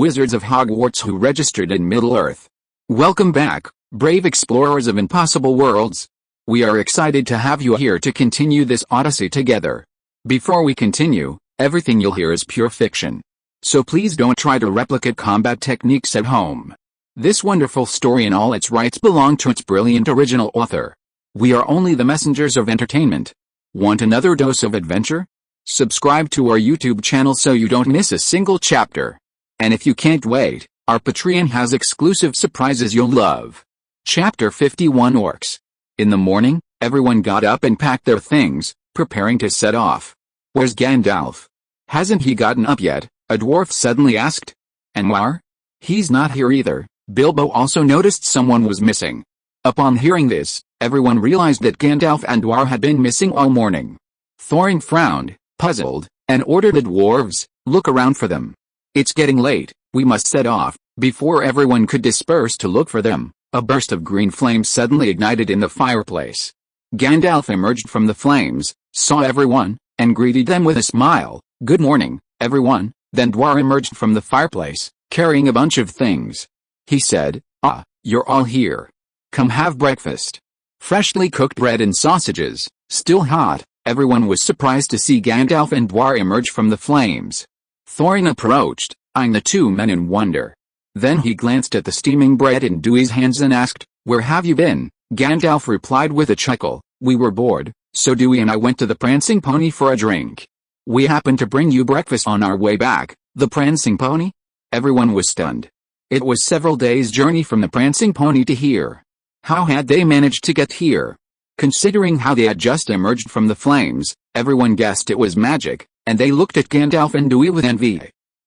wizards of Hogwarts who registered in Middle-earth. Welcome back, brave explorers of impossible worlds. We are excited to have you here to continue this odyssey together. Before we continue, everything you'll hear is pure fiction. So please don't try to replicate combat techniques at home. This wonderful story in all its rights belong to its brilliant original author. We are only the messengers of entertainment. Want another dose of adventure? Subscribe to our YouTube channel so you don't miss a single chapter. And if you can't wait, our Patreon has exclusive surprises you'll love. Chapter 51 Orcs. In the morning, everyone got up and packed their things, preparing to set off. Where's Gandalf? Hasn't he gotten up yet? A dwarf suddenly asked. And War? He's not here either. Bilbo also noticed someone was missing. Upon hearing this, everyone realized that Gandalf and Dwar had been missing all morning. Thorin frowned, puzzled, and ordered the dwarves, look around for them. It's getting late, we must set off. Before everyone could disperse to look for them, a burst of green flames suddenly ignited in the fireplace. Gandalf emerged from the flames, saw everyone, and greeted them with a smile. Good morning, everyone. Then Dwar emerged from the fireplace, carrying a bunch of things. He said, "Ah, you're all here. Come have breakfast." Freshly cooked bread and sausages, still hot. Everyone was surprised to see Gandalf and Dwar emerge from the flames. Thorin approached, eyeing the two men in wonder. Then he glanced at the steaming bread in Dewey's hands and asked, "Where have you been?" Gandalf replied with a chuckle, "We were bored, so Dewey and I went to the Prancing Pony for a drink. We happened to bring you breakfast on our way back." The Prancing Pony? Everyone was stunned. It was several days' journey from the Prancing Pony to here. How had they managed to get here? Considering how they had just emerged from the flames, everyone guessed it was magic, and they looked at Gandalf and Dewey with envy.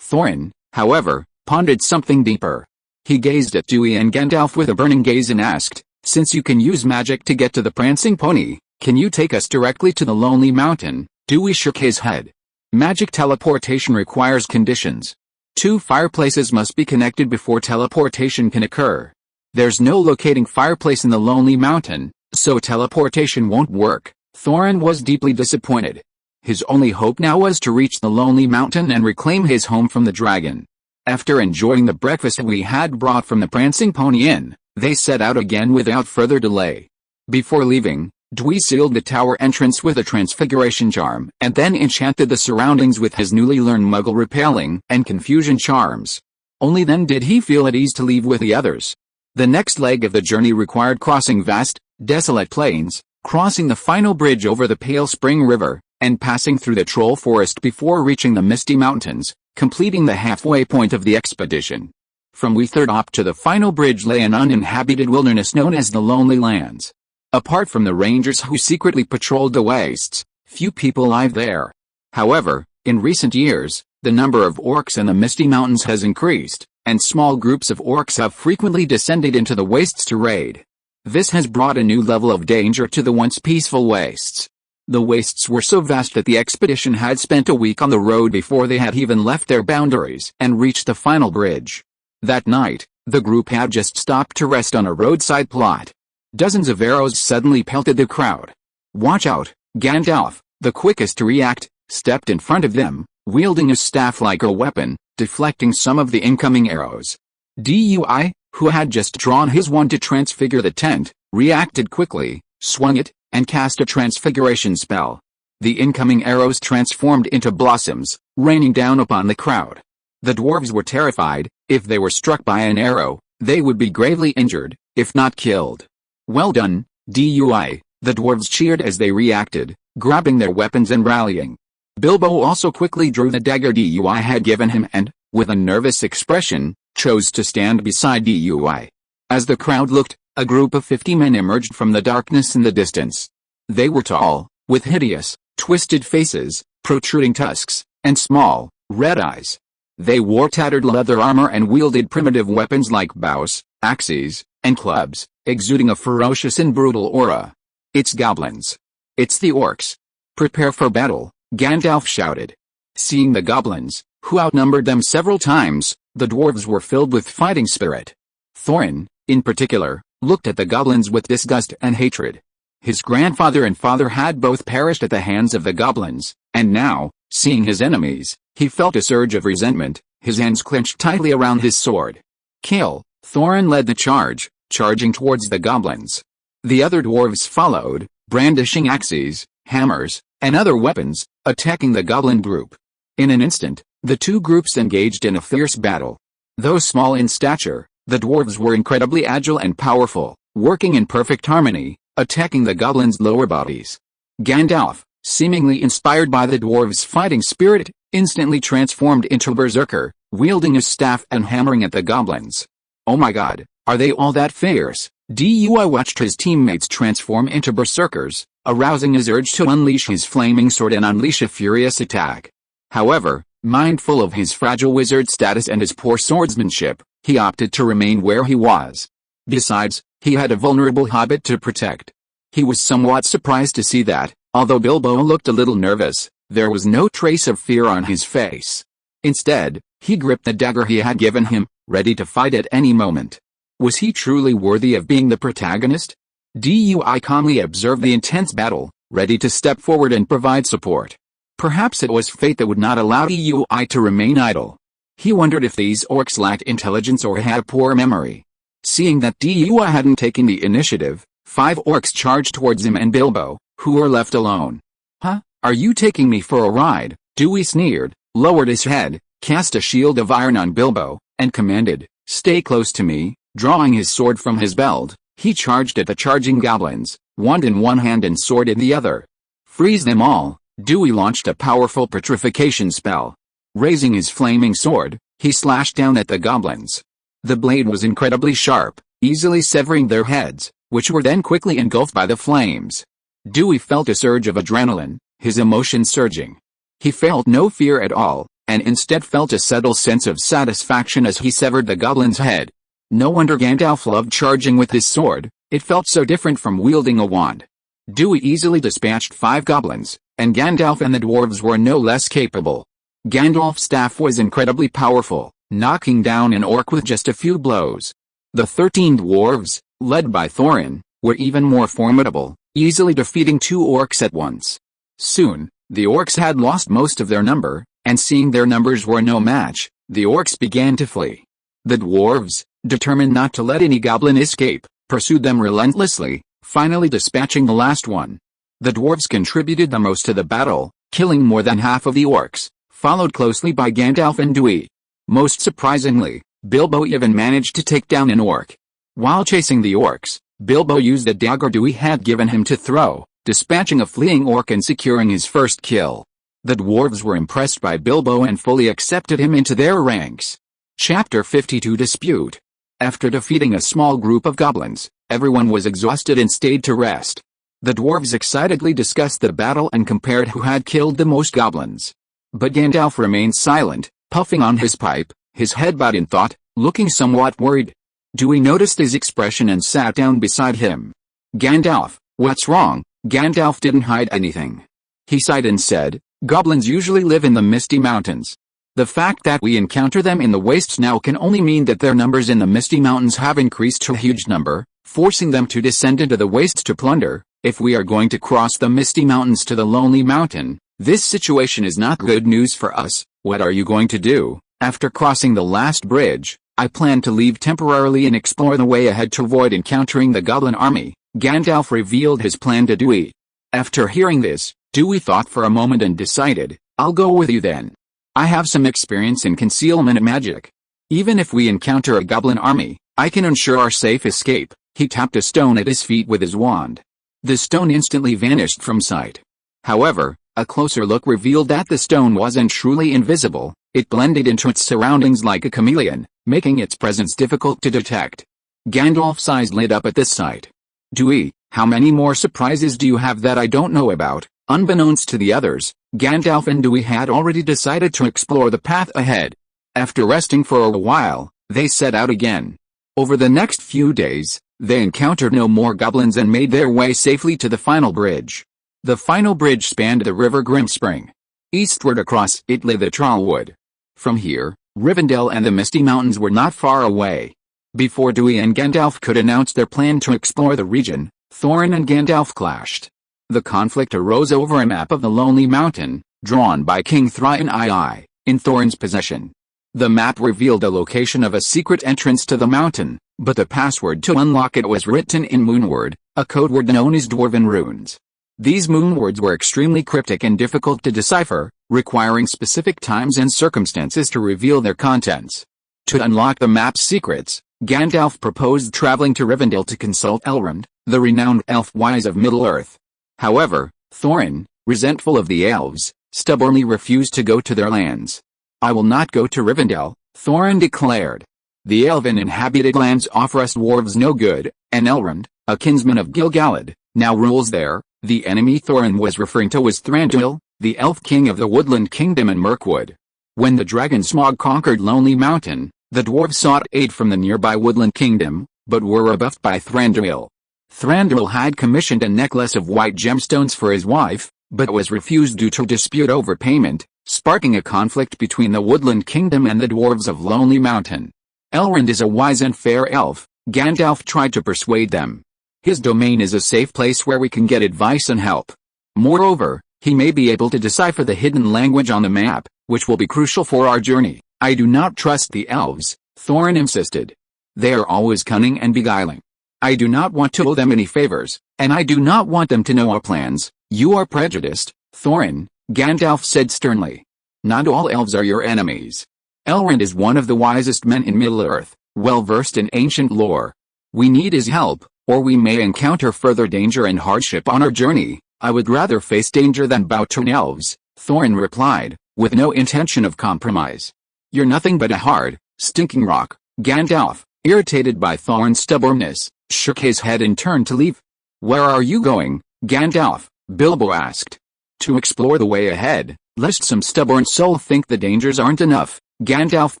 Thorin, however, pondered something deeper. He gazed at Dewey and Gandalf with a burning gaze and asked, "Since you can use magic to get to the Prancing Pony, can you take us directly to the Lonely Mountain?" Dewey shook his head. Magic teleportation requires conditions. 2 fireplaces must be connected before teleportation can occur. There's no locating fireplace in the Lonely Mountain, so teleportation won't work. Thorin was deeply disappointed. His only hope now was to reach the Lonely Mountain and reclaim his home from the dragon. After enjoying the breakfast we had brought from the Prancing Pony Inn, they set out again without further delay. Before leaving, Dewey sealed the tower entrance with a transfiguration charm and then enchanted the surroundings with his newly learned muggle repelling and confusion charms. Only then did he feel at ease to leave with the others. The next leg of the journey required crossing vast, desolate plains, crossing the final bridge over the Pale Spring River, and passing through the Troll Forest before reaching the Misty Mountains, completing the halfway point of the expedition. From Weathertop to the final bridge lay an uninhabited wilderness known as the Lonely Lands. Apart from the rangers who secretly patrolled the wastes, few people lived there. However, in recent years, the number of orcs in the Misty Mountains has increased, and small groups of orcs have frequently descended into the wastes to raid. This has brought a new level of danger to the once peaceful wastes. The wastes were so vast that the expedition had spent a week on the road before they had even left their boundaries and reached the final bridge. That night, the group had just stopped to rest on a roadside plot. Dozens of arrows suddenly pelted the crowd. "Watch out!" Gandalf, the quickest to react, stepped in front of them, wielding a staff like a weapon, deflecting some of the incoming arrows. Dewey, who had just drawn his wand to transfigure the tent, reacted quickly, swung it, and cast a transfiguration spell. The incoming arrows transformed into blossoms, raining down upon the crowd. The dwarves were terrified. If they were struck by an arrow, they would be gravely injured, if not killed. "Well done, Dewey," the dwarves cheered as they reacted, grabbing their weapons and rallying. Bilbo also quickly drew the dagger Dewey had given him and, with a nervous expression, chose to stand beside Dewey. As the crowd looked, a group of 50 men emerged from the darkness in the distance. They were tall, with hideous, twisted faces, protruding tusks, and small, red eyes. They wore tattered leather armor and wielded primitive weapons like bows, axes, and clubs, exuding a ferocious and brutal aura. "It's goblins. It's the orcs. Prepare for battle," Gandalf shouted. Seeing the goblins, who outnumbered them several times, the dwarves were filled with fighting spirit. Thorin, in particular, looked at the goblins with disgust and hatred. His grandfather and father had both perished at the hands of the goblins, and now, seeing his enemies, he felt a surge of resentment, his hands clenched tightly around his sword. Kill! Thorin led the charge, charging towards the goblins. The other dwarves followed, brandishing axes, hammers, and other weapons, attacking the goblin group. In an instant, the two groups engaged in a fierce battle. Though small in stature, the dwarves were incredibly agile and powerful, working in perfect harmony, attacking the goblins' lower bodies. Gandalf, seemingly inspired by the dwarves' fighting spirit, instantly transformed into a berserker, wielding his staff and hammering at the goblins. Oh my god, are they all that fierce? Dui watched his teammates transform into berserkers, arousing his urge to unleash his flaming sword and unleash a furious attack. However, mindful of his fragile wizard status and his poor swordsmanship, he opted to remain where he was. Besides, he had a vulnerable hobbit to protect. He was somewhat surprised to see that, although Bilbo looked a little nervous, there was no trace of fear on his face. Instead, he gripped the dagger he had given him, ready to fight at any moment. Was he truly worthy of being the protagonist? Dui calmly observed the intense battle, ready to step forward and provide support. Perhaps it was fate that would not allow Dui to remain idle. He wondered if these orcs lacked intelligence or had poor memory. Seeing that Dui hadn't taken the initiative, 5 orcs charged towards him and Bilbo, who were left alone. Huh? Are you taking me for a ride? Dewey sneered, lowered his head, cast a shield of iron on Bilbo, and commanded, "Stay close to me." Drawing his sword from his belt, he charged at the charging goblins, wand in one hand and sword in the other. Freeze them all! Dewey launched a powerful petrification spell. Raising his flaming sword, he slashed down at the goblins. The blade was incredibly sharp, easily severing their heads, which were then quickly engulfed by the flames. Dewey felt a surge of adrenaline, his emotions surging. He felt no fear at all, and instead felt a subtle sense of satisfaction as he severed the goblin's head. No wonder Gandalf loved charging with his sword, it felt so different from wielding a wand. Dewey easily dispatched 5 goblins, and Gandalf and the dwarves were no less capable. Gandalf's staff was incredibly powerful, knocking down an orc with just a few blows. The 13 dwarves, led by Thorin, were even more formidable, easily defeating 2 orcs at once. Soon, the orcs had lost most of their number, and seeing their numbers were no match, the orcs began to flee. The dwarves, determined not to let any goblin escape, pursued them relentlessly, finally dispatching the last one. The dwarves contributed the most to the battle, killing more than half of the orcs, followed closely by Gandalf and Dewey. Most surprisingly, Bilbo even managed to take down an orc. While chasing the orcs, Bilbo used the dagger Dewey had given him to throw, dispatching a fleeing orc and securing his first kill. The dwarves were impressed by Bilbo and fully accepted him into their ranks. Chapter 52 Dispute. After defeating a small group of goblins, everyone was exhausted and stayed to rest. The dwarves excitedly discussed the battle and compared who had killed the most goblins. But Gandalf remained silent, puffing on his pipe, his head bowed in thought, looking somewhat worried. Dewey noticed his expression and sat down beside him. "Gandalf, what's wrong?" Gandalf didn't hide anything. He sighed and said, "Goblins usually live in the Misty Mountains. The fact that we encounter them in the wastes now can only mean that their numbers in the Misty Mountains have increased to a huge number, forcing them to descend into the wastes to plunder. If we are going to cross the Misty Mountains to the Lonely Mountain, this situation is not good news for us. What are you going to do?" "After crossing the last bridge, I plan to leave temporarily and explore the way ahead to avoid encountering the goblin army." Gandalf revealed his plan to Dewey. After hearing this, Dewey thought for a moment and decided, "I'll go with you then. I have some experience in concealment magic. Even if we encounter a goblin army, I can ensure our safe escape." He tapped a stone at his feet with his wand. The stone instantly vanished from sight. However, a closer look revealed that the stone wasn't truly invisible. It blended into its surroundings like a chameleon, making its presence difficult to detect. Gandalf's eyes lit up at this sight. "Dewey, how many more surprises do you have that I don't know about?" Unbeknownst to the others, Gandalf and Dewey had already decided to explore the path ahead. After resting for a while, they set out again. Over the next few days, they encountered no more goblins and made their way safely to the final bridge. The final bridge spanned the river Grimspring. Eastward across it lay the Trollwood. From here, Rivendell and the Misty Mountains were not far away. Before Dewey and Gandalf could announce their plan to explore the region, Thorin and Gandalf clashed. The conflict arose over a map of the Lonely Mountain, drawn by King Thrain II, in Thorin's possession. The map revealed the location of a secret entrance to the mountain, but the password to unlock it was written in Moonword, a code word known as Dwarven runes. These moonwords were extremely cryptic and difficult to decipher, requiring specific times and circumstances to reveal their contents. To unlock the map's secrets, Gandalf proposed traveling to Rivendell to consult Elrond, the renowned elf-wise of Middle-earth. However, Thorin, resentful of the elves, stubbornly refused to go to their lands. "I will not go to Rivendell," Thorin declared. "The elven-inhabited lands offer us dwarves no good, and Elrond, a kinsman of Gil-galad, now rules there." The enemy Thorin was referring to was Thranduil, the elf king of the Woodland Kingdom in Mirkwood. When the dragon Smaug conquered Lonely Mountain, the dwarves sought aid from the nearby Woodland Kingdom, but were rebuffed by Thranduil. Thranduil had commissioned a necklace of white gemstones for his wife, but was refused due to dispute over payment, sparking a conflict between the Woodland Kingdom and the dwarves of Lonely Mountain. Elrond is a wise and fair elf, Gandalf tried to persuade them. His domain is a safe place where we can get advice and help. Moreover, he may be able to decipher the hidden language on the map, which will be crucial for our journey. "I do not trust the elves," Thorin insisted. "They are always cunning and beguiling. I do not want to owe them any favors, and I do not want them to know our plans." "You are prejudiced, Thorin," Gandalf said sternly. "Not all elves are your enemies. Elrond is one of the wisest men in Middle-earth, well-versed in ancient lore. We need his help, or we may encounter further danger and hardship on our journey." "I would rather face danger than bow to elves," Thorin replied, with no intention of compromise. "You're nothing but a hard, stinking rock." Gandalf, irritated by Thorin's stubbornness, shook his head and turned to leave. "Where are you going, Gandalf?" Bilbo asked. "To explore the way ahead, lest some stubborn soul think the dangers aren't enough." Gandalf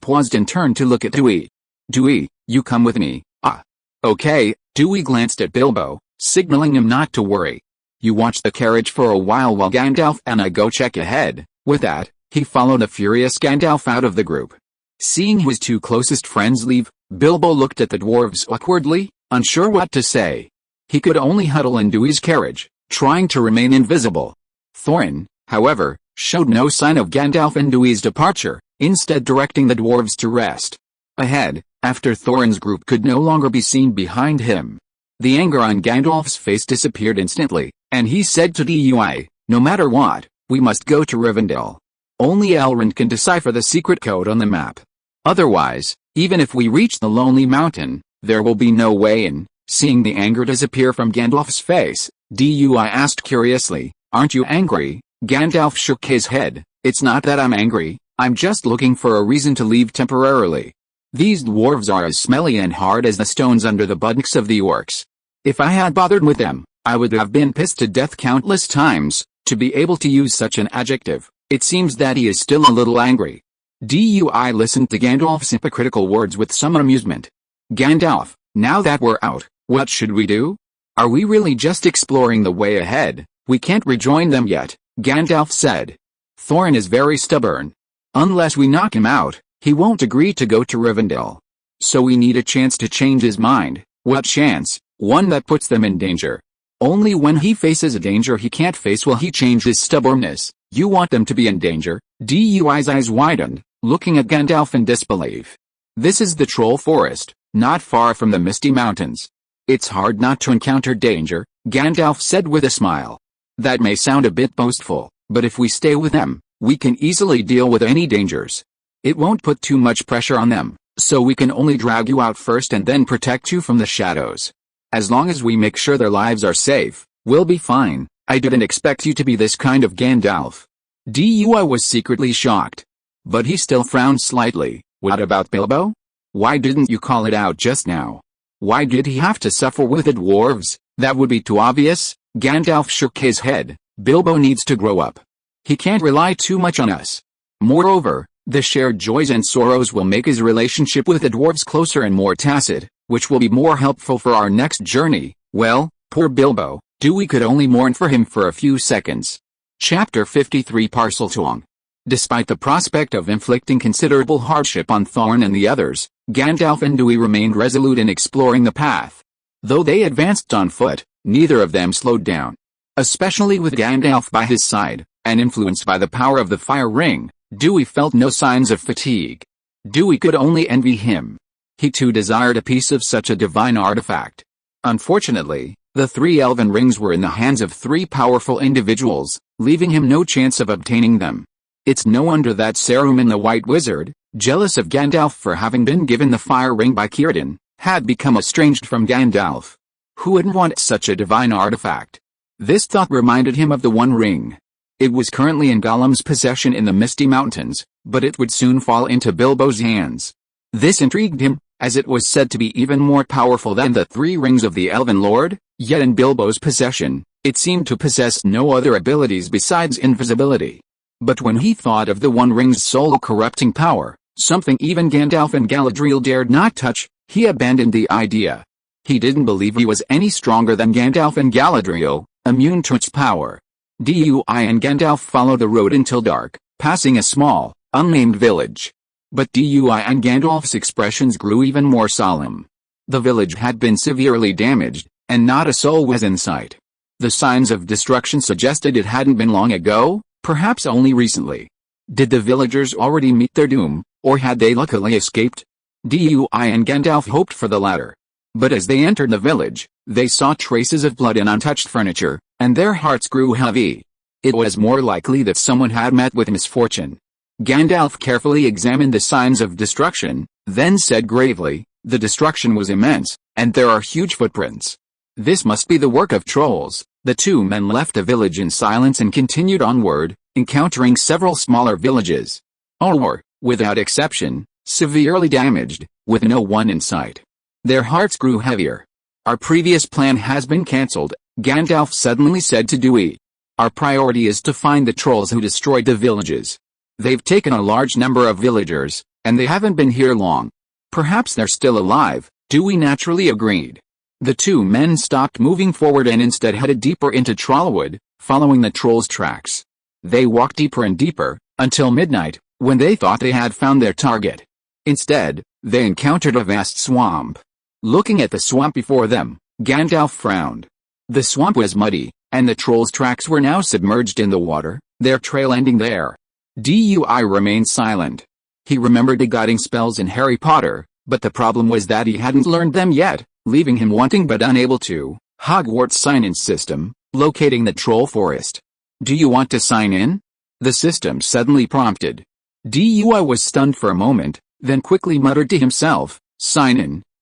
paused and turned to look at Dewey. "Dewey, you come with me." "Ah. Okay." Dewey glanced at Bilbo, signaling him not to worry. "You watch the carriage for a while Gandalf and I go check ahead." With that, he followed the furious Gandalf out of the group. Seeing his two closest friends leave, Bilbo looked at the dwarves awkwardly, unsure what to say. He could only huddle in Dewey's carriage, trying to remain invisible. Thorin, however, showed no sign of Gandalf and Dewey's departure, instead directing the dwarves to rest. Ahead, after Thorin's group could no longer be seen behind him, the anger on Gandalf's face disappeared instantly, and he said to Dewey, "No matter what, we must go to Rivendell. Only Elrond can decipher the secret code on the map. Otherwise, even if we reach the Lonely Mountain, there will be no way in." Seeing the anger disappear from Gandalf's face, Dewey asked curiously, "Aren't you angry?" Gandalf shook his head. "It's not that I'm angry, I'm just looking for a reason to leave temporarily. These dwarves are as smelly and hard as the stones under the buttocks of the orcs. If I had bothered with them, I would have been pissed to death countless times." To be able to use such an adjective, it seems that he is still a little angry. Dewey listened to Gandalf's hypocritical words with some amusement. "Gandalf, now that we're out, what should we do? Are we really just exploring the way ahead? We can't rejoin them yet," Gandalf said. "Thorin is very stubborn. Unless we knock him out, he won't agree to go to Rivendell. So we need a chance to change his mind." "What chance?" "One that puts them in danger. Only when he faces a danger he can't face will he change his stubbornness." "You want them to be in danger?" Dewey's eyes widened, looking at Gandalf in disbelief. "This is the Troll Forest, not far from the Misty Mountains. It's hard not to encounter danger," Gandalf said with a smile. "That may sound a bit boastful, but if we stay with them, we can easily deal with any dangers. It won't put too much pressure on them, so we can only drag you out first and then protect you from the shadows. As long as we make sure their lives are safe, we'll be fine." "I didn't expect you to be this kind of Gandalf." Dewey was secretly shocked. But he still frowned slightly. "What about Bilbo? Why didn't you call it out just now? Why did he have to suffer with the dwarves? That would be too obvious." Gandalf shook his head. "Bilbo needs to grow up. He can't rely too much on us. Moreover, the shared joys and sorrows will make his relationship with the dwarves closer and more tacit, which will be more helpful for our next journey." Well, poor Bilbo, Dewey could only mourn for him for a few seconds. Chapter 53 Parseltongue. Despite the prospect of inflicting considerable hardship on Thorin and the others, Gandalf and Dewey remained resolute in exploring the path. Though they advanced on foot, neither of them slowed down. Especially with Gandalf by his side, and influenced by the power of the fire ring, Dewey felt no signs of fatigue. Dewey could only envy him. He too desired a piece of such a divine artifact. Unfortunately, the 3 elven rings were in the hands of 3 powerful individuals, leaving him no chance of obtaining them. It's no wonder that Saruman the White Wizard, jealous of Gandalf for having been given the fire ring by Círdan, had become estranged from Gandalf. Who wouldn't want such a divine artifact? This thought reminded him of the One Ring. It was currently in Gollum's possession in the Misty Mountains, but it would soon fall into Bilbo's hands. This intrigued him, as it was said to be even more powerful than the 3 rings of the Elven Lord, yet in Bilbo's possession, it seemed to possess no other abilities besides invisibility. But when he thought of the One Ring's soul-corrupting power, something even Gandalf and Galadriel dared not touch, he abandoned the idea. He didn't believe he was any stronger than Gandalf and Galadriel, immune to its power. Dewey and Gandalf followed the road until dark, passing a small, unnamed village. But Dewey and Gandalf's expressions grew even more solemn. The village had been severely damaged, and not a soul was in sight. The signs of destruction suggested it hadn't been long ago, perhaps only recently. Did the villagers already meet their doom, or had they luckily escaped? Dewey and Gandalf hoped for the latter. But as they entered the village, they saw traces of blood and untouched furniture, and their hearts grew heavy. It was more likely that someone had met with misfortune. Gandalf carefully examined the signs of destruction, then said gravely, "The destruction was immense, and there are huge footprints. This must be the work of trolls." The 2 men left the village in silence and continued onward, encountering several smaller villages. All were, without exception, severely damaged, with no one in sight. Their hearts grew heavier. "Our previous plan has been cancelled," Gandalf suddenly said to Dewey. "Our priority is to find the trolls who destroyed the villages. They've taken a large number of villagers, and they haven't been here long. Perhaps they're still alive," Dewey naturally agreed. The 2 men stopped moving forward and instead headed deeper into Trollwood, following the trolls' tracks. They walked deeper and deeper, until midnight, when they thought they had found their target. Instead, they encountered a vast swamp. Looking at the swamp before them, Gandalf frowned. The swamp was muddy, and the trolls' tracks were now submerged in the water, their trail ending there. Dewey remained silent. He remembered the guiding spells in Harry Potter, but the problem was that he hadn't learned them yet, leaving him wanting but unable to. Hogwarts sign-in system, locating the troll forest. "Do you want to sign in?" the system suddenly prompted. Dewey was stunned for a moment, then quickly muttered to himself,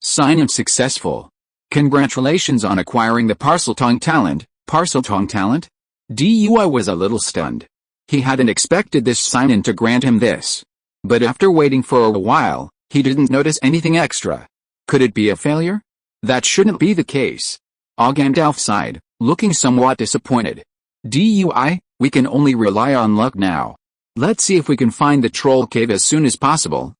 Sign in successful. Congratulations on acquiring the Parseltongue talent." Parseltongue talent? Dewey was a little stunned. He hadn't expected this sign-in to grant him this. But after waiting for a while, he didn't notice anything extra. Could it be a failure? That shouldn't be the case. Gandalf sighed, looking somewhat disappointed. "Dewey, we can only rely on luck now. Let's see if we can find the troll cave as soon as possible."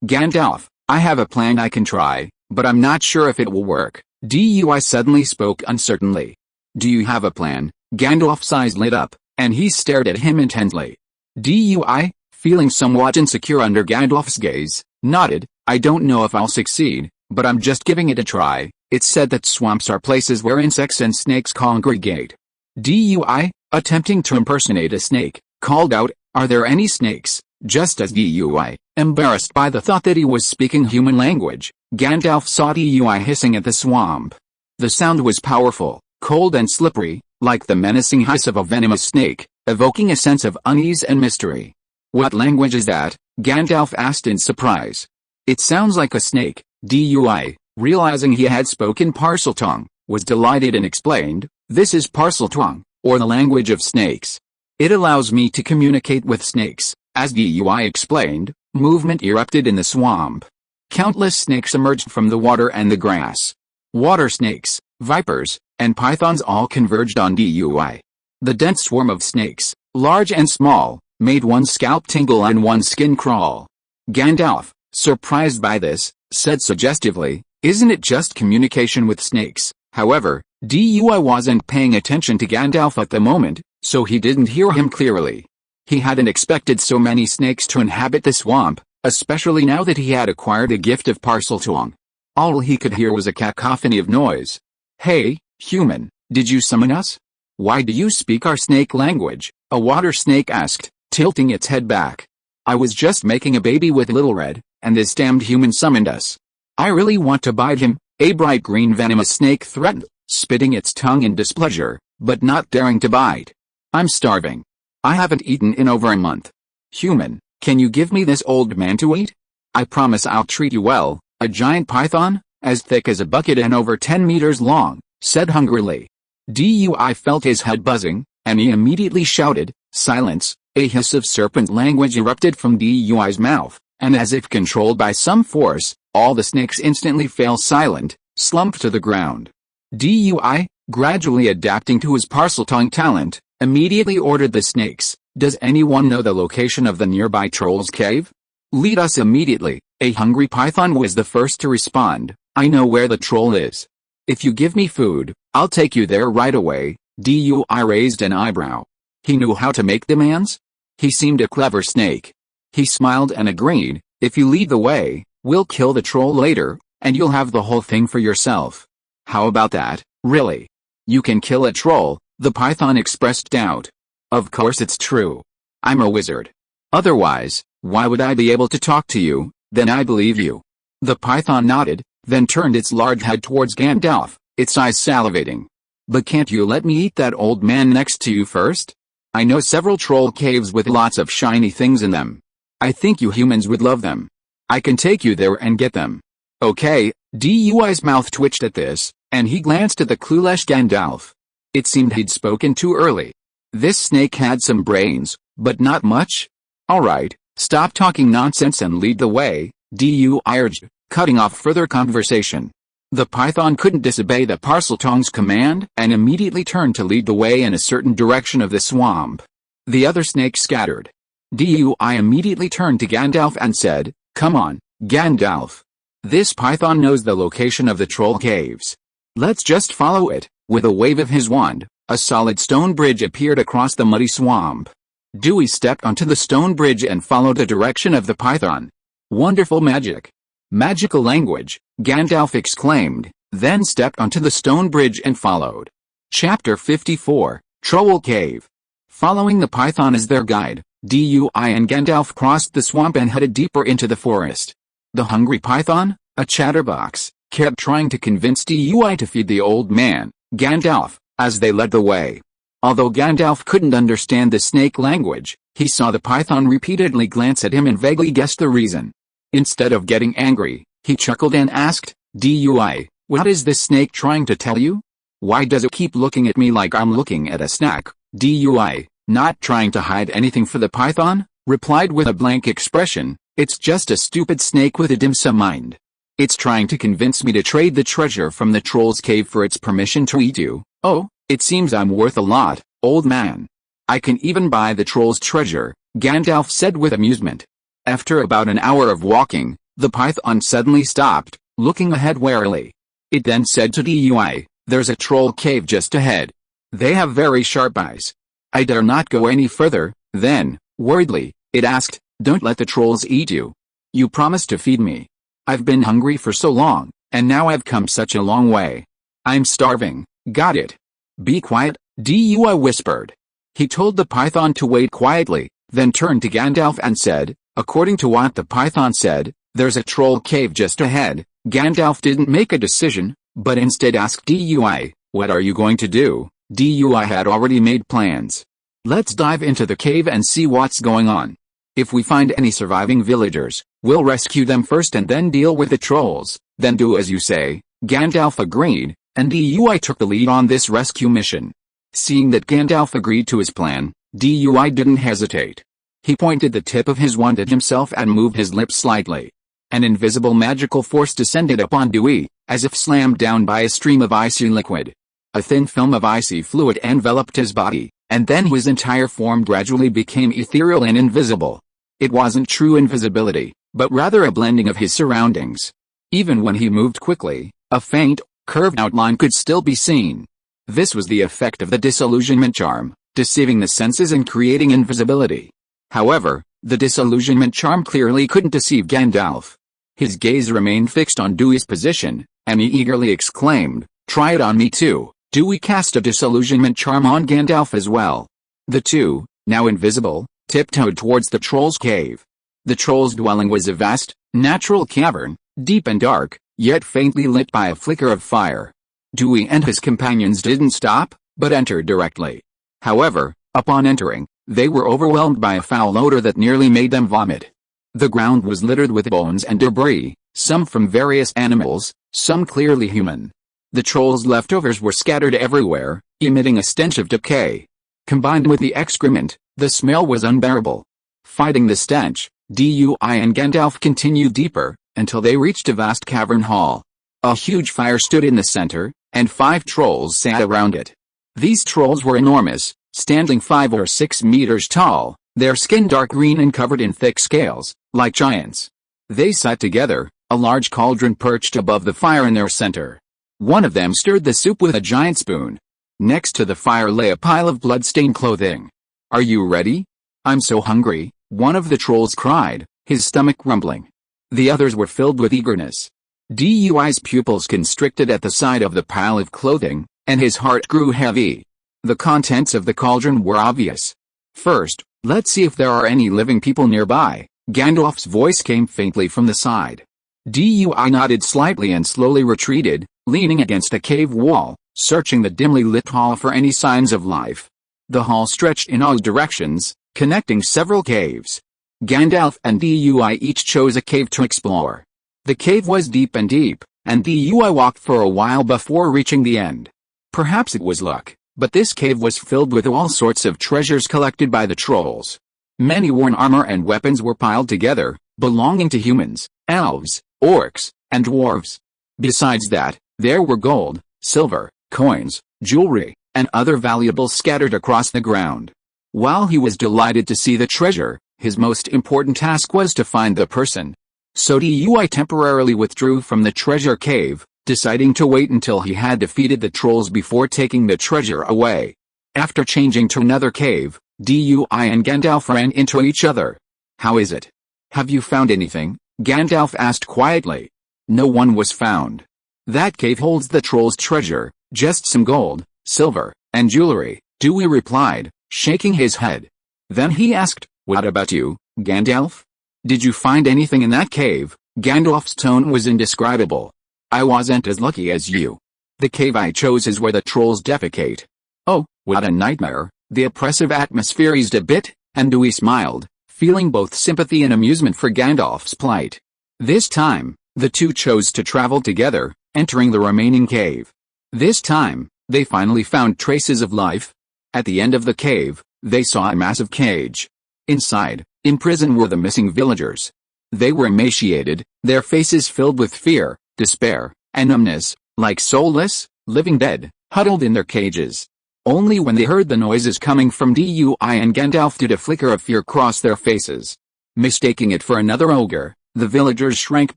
Gandalf, "I have a plan I can try, but I'm not sure if it will work." Dewey suddenly spoke uncertainly. "Do you have a plan?" Gandalf's eyes lit up, and he stared at him intently. Dewey, feeling somewhat insecure under Gandalf's gaze, nodded. "I don't know if I'll succeed, but I'm just giving it a try. It's said that swamps are places where insects and snakes congregate." Dewey, attempting to impersonate a snake, called out, "Are there any snakes?" Just as Dewey, embarrassed by the thought that he was speaking human language, Gandalf saw Dewey hissing at the swamp. The sound was powerful, cold and slippery, like the menacing hiss of a venomous snake, evoking a sense of unease and mystery. "What language is that?" Gandalf asked in surprise. "It sounds like a snake." Dewey, realizing he had spoken Parseltongue, was delighted and explained, "This is Parseltongue, or the language of snakes. It allows me to communicate with snakes." As Dewey explained, movement erupted in the swamp. Countless snakes emerged from the water and the grass. Water snakes, vipers, and pythons all converged on Dewey. The dense swarm of snakes, large and small, made one's scalp tingle and one's skin crawl. Gandalf, surprised by this, said suggestively, "Isn't it just communication with snakes?" However, Dewey wasn't paying attention to Gandalf at the moment, so he didn't hear him clearly. He hadn't expected so many snakes to inhabit the swamp, especially now that he had acquired the gift of Parseltongue. All he could hear was a cacophony of noise. "Hey, human, did you summon us? Why do you speak our snake language?" a water snake asked, tilting its head back. "I was just making a baby with Little Red," and this damned human summoned us. I really want to bite him, a bright green venomous snake threatened, spitting its tongue in displeasure, but not daring to bite. I'm starving. I haven't eaten in over a month. Human, can you give me this old man to eat? I promise I'll treat you well. A giant python, as thick as a bucket and over 10 meters long, said hungrily. Dui felt his head buzzing, and he immediately shouted, "Silence!" A hiss of serpent language erupted from Dui's mouth, and as if controlled by some force, all the snakes instantly fell silent, slumped to the ground. Dui, gradually adapting to his parcel-tongue talent, immediately ordered the snakes, "Does anyone know the location of the nearby troll's cave? Lead us immediately." A hungry python was the first to respond. "I know where the troll is. If you give me food, I'll take you there right away." Dui raised an eyebrow. He knew how to make demands? He seemed a clever snake. He smiled and agreed, "If you lead the way, we'll kill the troll later, and you'll have the whole thing for yourself." "How about that, really? You can kill a troll?" The python expressed doubt. "Of course it's true. I'm a wizard. Otherwise, why would I be able to talk to you? Then I believe you." The python nodded, then turned its large head towards Gandalf, its eyes salivating. "But can't you let me eat that old man next to you first? I know several troll caves with lots of shiny things in them. I think you humans would love them. I can take you there and get them." "Okay." Dui's mouth twitched at this, and he glanced at the clueless Gandalf. It seemed he'd spoken too early. This snake had some brains, but not much. "Alright, stop talking nonsense and lead the way," Dui urged, cutting off further conversation. The python couldn't disobey the Parseltongue's command and immediately turned to lead the way in a certain direction of the swamp. The other snakes scattered. Dui immediately turned to Gandalf and said, "Come on, Gandalf. This python knows the location of the troll caves. Let's just follow it." With a wave of his wand, a solid stone bridge appeared across the muddy swamp. Dewey stepped onto the stone bridge and followed the direction of the python. "Wonderful magic. Magical language," Gandalf exclaimed, then stepped onto the stone bridge and followed. Chapter 54, Troll Cave. Following the python as their guide, Dui and Gandalf crossed the swamp and headed deeper into the forest. The hungry python, a chatterbox, kept trying to convince Dui to feed the old man, Gandalf, as they led the way. Although Gandalf couldn't understand the snake language, he saw the python repeatedly glance at him and vaguely guessed the reason. Instead of getting angry, he chuckled and asked, "Dui, what is this snake trying to tell you? Why does it keep looking at me like I'm looking at a snack?" Dui, not trying to hide anything for the python, replied with a blank expression, "It's just a stupid snake with a dim-sum mind. It's trying to convince me to trade the treasure from the troll's cave for its permission to eat you. Oh, it seems I'm worth a lot, old man. I can even buy the troll's treasure," Gandalf said with amusement. After about an hour of walking, the python suddenly stopped, looking ahead warily. It then said to Dui, "There's a troll cave just ahead. They have very sharp eyes. I dare not go any further." Then, worriedly, it asked, "Don't let the trolls eat you. You promised to feed me. I've been hungry for so long, and now I've come such a long way. I'm starving." "Got it. Be quiet," Dui whispered. He told the python to wait quietly, then turned to Gandalf and said, "According to what the python said, there's a troll cave just ahead." Gandalf didn't make a decision, but instead asked Dui, "What are you going to do?" Dui had already made plans. "Let's dive into the cave and see what's going on. If we find any surviving villagers, we'll rescue them first and then deal with the trolls." "Then do as you say," Gandalf agreed, and Dui took the lead on this rescue mission. Seeing that Gandalf agreed to his plan, Dui didn't hesitate. He pointed the tip of his wand at himself and moved his lips slightly. An invisible magical force descended upon Dewey, as if slammed down by a stream of icy liquid. A thin film of icy fluid enveloped his body, and then his entire form gradually became ethereal and invisible. It wasn't true invisibility, but rather a blending of his surroundings. Even when he moved quickly, a faint, curved outline could still be seen. This was the effect of the disillusionment charm, deceiving the senses and creating invisibility. However, the disillusionment charm clearly couldn't deceive Gandalf. His gaze remained fixed on Dewey's position, and he eagerly exclaimed, "Try it on me too." Dewey cast a disillusionment charm on Gandalf as well. The two, now invisible, tiptoed towards the troll's cave. The troll's dwelling was a vast, natural cavern, deep and dark, yet faintly lit by a flicker of fire. Dewey and his companions didn't stop, but entered directly. However, upon entering, they were overwhelmed by a foul odor that nearly made them vomit. The ground was littered with bones and debris, some from various animals, some clearly human. The troll's leftovers were scattered everywhere, emitting a stench of decay. Combined with the excrement, the smell was unbearable. Fighting the stench, Dewey and Gandalf continued deeper, until they reached a vast cavern hall. A huge fire stood in the center, and 5 trolls sat around it. These trolls were enormous, standing 5 or 6 meters tall, their skin dark green and covered in thick scales, like giants. They sat together, a large cauldron perched above the fire in their center. One of them stirred the soup with a giant spoon. Next to the fire lay a pile of blood-stained clothing. "Are you ready? I'm so hungry," one of the trolls cried, his stomach rumbling. The others were filled with eagerness. Dewey's pupils constricted at the sight of the pile of clothing, and his heart grew heavy. The contents of the cauldron were obvious. "First, let's see if there are any living people nearby," Gandalf's voice came faintly from the side. Dewey nodded slightly and slowly retreated, leaning against a cave wall, searching the dimly lit hall for any signs of life. The hall stretched in all directions, connecting several caves. Gandalf and Dewey each chose a cave to explore. The cave was deep, and Dewey walked for a while before reaching the end. Perhaps it was luck, but this cave was filled with all sorts of treasures collected by the trolls. Many worn armor and weapons were piled together, belonging to humans, elves, orcs, and dwarves. Besides that, there were gold, silver, coins, jewelry, and other valuables scattered across the ground. While he was delighted to see the treasure, his most important task was to find the person. So Dewey temporarily withdrew from the treasure cave, deciding to wait until he had defeated the trolls before taking the treasure away. After changing to another cave, Dewey and Gandalf ran into each other. "How is it? Have you found anything?" Gandalf asked quietly. "No one was found. That cave holds the trolls' treasure, just some gold, silver, and jewelry," Dewey replied, shaking his head. Then he asked, "What about you, Gandalf? Did you find anything in that cave?" Gandalf's tone was indescribable. "I wasn't as lucky as you. The cave I chose is where the trolls defecate." "Oh, what a nightmare." The oppressive atmosphere eased a bit, and Dewey smiled, feeling both sympathy and amusement for Gandalf's plight. This time, the two chose to travel together, entering the remaining cave. This time, they finally found traces of life. At the end of the cave, they saw a massive cage. Inside, imprisoned were the missing villagers. They were emaciated, their faces filled with fear, despair, and numbness, like soulless, living dead, huddled in their cages. Only when they heard the noises coming from Dewey and Gandalf did a flicker of fear cross their faces. Mistaking it for another ogre, the villagers shrank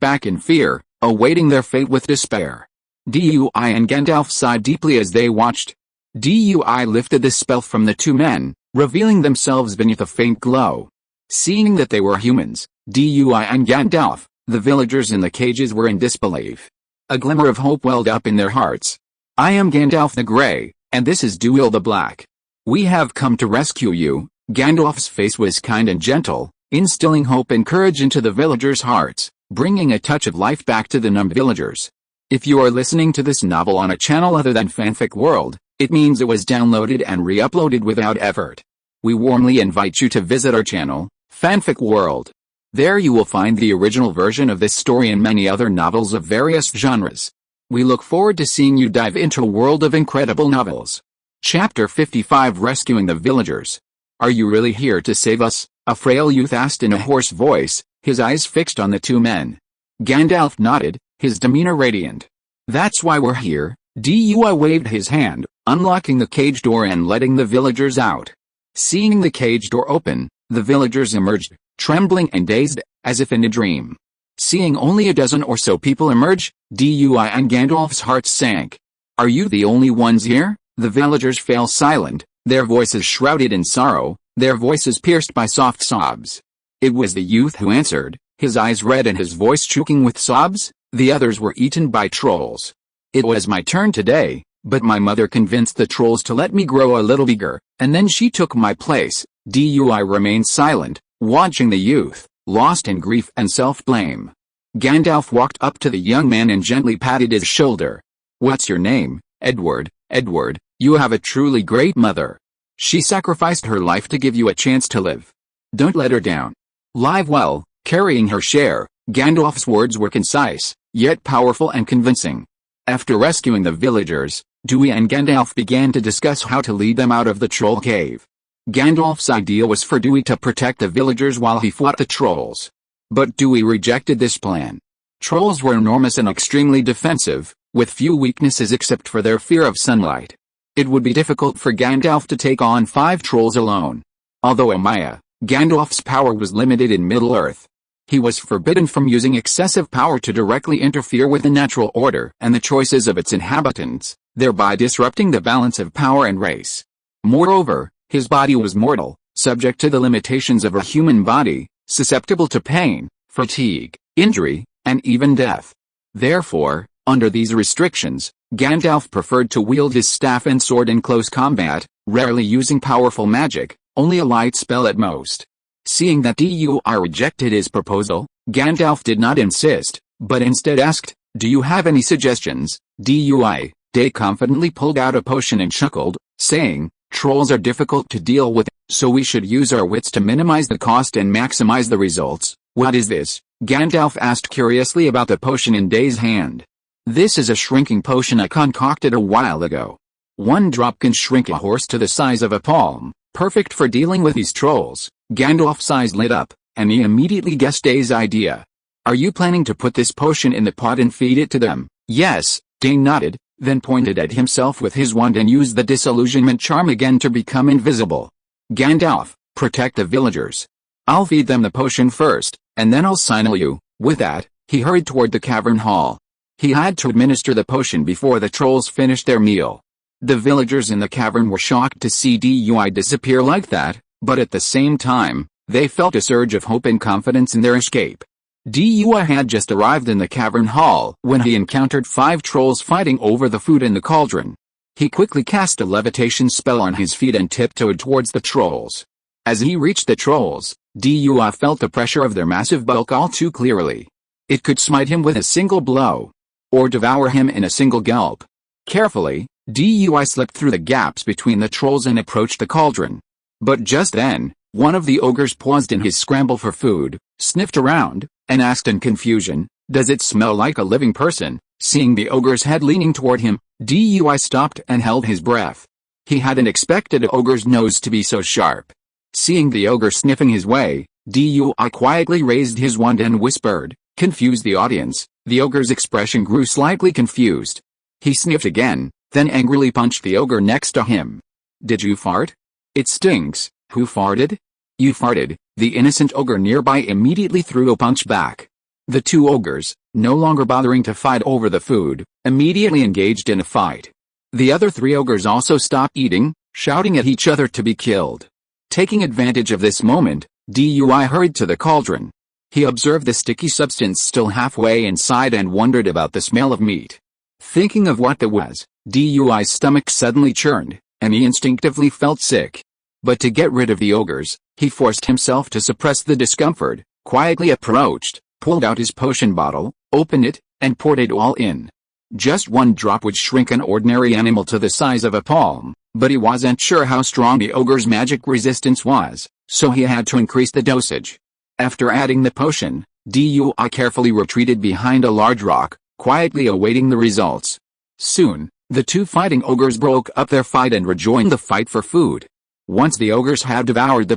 back in fear, awaiting their fate with despair. Dewey and Gandalf sighed deeply as they watched. Dewey lifted the spell from the two men, revealing themselves beneath a faint glow. Seeing that they were humans, Dewey and Gandalf, the villagers in the cages were in disbelief. A glimmer of hope welled up in their hearts. "I am Gandalf the Grey, and this is Dewey the Black. We have come to rescue you." Gandalf's face was kind and gentle, instilling hope and courage into the villagers' hearts, bringing a touch of life back to the numbed villagers. If you are listening to this novel on a channel other than Fanfic World, it means it was downloaded and re-uploaded without effort. We warmly invite you to visit our channel, Fanfic World. There you will find the original version of this story and many other novels of various genres. We look forward to seeing you dive into a world of incredible novels. Chapter 55, Rescuing the Villagers. "Are you really here to save us?" a frail youth asked in a hoarse voice, his eyes fixed on the two men. Gandalf nodded, his demeanor radiant. "That's why we're here." Dewey waved his hand, unlocking the cage door and letting the villagers out. Seeing the cage door open, the villagers emerged, trembling and dazed, as if in a dream. Seeing only a dozen or so people emerge, Dewey and Gandalf's hearts sank. "Are you the only ones here?" The villagers fell silent, their voices shrouded in sorrow, their voices pierced by soft sobs. It was the youth who answered, his eyes red and his voice choking with sobs. "The others were eaten by trolls. It was my turn today, but my mother convinced the trolls to let me grow a little bigger, and then she took my place." Dewey remained silent, watching the youth, lost in grief and self-blame. Gandalf walked up to the young man and gently patted his shoulder. "What's your name, Edward? Edward, you have a truly great mother. She sacrificed her life to give you a chance to live. Don't let her down. Live well." Carrying her share, Gandalf's words were concise, yet powerful and convincing. After rescuing the villagers, Dewey and Gandalf began to discuss how to lead them out of the troll cave. Gandalf's idea was for Dewey to protect the villagers while he fought the trolls. But Dewey rejected this plan. Trolls were enormous and extremely defensive, with few weaknesses except for their fear of sunlight. It would be difficult for Gandalf to take on 5 trolls alone. Although a Maya, Gandalf's power was limited in Middle-earth. He was forbidden from using excessive power to directly interfere with the natural order and the choices of its inhabitants, thereby disrupting the balance of power and race. Moreover, his body was mortal, subject to the limitations of a human body, susceptible to pain, fatigue, injury, and even death. Therefore, under these restrictions, Gandalf preferred to wield his staff and sword in close combat, rarely using powerful magic, only a light spell at most. Seeing that Dewey rejected his proposal, Gandalf did not insist, but instead asked, "Do you have any suggestions, Dewey?" Day confidently pulled out a potion and chuckled, saying, "Trolls are difficult to deal with, so we should use our wits to minimize the cost and maximize the results." "What is this?" Gandalf asked curiously about the potion in Day's hand. "This is a shrinking potion I concocted a while ago. 1 drop can shrink a horse to the size of a palm, perfect for dealing with these trolls." Gandalf's eyes lit up, and he immediately guessed Day's idea. "Are you planning to put this potion in the pot and feed it to them?" "Yes," Day nodded, then pointed at himself with his wand and used the disillusionment charm again to become invisible. "Gandalf, protect the villagers. I'll feed them the potion first, and then I'll signal you." With that, he hurried toward the cavern hall. He had to administer the potion before the trolls finished their meal. The villagers in the cavern were shocked to see Dewey disappear like that, but at the same time, they felt a surge of hope and confidence in their escape. Dewey had just arrived in the cavern hall when he encountered 5 trolls fighting over the food in the cauldron. He quickly cast a levitation spell on his feet and tiptoed towards the trolls. As he reached the trolls, Dewey felt the pressure of their massive bulk all too clearly. It could smite him with a single blow, or devour him in a single gulp. Carefully, Dewey slipped through the gaps between the trolls and approached the cauldron. But just then, one of the ogres paused in his scramble for food, sniffed around, and asked in confusion, "Does it smell like a living person?" Seeing the ogre's head leaning toward him, Dewey stopped and held his breath. He hadn't expected an ogre's nose to be so sharp. Seeing the ogre sniffing his way, Dewey quietly raised his wand and whispered, "Confuse the audience." The ogre's expression grew slightly confused. He sniffed again, then angrily punched the ogre next to him. "Did you fart? It stinks." "Who farted?" "You farted." The innocent ogre nearby immediately threw a punch back. The 2 ogres, no longer bothering to fight over the food, immediately engaged in a fight. The other 3 ogres also stopped eating, shouting at each other to be killed. Taking advantage of this moment, Dewey hurried to the cauldron. He observed the sticky substance still halfway inside and wondered about the smell of meat. Thinking of what that was, Dewey's stomach suddenly churned, and he instinctively felt sick. But to get rid of the ogres, he forced himself to suppress the discomfort, quietly approached, pulled out his potion bottle, opened it, and poured it all in. Just 1 drop would shrink an ordinary animal to the size of a palm, but he wasn't sure how strong the ogre's magic resistance was, so he had to increase the dosage. After adding the potion, Dewey carefully retreated behind a large rock, quietly awaiting the results. Soon, the 2 fighting ogres broke up their fight and rejoined the fight for food. Once the ogres had devoured the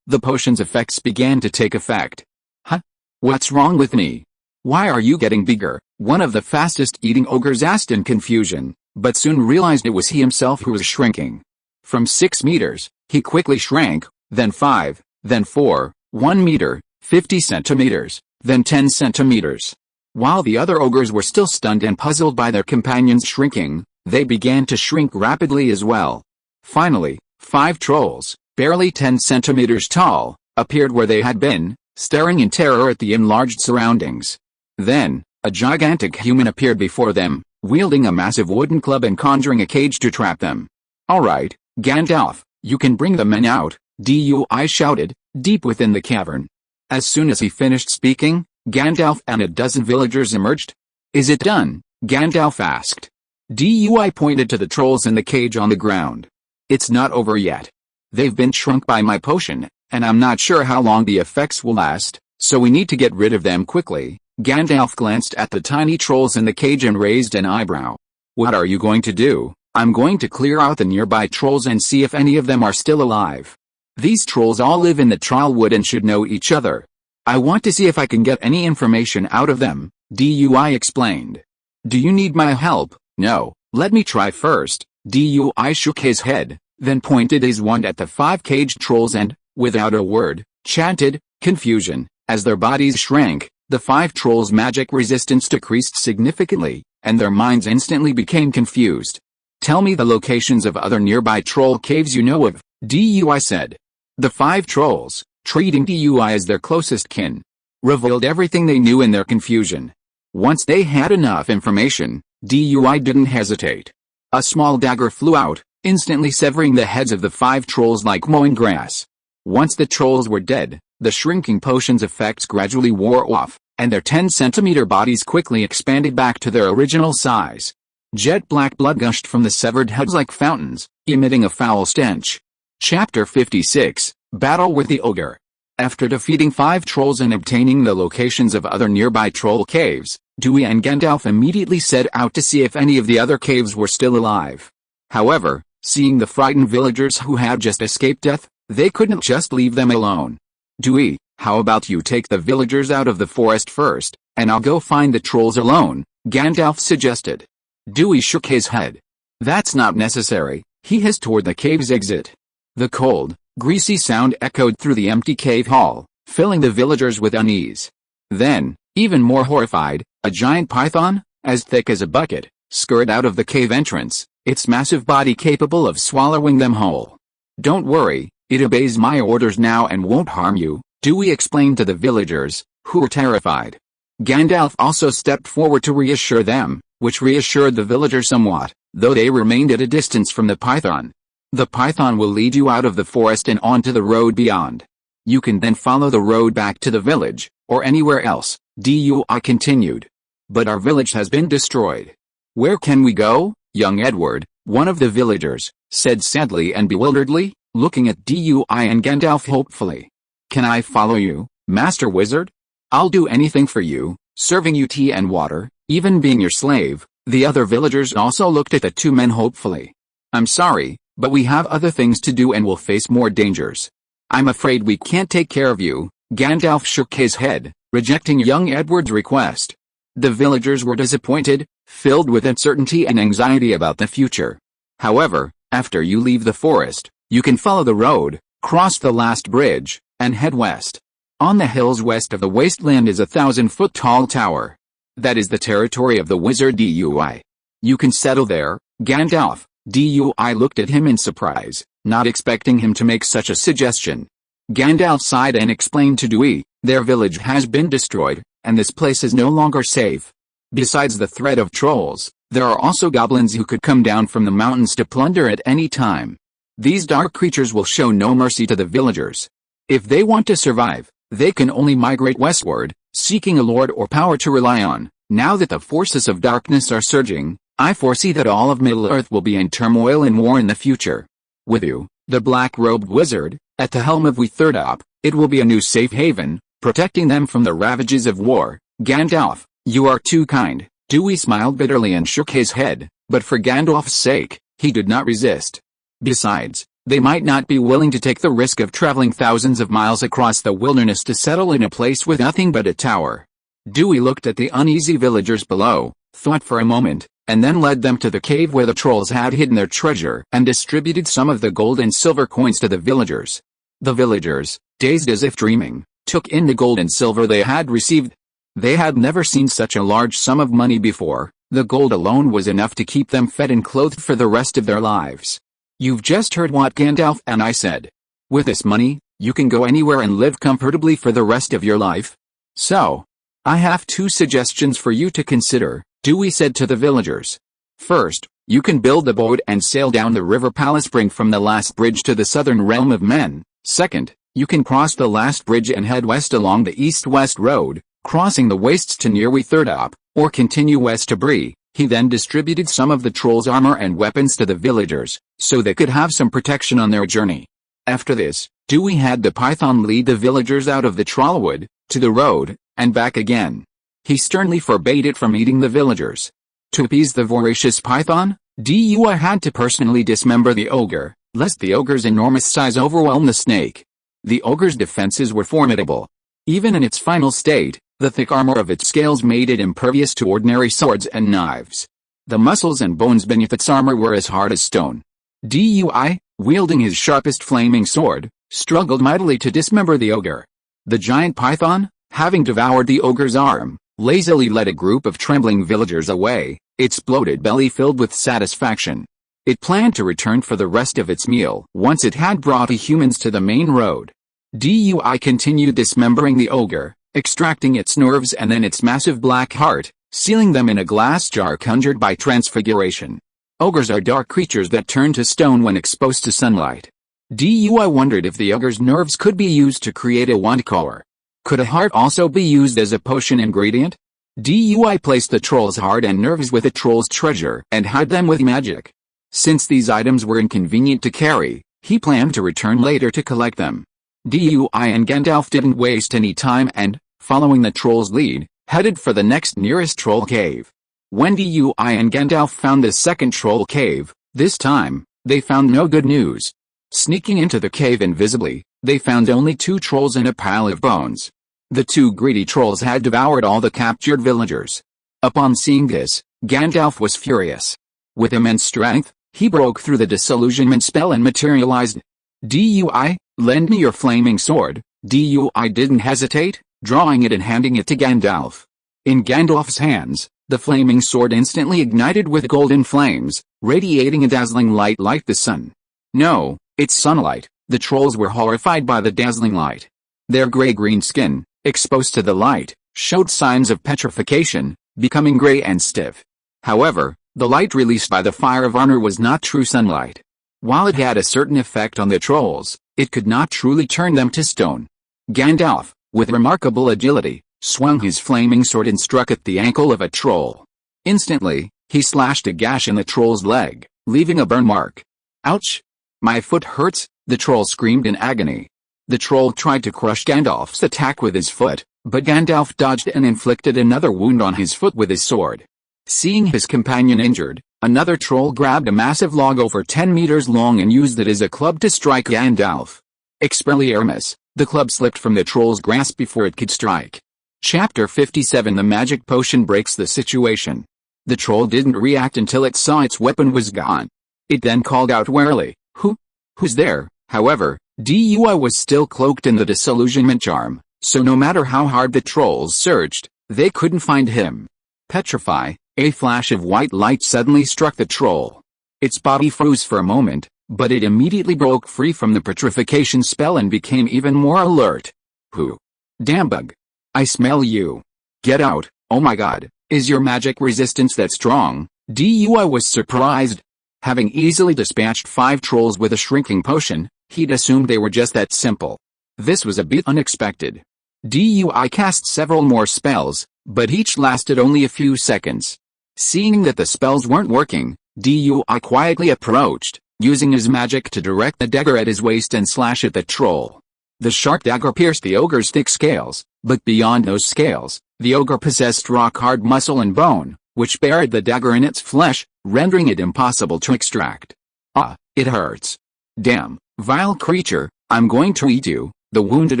potion's effects began to take effect. "Huh? What's wrong with me? Why are you getting bigger?" one of the fastest eating ogres asked in confusion, but soon realized it was he himself who was shrinking. From 6 meters, he quickly shrank, then 5, then 4, 1 meter, 50 centimeters, then 10 centimeters. While the other ogres were still stunned and puzzled by their companions shrinking, they began to shrink rapidly as well. Finally, 5 trolls, barely 10 centimeters tall, appeared where they had been, staring in terror at the enlarged surroundings. Then, a gigantic human appeared before them, wielding a massive wooden club and conjuring a cage to trap them. "All right, Gandalf, you can bring the men out," Dewey shouted, deep within the cavern. As soon as he finished speaking, Gandalf and a dozen villagers emerged. "Is it done?" Gandalf asked. Dui pointed to the trolls in the cage on the ground. "It's not over yet. They've been shrunk by my potion, and I'm not sure how long the effects will last, so we need to get rid of them quickly." Gandalf glanced at the tiny trolls in the cage and raised an eyebrow. "What are you going to do?" "I'm going to clear out the nearby trolls and see if any of them are still alive. These trolls all live in the Trialwood and should know each other. I want to see if I can get any information out of them," Dui explained. "Do you need my help?" "No, let me try first." Dui shook his head, then pointed his wand at the 5 caged trolls and, without a word, chanted, "Confusion." As their bodies shrank, the 5 trolls' magic resistance decreased significantly, and their minds instantly became confused. "Tell me the locations of other nearby troll caves you know of," Dui said. The 5 trolls, treating Dui as their closest kin, revealed everything they knew in their confusion. Once they had enough information, Dui didn't hesitate. A small dagger flew out, instantly severing the heads of the 5 trolls like mowing grass. Once the trolls were dead, the shrinking potion's effects gradually wore off, and their 10-centimeter bodies quickly expanded back to their original size. Jet black blood gushed from the severed heads like fountains, emitting a foul stench. Chapter 56, Battle with the Ogre. After defeating 5 trolls and obtaining the locations of other nearby troll caves, Dewey and Gandalf immediately set out to see if any of the other caves were still alive. However, seeing the frightened villagers who had just escaped death, they couldn't just leave them alone. "Dewey, how about you take the villagers out of the forest first, and I'll go find the trolls alone," Gandalf suggested. Dewey shook his head. "That's not necessary," he hissed toward the cave's exit. The cold, greasy sound echoed through the empty cave hall, filling the villagers with unease. Then, even more horrified, a giant python, as thick as a bucket, scurried out of the cave entrance, its massive body capable of swallowing them whole. "Don't worry, it obeys my orders now and won't harm you," Dewey explained to the villagers, who were terrified. Gandalf also stepped forward to reassure them, which reassured the villagers somewhat, though they remained at a distance from the python. "The python will lead you out of the forest and onto the road beyond. You can then follow the road back to the village, or anywhere else," Dui continued. "But our village has been destroyed. Where can we go?" Young Edward, one of the villagers, said sadly and bewilderedly, looking at Dui and Gandalf hopefully. "Can I follow you, Master Wizard? I'll do anything for you, serving you tea and water, even being your slave." The other villagers also looked at the 2 men hopefully. "I'm sorry, but we have other things to do and will face more dangers. I'm afraid we can't take care of you." Gandalf shook his head, rejecting young Edward's request. The villagers were disappointed, filled with uncertainty and anxiety about the future. "However, after you leave the forest, you can follow the road, cross the last bridge, and head west. On the hills west of the wasteland is a 1,000-foot-tall tower. That is the territory of the wizard Dui. You can settle there." Gandalf, Dui looked at him in surprise, not expecting him to make such a suggestion. Gandalf sighed and explained to Dewey, "Their village has been destroyed, and this place is no longer safe. Besides the threat of trolls, there are also goblins who could come down from the mountains to plunder at any time. These dark creatures will show no mercy to the villagers. If they want to survive, they can only migrate westward, seeking a lord or power to rely on. Now that the forces of darkness are surging, I foresee that all of Middle-earth will be in turmoil and war in the future. With you, the black-robed wizard, at the helm of We Third Up, it will be a new safe haven, protecting them from the ravages of war." "Gandalf, you are too kind." Dewey smiled bitterly and shook his head, but for Gandalf's sake, he did not resist. Besides, they might not be willing to take the risk of traveling thousands of miles across the wilderness to settle in a place with nothing but a tower. Dewey looked at the uneasy villagers below, thought for a moment, and then led them to the cave where the trolls had hidden their treasure and distributed some of the gold and silver coins to the villagers. The villagers, dazed as if dreaming, took in the gold and silver they had received. They had never seen such a large sum of money before. The gold alone was enough to keep them fed and clothed for the rest of their lives. "You've just heard what Gandalf and I said. With this money, you can go anywhere and live comfortably for the rest of your life. So, I have 2 suggestions for you to consider," Dewey said to the villagers. "First, you can build a boat and sail down the river Palace Spring from the last bridge to the southern realm of men. Second, You can cross the last bridge and head west along the east-west road, crossing the wastes to near Withertop, or continue west to Bree. He then distributed some of the trolls' armor and weapons to the villagers, so they could have some protection on their journey. After this, Dewey had the python lead the villagers out of the Trollwood, to the road, and back again. He sternly forbade it from eating the villagers. To appease the voracious python, Dewey had to personally dismember the ogre, lest the ogre's enormous size overwhelm the snake. The ogre's defenses were formidable. Even in its final state, the thick armor of its scales made it impervious to ordinary swords and knives. The muscles and bones beneath its armor were as hard as stone. Dewey, wielding his sharpest flaming sword, struggled mightily to dismember the ogre. The giant python, having devoured the ogre's arm, lazily led a group of trembling villagers away, its bloated belly filled with satisfaction. It planned to return for the rest of its meal once it had brought the humans to the main road. Dewey continued dismembering the ogre, extracting its nerves and then its massive black heart, sealing them in a glass jar conjured by transfiguration. Ogres are dark creatures that turn to stone when exposed to sunlight. Dewey wondered if the ogre's nerves could be used to create a wand color. Could a heart also be used as a potion ingredient? Dewey placed the troll's heart and nerves with the troll's treasure and hid them with magic. Since these items were inconvenient to carry, he planned to return later to collect them. Dewey and Gandalf didn't waste any time and, following the troll's lead, headed for the next nearest troll cave. When Dewey and Gandalf found the second troll cave, this time, they found no good news. Sneaking into the cave invisibly, they found only 2 trolls and a pile of bones. The 2 greedy trolls had devoured all the captured villagers. Upon seeing this, Gandalf was furious. With immense strength, he broke through the disillusionment spell and materialized. Dewey, lend me your flaming sword. Dewey didn't hesitate, drawing it and handing it to Gandalf. In Gandalf's hands, the flaming sword instantly ignited with golden flames, radiating a dazzling light like the sun. No, it's sunlight. The trolls were horrified by the dazzling light. Their gray-green skin, exposed to the light, showed signs of petrification, becoming gray and stiff. However, the light released by the Fire of Honor was not true sunlight. While it had a certain effect on the trolls, it could not truly turn them to stone. Gandalf, with remarkable agility, swung his flaming sword and struck at the ankle of a troll. Instantly, he slashed a gash in the troll's leg, leaving a burn mark. Ouch! My foot hurts, the troll screamed in agony. The troll tried to crush Gandalf's attack with his foot, but Gandalf dodged and inflicted another wound on his foot with his sword. Seeing his companion injured, another troll grabbed a massive log over 10 meters long and used it as a club to strike Gandalf. Expelliarmus, the club slipped from the troll's grasp before it could strike. Chapter 57 The magic potion breaks the situation. The troll didn't react until it saw its weapon was gone. It then called out warily, Who's there? However, Dewey was still cloaked in the disillusionment charm, so no matter how hard the trolls searched, they couldn't find him. Petrify, a flash of white light suddenly struck the troll. Its body froze for a moment, but it immediately broke free from the petrification spell and became even more alert. Who? Damn bug. I smell you. Get out, oh my god, is your magic resistance that strong? Dewey was surprised. Having easily dispatched 5 trolls with a shrinking potion, he'd assumed they were just that simple. This was a bit unexpected. Dewey cast several more spells, but each lasted only a few seconds. Seeing that the spells weren't working, Dewey quietly approached, using his magic to direct the dagger at his waist and slash at the troll. The sharp dagger pierced the ogre's thick scales, but beyond those scales, the ogre possessed rock-hard muscle and bone, which buried the dagger in its flesh, rendering it impossible to extract. Ah, it hurts. Damn, vile creature, I'm going to eat you, the wounded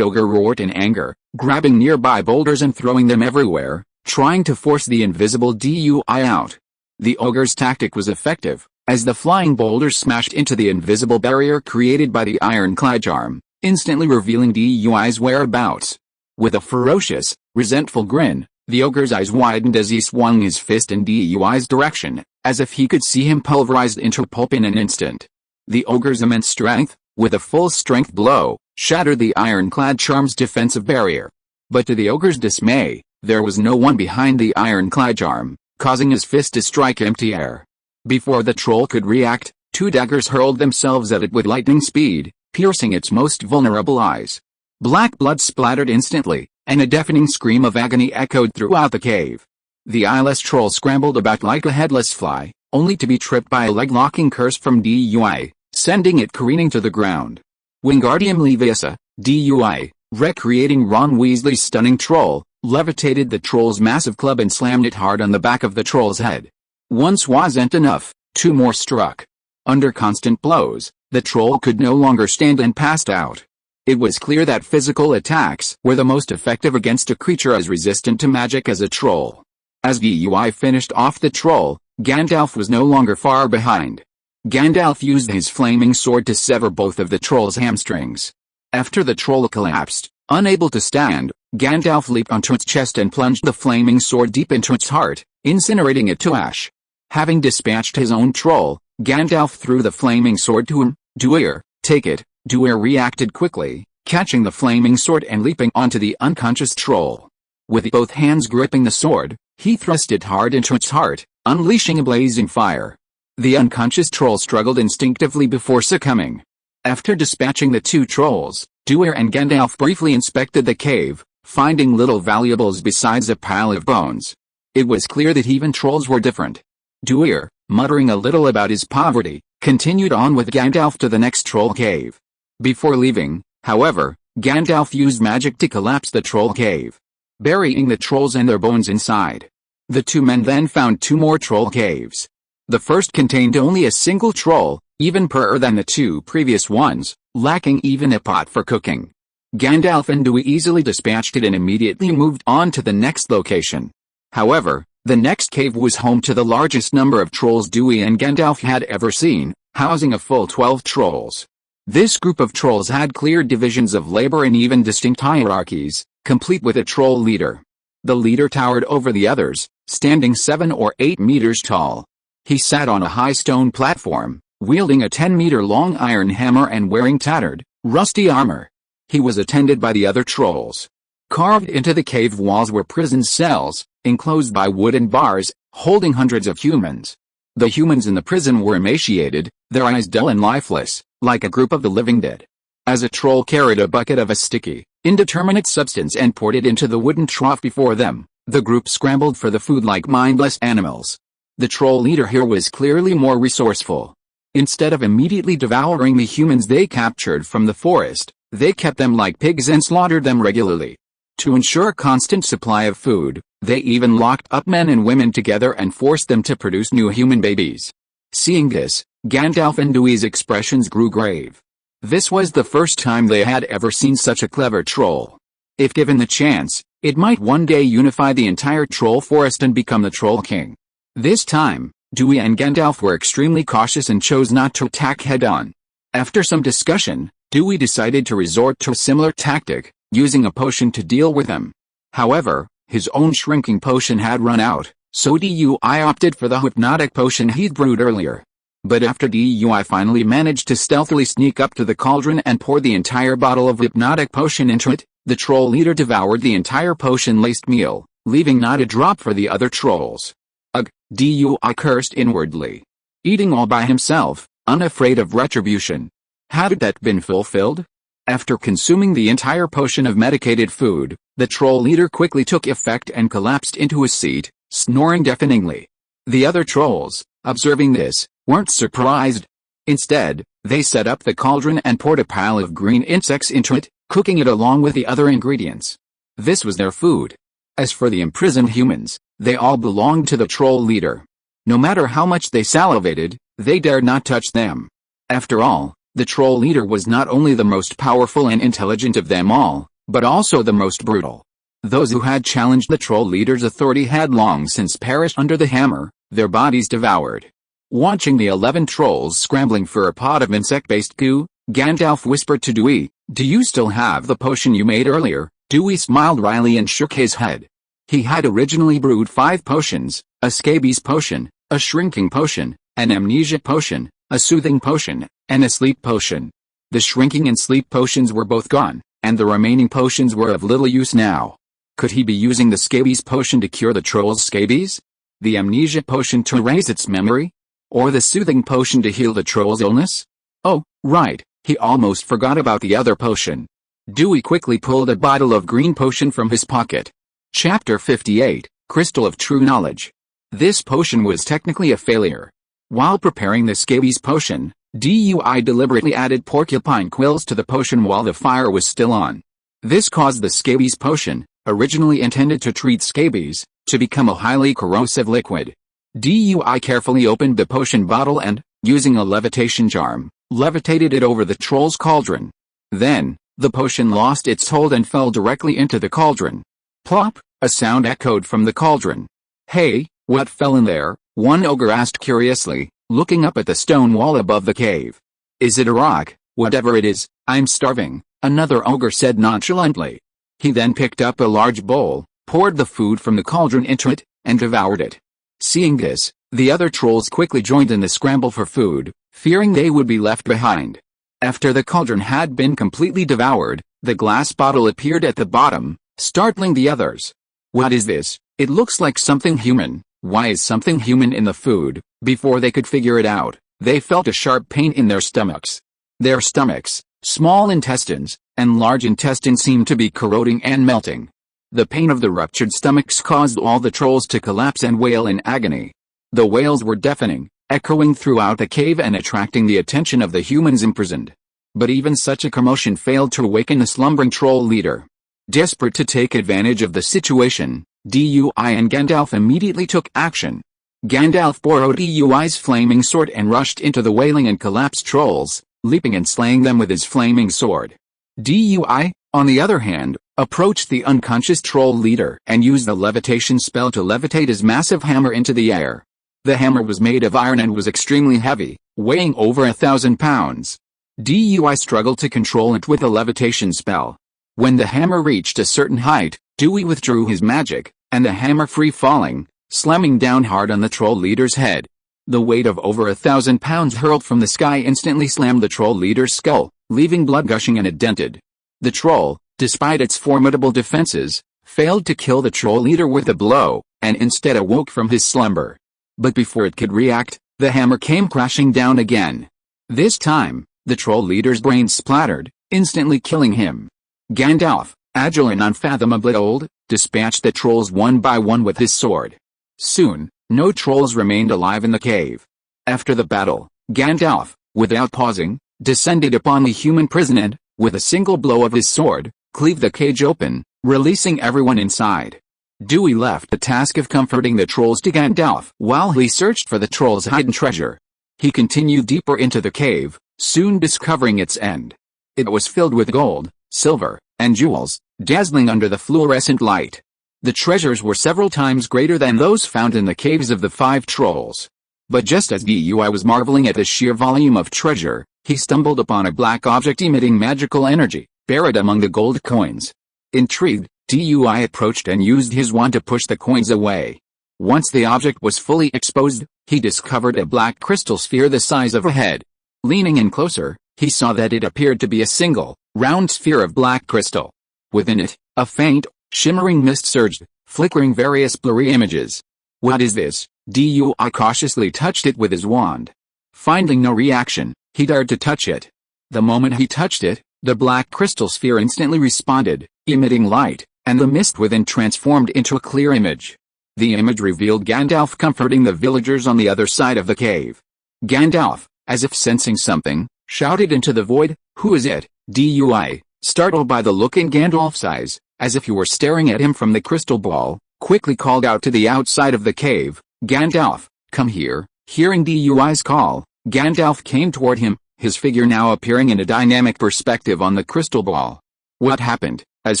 ogre roared in anger, grabbing nearby boulders and throwing them everywhere, trying to force the invisible Dewey out. The ogre's tactic was effective, as the flying boulders smashed into the invisible barrier created by the ironclad charm, instantly revealing Dewey's whereabouts. With a ferocious, resentful grin, the ogre's eyes widened as he swung his fist in Dewey's direction, as if he could see him pulverized into pulp in an instant. The ogre's immense strength, with a full-strength blow, shattered the ironclad charm's defensive barrier. But to the ogre's dismay, there was no one behind the ironclad charm, causing his fist to strike empty air. Before the troll could react, 2 daggers hurled themselves at it with lightning speed, piercing its most vulnerable eyes. Black blood splattered instantly, and a deafening scream of agony echoed throughout the cave. The eyeless troll scrambled about like a headless fly, only to be tripped by a leg-locking curse from Dui, sending it careening to the ground. Wingardium Leviosa, Dui, recreating Ron Weasley's stunning troll, levitated the troll's massive club and slammed it hard on the back of the troll's head. Once wasn't enough, two more struck. Under constant blows, the troll could no longer stand and passed out. It was clear that physical attacks were the most effective against a creature as resistant to magic as a troll. As Dui finished off the troll, Gandalf was no longer far behind. Gandalf used his flaming sword to sever both of the troll's hamstrings. After the troll collapsed, unable to stand, Gandalf leaped onto its chest and plunged the flaming sword deep into its heart, incinerating it to ash. Having dispatched his own troll, Gandalf threw the flaming sword to him. Duir, take it. Duir reacted quickly, catching the flaming sword and leaping onto the unconscious troll. With both hands gripping the sword, he thrust it hard into its heart, unleashing a blazing fire. The unconscious troll struggled instinctively before succumbing. After dispatching the two trolls, Duir and Gandalf briefly inspected the cave, finding little valuables besides a pile of bones. It was clear that even trolls were different. Duir, muttering a little about his poverty, continued on with Gandalf to the next troll cave. Before leaving, however, Gandalf used magic to collapse the troll cave, burying the trolls and their bones inside. The two men then found two more troll caves. The first contained only a single troll, even poorer than the two previous ones, lacking even a pot for cooking. Gandalf and Dewey easily dispatched it and immediately moved on to the next location. However, the next cave was home to the largest number of trolls Dewey and Gandalf had ever seen, housing a full 12 trolls. This group of trolls had clear divisions of labor and even distinct hierarchies, complete with a troll leader. The leader towered over the others, standing 7 or 8 meters tall. He sat on a high stone platform, wielding a 10-meter-long iron hammer and wearing tattered, rusty armor. He was attended by the other trolls. Carved into the cave walls were prison cells, enclosed by wooden bars, holding hundreds of humans. The humans in the prison were emaciated, their eyes dull and lifeless, like a group of the living dead. As a troll carried a bucket of a sticky, indeterminate substance and poured it into the wooden trough before them, the group scrambled for the food like mindless animals. The troll leader here was clearly more resourceful. Instead of immediately devouring the humans they captured from the forest, they kept them like pigs and slaughtered them regularly. To ensure a constant supply of food, they even locked up men and women together and forced them to produce new human babies. Seeing this, Gandalf and Dewey's expressions grew grave. This was the first time they had ever seen such a clever troll. If given the chance, it might one day unify the entire troll forest and become the Troll King. This time, Dewey and Gandalf were extremely cautious and chose not to attack head-on. After some discussion, Dewey decided to resort to a similar tactic, using a potion to deal with them. However, his own shrinking potion had run out, so Dewey opted for the hypnotic potion he'd brewed earlier. But after Dewey finally managed to stealthily sneak up to the cauldron and pour the entire bottle of hypnotic potion into it, the troll leader devoured the entire potion-laced meal, leaving not a drop for the other trolls. Ugh, Dewey cursed inwardly. Eating all by himself, unafraid of retribution. Had that been fulfilled? After consuming the entire potion of medicated food, the troll leader quickly took effect and collapsed into his seat, snoring deafeningly. The other trolls, observing this, weren't surprised. Instead, they set up the cauldron and poured a pile of green insects into it, cooking it along with the other ingredients. This was their food. As for the imprisoned humans, they all belonged to the troll leader. No matter how much they salivated, they dared not touch them. After all, the troll leader was not only the most powerful and intelligent of them all, but also the most brutal. Those who had challenged the troll leader's authority had long since perished under the hammer, their bodies devoured. Watching the 11 trolls scrambling for a pot of insect-based goo, Gandalf whispered to Dewey, "Do you still have the potion you made earlier?" Dewey smiled wryly and shook his head. He had originally brewed 5 potions, a scabies potion, a shrinking potion, an amnesia potion, a soothing potion, and a sleep potion. The shrinking and sleep potions were both gone, and the remaining potions were of little use now. Could he be using the scabies potion to cure the troll's scabies? The amnesia potion to erase its memory? Or the soothing potion to heal the troll's illness? Oh, right, he almost forgot about the other potion. Dewey quickly pulled a bottle of green potion from his pocket. Chapter 58, Crystal of True Knowledge. This potion was technically a failure. While preparing the scabies potion, Dewey deliberately added porcupine quills to the potion while the fire was still on. This caused the scabies potion, originally intended to treat scabies, to become a highly corrosive liquid. Dewey carefully opened the potion bottle and, using a levitation charm, levitated it over the troll's cauldron. Then, the potion lost its hold and fell directly into the cauldron. Plop! A sound echoed from the cauldron. "Hey, what fell in there?" one ogre asked curiously, looking up at the stone wall above the cave. "Is it a rock?" "Whatever it is, I'm starving," another ogre said nonchalantly. He then picked up a large bowl, poured the food from the cauldron into it, and devoured it. Seeing this, the other trolls quickly joined in the scramble for food, fearing they would be left behind. After the cauldron had been completely devoured, the glass bottle appeared at the bottom, startling the others. "What is this? It looks like something human. Why is something human in the food?" Before they could figure it out, they felt a sharp pain in their stomachs. Their stomachs, small intestines, and large intestine seemed to be corroding and melting. The pain of the ruptured stomachs caused all the trolls to collapse and wail in agony. The wails were deafening, echoing throughout the cave and attracting the attention of the humans imprisoned. But even such a commotion failed to awaken the slumbering troll leader. Desperate to take advantage of the situation, Dewey and Gandalf immediately took action. Gandalf borrowed Dewey's flaming sword and rushed into the wailing and collapsed trolls, leaping and slaying them with his flaming sword. Dewey, on the other hand, approached the unconscious troll leader and used the levitation spell to levitate his massive hammer into the air. The hammer was made of iron and was extremely heavy, weighing over 1,000 pounds. Dewey struggled to control it with the levitation spell. When the hammer reached a certain height, Dewey withdrew his magic, and the hammer free falling, slamming down hard on the troll leader's head. The weight of over 1,000 pounds hurled from the sky instantly slammed the troll leader's skull, leaving blood gushing and it dented. The troll, despite its formidable defenses, failed to kill the troll leader with a blow, and instead awoke from his slumber. But before it could react, the hammer came crashing down again. This time, the troll leader's brains splattered, instantly killing him. Gandalf, agile and unfathomably old, dispatched the trolls one by one with his sword. Soon, no trolls remained alive in the cave. After the battle, Gandalf, without pausing, descended upon the human prison and, with a single blow of his sword, cleaved the cage open, releasing everyone inside. Dewey left the task of comforting the trolls to Gandalf while he searched for the trolls' hidden treasure. He continued deeper into the cave, soon discovering its end. It was filled with gold, silver, and jewels, dazzling under the fluorescent light. The treasures were several times greater than those found in the caves of the 5 trolls. But just as Dewey was marveling at the sheer volume of treasure, he stumbled upon a black object emitting magical energy, buried among the gold coins. Intrigued, Dewey approached and used his wand to push the coins away. Once the object was fully exposed, he discovered a black crystal sphere the size of a head. Leaning in closer, he saw that it appeared to be a single, round sphere of black crystal. Within it, a faint, shimmering mist surged, flickering various blurry images. "What is this?" Dewey cautiously touched it with his wand. Finding no reaction, he dared to touch it. The moment he touched it, the black crystal sphere instantly responded, emitting light, and the mist within transformed into a clear image. The image revealed Gandalf comforting the villagers on the other side of the cave. Gandalf, as if sensing something, shouted into the void, "Who is it?" Dewey, startled by the look in Gandalf's eyes, as if he were staring at him from the crystal ball, quickly called out to the outside of the cave, "Gandalf, come here." Hearing Dewey's call, Gandalf came toward him, his figure now appearing in a dynamic perspective on the crystal ball. What happened? As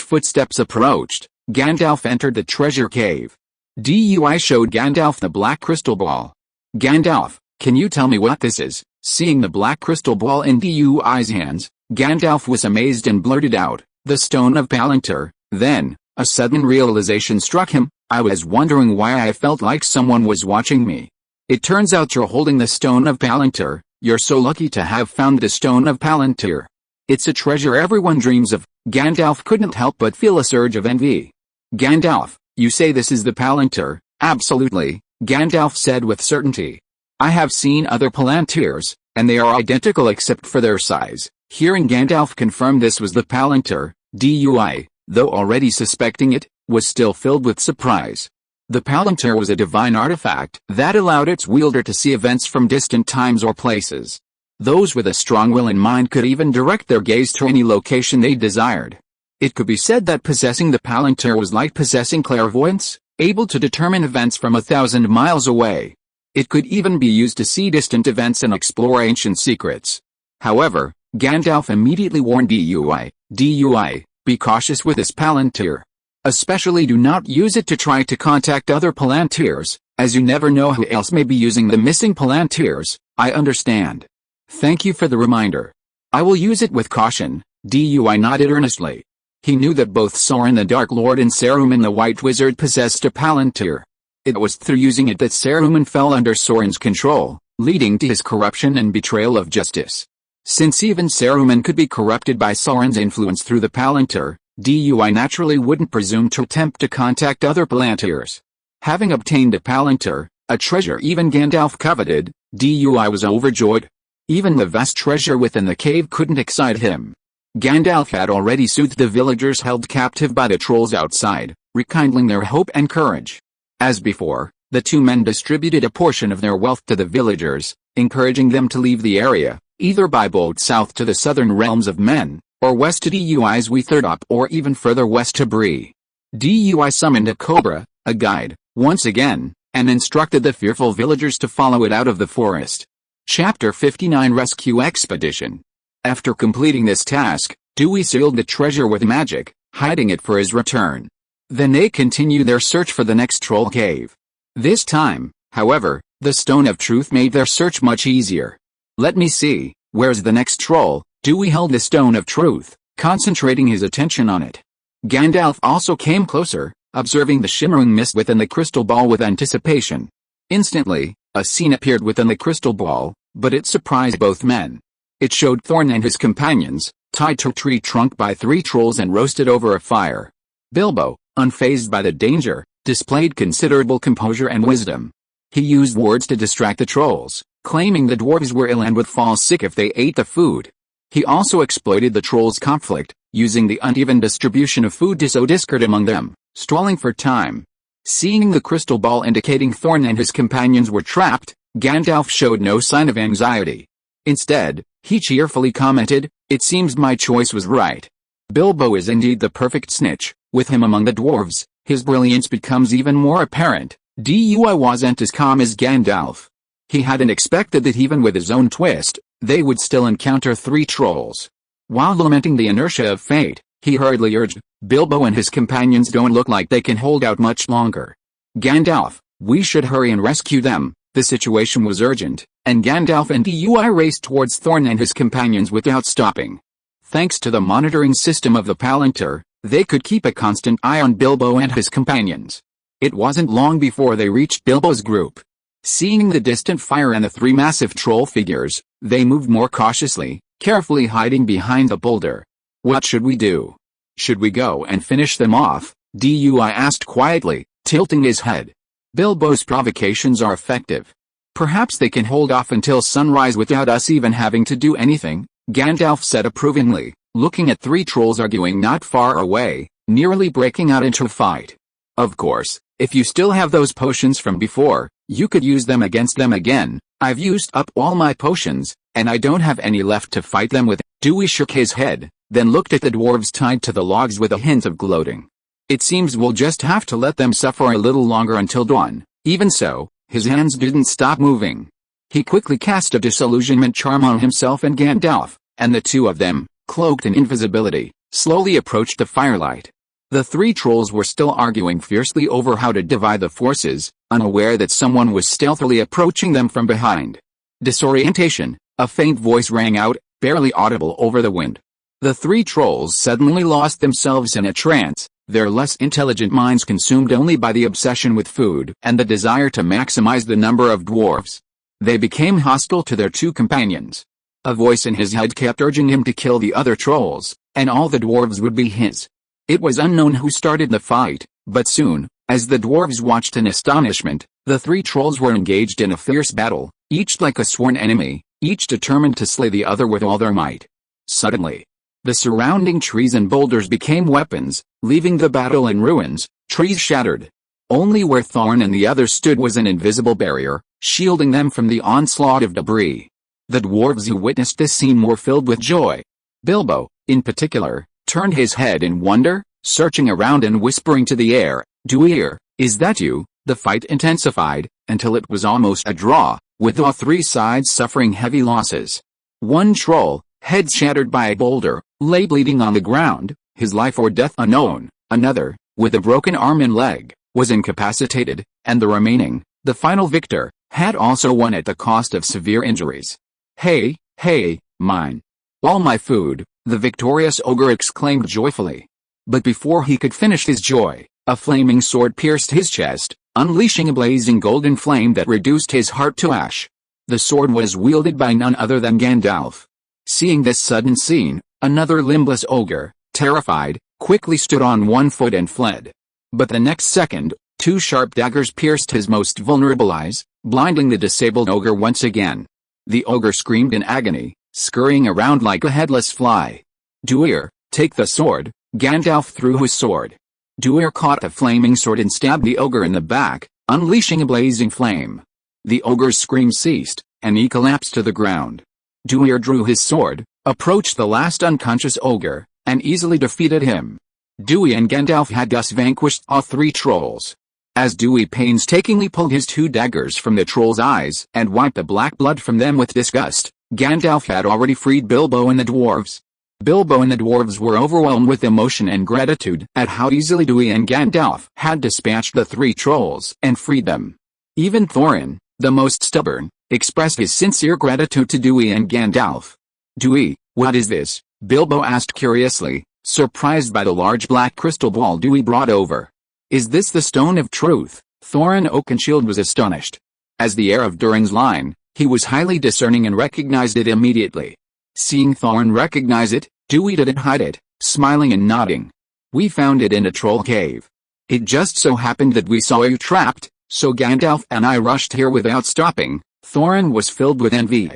footsteps approached, Gandalf entered the treasure cave. Dewey showed Gandalf the black crystal ball. "Gandalf, can you tell me what this is?" Seeing the black crystal ball in Dewey's hands, Gandalf was amazed and blurted out, "The Stone of Palantir." Then, a sudden realization struck him, "I was wondering why I felt like someone was watching me. It turns out you're holding the Stone of Palantir. You're so lucky to have found the Stone of Palantir. It's a treasure everyone dreams of." Gandalf couldn't help but feel a surge of envy. "Gandalf, you say this is the Palantir?" "Absolutely," Gandalf said with certainty. "I have seen other Palantirs, and they are identical except for their size." Hearing Gandalf confirm this was the Palantir, DUI, though already suspecting it, was still filled with surprise. The Palantir was a divine artifact that allowed its wielder to see events from distant times or places. Those with a strong will and mind could even direct their gaze to any location they desired. It could be said that possessing the Palantir was like possessing clairvoyance, able to determine events from 1,000 miles away. It could even be used to see distant events and explore ancient secrets. However, Gandalf immediately warned DUI, be cautious with this Palantir. Especially do not use it to try to contact other Palantirs, as you never know who else may be using the missing Palantirs. I understand. Thank you for the reminder. I will use it with caution, DUI nodded earnestly. He knew that both Sauron the Dark Lord and Saruman the White Wizard possessed a Palantir. It was through using it that Saruman fell under Sauron's control, leading to his corruption and betrayal of justice. Since even Saruman could be corrupted by Sauron's influence through the Palantir, DUI naturally wouldn't presume to attempt to contact other Palantirs. Having obtained a Palantir, a treasure even Gandalf coveted, DUI was overjoyed. Even the vast treasure within the cave couldn't excite him. Gandalf had already soothed the villagers held captive by the trolls outside, rekindling their hope and courage. As before, the two men distributed a portion of their wealth to the villagers, encouraging them to leave the area, either by boat south to the southern realms of men, or west to DUI's Weatherdop, or even further west to Bree. DUI summoned a cobra, a guide, once again, and instructed the fearful villagers to follow it out of the forest. Chapter 59 Rescue Expedition. After completing this task, Dewey sealed the treasure with magic, hiding it for his return. Then they continued their search for the next troll cave. This time, however, the Stone of Truth made their search much easier. Let me see, where's the next troll? Dewey held the Stone of Truth, concentrating his attention on it. Gandalf also came closer, observing the shimmering mist within the crystal ball with anticipation. Instantly, a scene appeared within the crystal ball, but it surprised both men. It showed Thorn and his companions, tied to a tree trunk by 3 trolls and roasted over a fire. Bilbo, unfazed by the danger, displayed considerable composure and wisdom. He used words to distract the trolls, claiming the dwarves were ill and would fall sick if they ate the food. He also exploited the trolls' conflict, using the uneven distribution of food to sow discord among them, stalling for time. Seeing the crystal ball indicating Thorn and his companions were trapped, Gandalf showed no sign of anxiety. Instead, he cheerfully commented, "It seems my choice was right. Bilbo is indeed the perfect snitch. With him among the dwarves, his brilliance becomes even more apparent." Dewey wasn't as calm as Gandalf. He hadn't expected that even with his own twist, they would still encounter 3 trolls. While lamenting the inertia of fate, he hurriedly urged, "Bilbo and his companions don't look like they can hold out much longer. Gandalf, we should hurry and rescue them." The situation was urgent, and Gandalf and Dewey raced towards Thorn and his companions without stopping. Thanks to the monitoring system of the Palantir, they could keep a constant eye on Bilbo and his companions. It wasn't long before they reached Bilbo's group. Seeing the distant fire and the 3 massive troll figures, they moved more cautiously, carefully hiding behind the boulder. "What should we do? Should we go and finish them off?" Dewey asked quietly, tilting his head. "Bilbo's provocations are effective. Perhaps they can hold off until sunrise without us even having to do anything," Gandalf said approvingly, looking at 3 trolls arguing not far away, nearly breaking out into a fight. "Of course, if you still have those potions from before, you could use them against them again. I've used up all my potions, and I don't have any left to fight them with." Dewey shook his head, then looked at the dwarves tied to the logs with a hint of gloating. "It seems we'll just have to let them suffer a little longer until dawn." Even so, his hands didn't stop moving. He quickly cast a disillusionment charm on himself and Gandalf, and the 2 of them, cloaked in invisibility, slowly approached the firelight. The 3 trolls were still arguing fiercely over how to divide the forces, unaware that someone was stealthily approaching them from behind. Disorientation, a faint voice rang out, barely audible over the wind. The 3 trolls suddenly lost themselves in a trance, their less intelligent minds consumed only by the obsession with food and the desire to maximize the number of dwarves. They became hostile to their 2 companions. A voice in his head kept urging him to kill the other trolls, and all the dwarves would be his. It was unknown who started the fight, but soon, as the dwarves watched in astonishment, the 3 trolls were engaged in a fierce battle, each like a sworn enemy, each determined to slay the other with all their might. Suddenly, The surrounding trees and boulders became weapons, leaving the battle in ruins, trees shattered. Only where Thorin and the others stood was an invisible barrier, shielding them from the onslaught of debris. The dwarves who witnessed this scene were filled with joy. Bilbo, in particular, turned his head in wonder, searching around and whispering to the air, "Duir, is that you?" The fight intensified, until it was almost a draw, with all three sides suffering heavy losses. One troll, head shattered by a boulder, lay bleeding on the ground, his life or death unknown. Another, with a broken arm and leg, was incapacitated, and the remaining, the final victor, had also won at the cost of severe injuries. "Hey, hey, mine. All my food," the victorious ogre exclaimed joyfully. But before he could finish his joy, a flaming sword pierced his chest, unleashing a blazing golden flame that reduced his heart to ash. The sword was wielded by none other than Gandalf. Seeing this sudden scene, another limbless ogre, terrified, quickly stood on one foot and fled. But the next second, two sharp daggers pierced his most vulnerable eyes, blinding the disabled ogre once again. The ogre screamed in agony, scurrying around like a headless fly. "Duir, take the sword." Gandalf threw his sword. Duir caught the flaming sword and stabbed the ogre in the back, unleashing a blazing flame. The ogre's scream ceased, and he collapsed to the ground. Duir drew his sword, approached the last unconscious ogre, and easily defeated him. Dewey and Gandalf had thus vanquished all three trolls. As Dewey painstakingly pulled his two daggers from the troll's eyes and wiped the black blood from them with disgust, Gandalf had already freed Bilbo and the dwarves. Bilbo and the dwarves were overwhelmed with emotion and gratitude at how easily Dewey and Gandalf had dispatched the three trolls and freed them. Even Thorin, the most stubborn, expressed his sincere gratitude to Dewey and Gandalf. "Dewey, what is this?" Bilbo asked curiously, surprised by the large black crystal ball Dewey brought over. "Is this the Stone of Truth?" Thorin Oakenshield was astonished. As the heir of Durin's line, he was highly discerning and recognized it immediately. Seeing Thorin recognize it, Dewey didn't hide it, smiling and nodding. "We found it in a troll cave. It just so happened that we saw you trapped, so Gandalf and I rushed here without stopping." Thorin was filled with envy.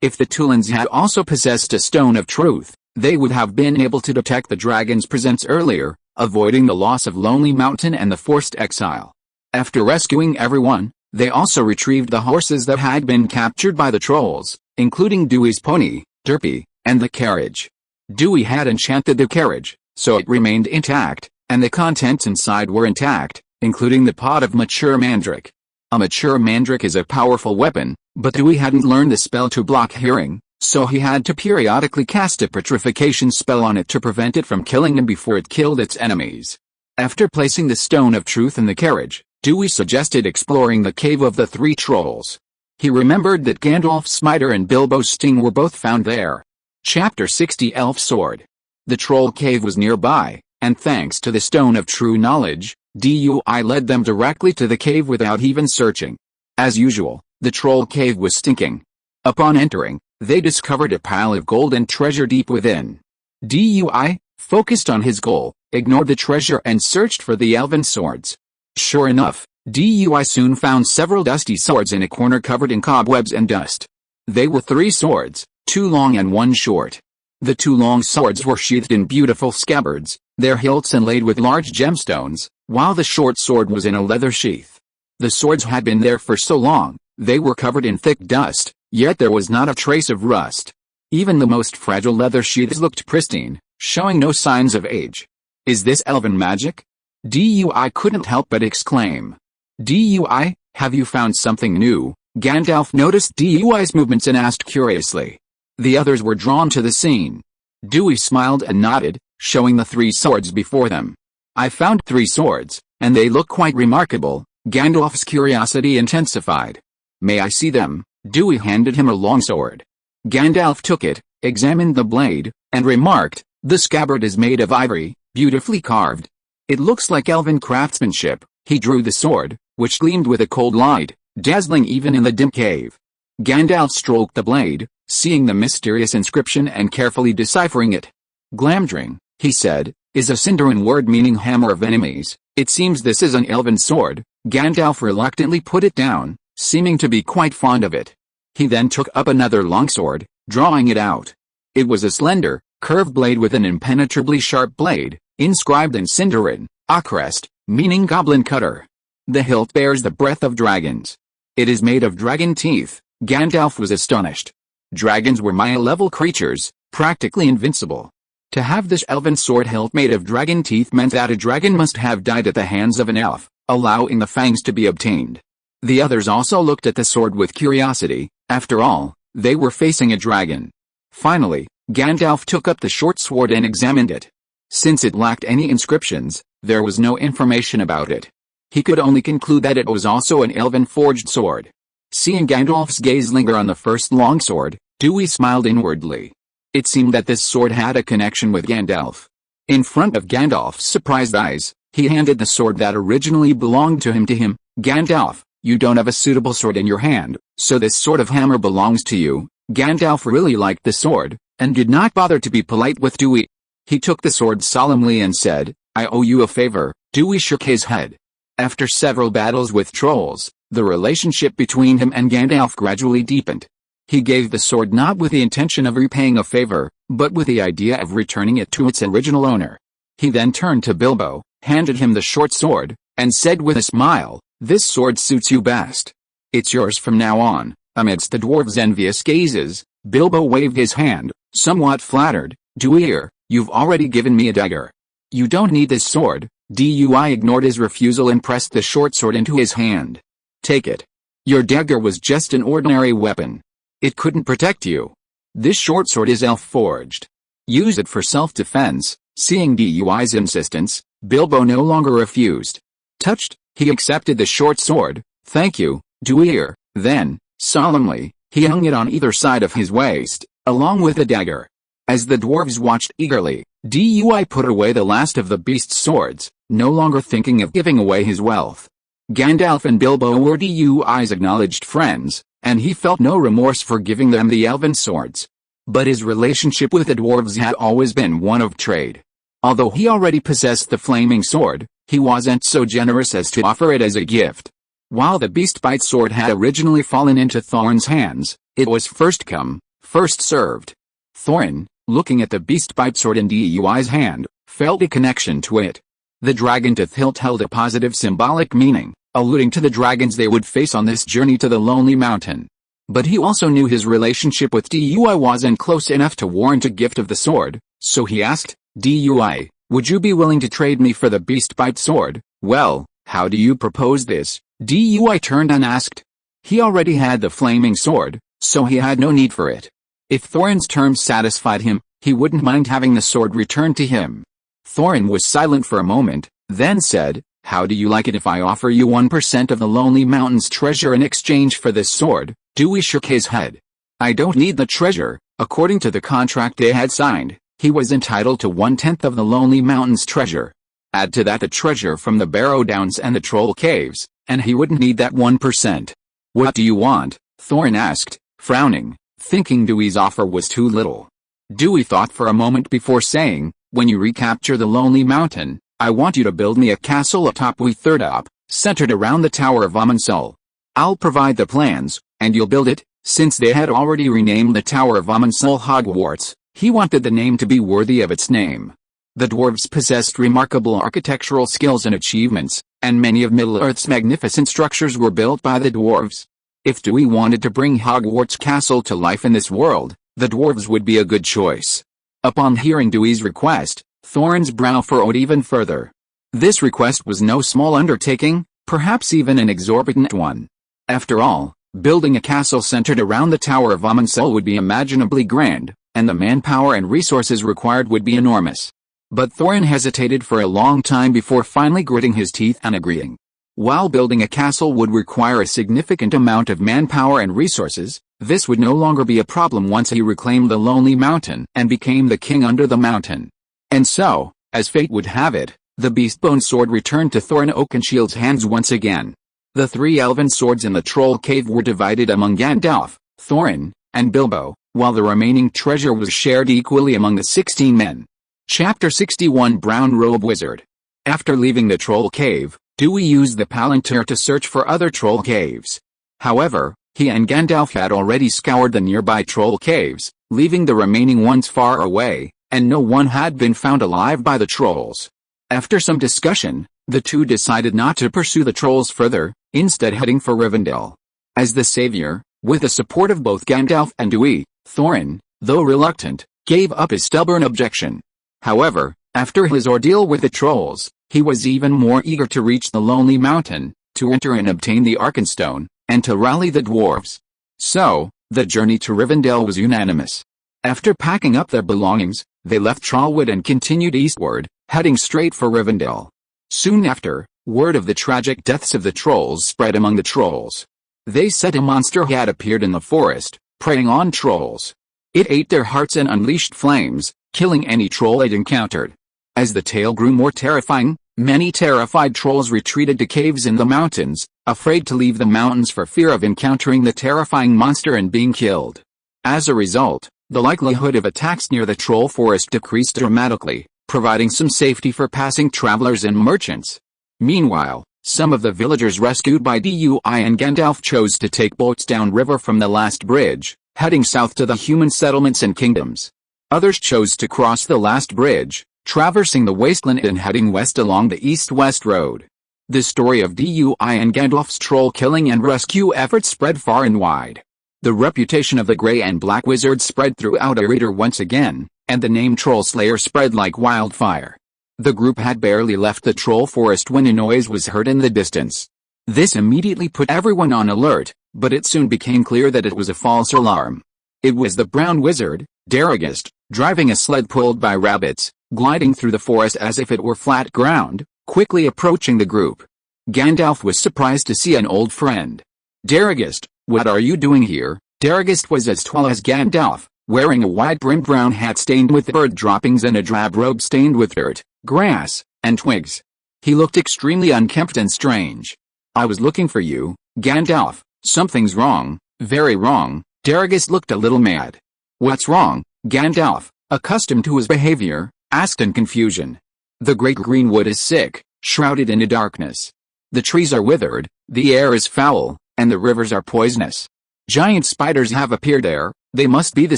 If the Tulins had also possessed a Stone of Truth, they would have been able to detect the dragon's presence earlier, avoiding the loss of Lonely Mountain and the forced exile. After rescuing everyone, they also retrieved the horses that had been captured by the trolls, including Dewey's pony, Derpy, and the carriage. Dewey had enchanted the carriage, so it remained intact, and the contents inside were intact, including the pot of mature mandrake. A mature mandrake is a powerful weapon, but Dewey hadn't learned the spell to block hearing, so he had to periodically cast a petrification spell on it to prevent it from killing him before it killed its enemies. After placing the Stone of Truth in the carriage, Dewey suggested exploring the cave of the three trolls. He remembered that Gandalf's smiter and Bilbo's sting were both found there. Chapter 60 Elf Sword. The troll cave was nearby, and thanks to the Stone of True Knowledge, Dewey led them directly to the cave without even searching. As usual, the troll cave was stinking. Upon entering, they discovered a pile of gold and treasure deep within. Dewey, focused on his goal, ignored the treasure and searched for the elven swords. Sure enough, Dewey soon found several dusty swords in a corner covered in cobwebs and dust. They were three swords, two long and one short. The two long swords were sheathed in beautiful scabbards, their hilts inlaid with large gemstones, while the short sword was in a leather sheath. The swords had been there for so long, they were covered in thick dust, yet there was not a trace of rust. Even the most fragile leather sheaths looked pristine, showing no signs of age. "Is this elven magic?" Dewey couldn't help but exclaim. "Dewey, have you found something new?" Gandalf noticed Dewey's movements and asked curiously. The others were drawn to the scene. Dewey smiled and nodded, showing the three swords before them. "I found three swords, and they look quite remarkable." Gandalf's curiosity intensified. "May I see them?" Dewey handed him a longsword. Gandalf took it, examined the blade, and remarked, "The scabbard is made of ivory, beautifully carved. It looks like elven craftsmanship." He drew the sword, which gleamed with a cold light, dazzling even in the dim cave. Gandalf stroked the blade, seeing the mysterious inscription and carefully deciphering it. "Glamdring," he said, "is a Sindarin word meaning hammer of enemies. It seems this is an elven sword." Gandalf reluctantly put it down, seeming to be quite fond of it. He then took up another longsword, drawing it out. It was a slender, curved blade with an impenetrably sharp blade, inscribed in Sindarin, a crest, meaning goblin cutter. The hilt bears the breath of dragons. It is made of dragon teeth. Gandalf was astonished. Dragons were Maya-level creatures, practically invincible. To have this elven sword hilt made of dragon teeth meant that a dragon must have died at the hands of an elf, allowing the fangs to be obtained. The others also looked at the sword with curiosity. After all, they were facing a dragon. Finally, Gandalf took up the short sword and examined it. Since it lacked any inscriptions, there was no information about it. He could only conclude that it was also an elven-forged sword. Seeing Gandalf's gaze linger on the first longsword, Dewey smiled inwardly. It seemed that this sword had a connection with Gandalf. In front of Gandalf's surprised eyes, he handed the sword that originally belonged to him. Gandalf, you don't have a suitable sword in your hand, so this sort of hammer belongs to you. Gandalf really liked the sword, and did not bother to be polite with Dewey. He took the sword solemnly and said, I owe you a favor. Dewey shook his head. After several battles with trolls, the relationship between him and Gandalf gradually deepened. He gave the sword not with the intention of repaying a favor, but with the idea of returning it to its original owner. He then turned to Bilbo, handed him the short sword, and said with a smile, this sword suits you best. It's yours from now on. Amidst the dwarves' envious gazes, Bilbo waved his hand, somewhat flattered. Dewey, you've already given me a dagger. You don't need this sword. Dewey ignored his refusal and pressed the short sword into his hand. Take it. Your dagger was just an ordinary weapon. It couldn't protect you. This short sword is elf-forged. Use it for self-defense. Seeing Dewey's insistence, Bilbo no longer refused. Touched, he accepted the short sword. Thank you, Dewey. Then, solemnly, he hung it on either side of his waist, along with the dagger. As the dwarves watched eagerly, Dewey put away the last of the beast's swords, no longer thinking of giving away his wealth. Gandalf and Bilbo were Dewey's acknowledged friends, and he felt no remorse for giving them the elven swords. But his relationship with the dwarves had always been one of trade. Although he already possessed the flaming sword, he wasn't so generous as to offer it as a gift. While the beast-bite sword had originally fallen into Thorin's hands, it was first come, first served. Thorin, looking at the beast-bite sword in Dewey's hand, felt a connection to it. The dragon-tooth hilt held a positive symbolic meaning, alluding to the dragons they would face on this journey to the Lonely Mountain. But he also knew his relationship with Dewey wasn't close enough to warrant a gift of the sword, so he asked, Dewey, would you be willing to trade me for the beast-bite sword? Well, how do you propose this? Dewey turned and asked. He already had the flaming sword, so he had no need for it. If Thorin's terms satisfied him, he wouldn't mind having the sword returned to him. Thorin was silent for a moment, then said, how do you like it if I offer you 1% of the Lonely Mountain's treasure in exchange for this sword? Dewey shook his head. I don't need the treasure. According to the contract they had signed, he was entitled to 1/10 of the Lonely Mountain's treasure. Add to that the treasure from the Barrow Downs and the Troll Caves, and he wouldn't need that 1%. What do you want? Thorin asked, frowning, thinking Dewey's offer was too little. Dewey thought for a moment before saying, when you recapture the Lonely Mountain, I want you to build me a castle atop we third up, centered around the Tower of Amansul. I'll provide the plans, and you'll build it. Since they had already renamed the Tower of Amansul Hogwarts, he wanted the name to be worthy of its name. The dwarves possessed remarkable architectural skills and achievements, and many of Middle-earth's magnificent structures were built by the dwarves. If Dewey wanted to bring Hogwarts Castle to life in this world, the dwarves would be a good choice. Upon hearing Dewey's request, Thorin's brow furrowed even further. This request was no small undertaking, perhaps even an exorbitant one. After all, building a castle centered around the Tower of Amansul would be imaginably grand, and the manpower and resources required would be enormous. But Thorin hesitated for a long time before finally gritting his teeth and agreeing. While building a castle would require a significant amount of manpower and resources, this would no longer be a problem once he reclaimed the Lonely Mountain and became the king under the mountain. And so, as fate would have it, the beast-bone sword returned to Thorin Oakenshield's hands once again. The 3 elven swords in the Troll Cave were divided among Gandalf, Thorin, and Bilbo, while the remaining treasure was shared equally among the 16 men. Chapter 61 Brown Robe Wizard. After leaving the Troll Cave, Dewey used the Palantir to search for other troll caves. However, he and Gandalf had already scoured the nearby troll caves, leaving the remaining ones far away, and no one had been found alive by the trolls. After some discussion, the two decided not to pursue the trolls further, instead heading for Rivendell. As the savior, with the support of both Gandalf and Dewey, Thorin, though reluctant, gave up his stubborn objection. However, after his ordeal with the trolls, he was even more eager to reach the Lonely Mountain, to enter and obtain the Arkenstone, and to rally the dwarves. So, the journey to Rivendell was unanimous. After packing up their belongings, they left Trollwood and continued eastward, heading straight for Rivendell. Soon after, word of the tragic deaths of the trolls spread among the trolls. They said a monster had appeared in the forest, preying on trolls. It ate their hearts and unleashed flames, killing any troll it encountered. As the tale grew more terrifying, many terrified trolls retreated to caves in the mountains, afraid to leave the mountains for fear of encountering the terrifying monster and being killed. As a result, the likelihood of attacks near the troll forest decreased dramatically, providing some safety for passing travelers and merchants. Meanwhile, some of the villagers rescued by Dewey and Gandalf chose to take boats downriver from the last bridge, heading south to the human settlements and kingdoms. Others chose to cross the last bridge, traversing the wasteland and heading west along the east-west road. The story of Dewey and Gandalf's troll-killing and rescue efforts spread far and wide. The reputation of the Grey and Black Wizard spread throughout Ereator once again, and the name Troll Slayer spread like wildfire. The group had barely left the troll forest when a noise was heard in the distance. This immediately put everyone on alert, but it soon became clear that it was a false alarm. It was the Brown Wizard, Daragast, driving a sled pulled by rabbits, gliding through the forest as if it were flat ground, quickly approaching the group. Gandalf was surprised to see an old friend. Daragast, what are you doing here? Daragast was as tall as Gandalf, wearing a wide-brimmed brown hat stained with bird droppings and a drab robe stained with dirt, grass, and twigs. He looked extremely unkempt and strange. I was looking for you, Gandalf. Something's wrong, very wrong. Daragast looked a little mad. What's wrong? Gandalf, accustomed to his behavior, asked in confusion. The great greenwood is sick, shrouded in darkness. The trees are withered, the air is foul, and the rivers are poisonous. Giant spiders have appeared there. They must be the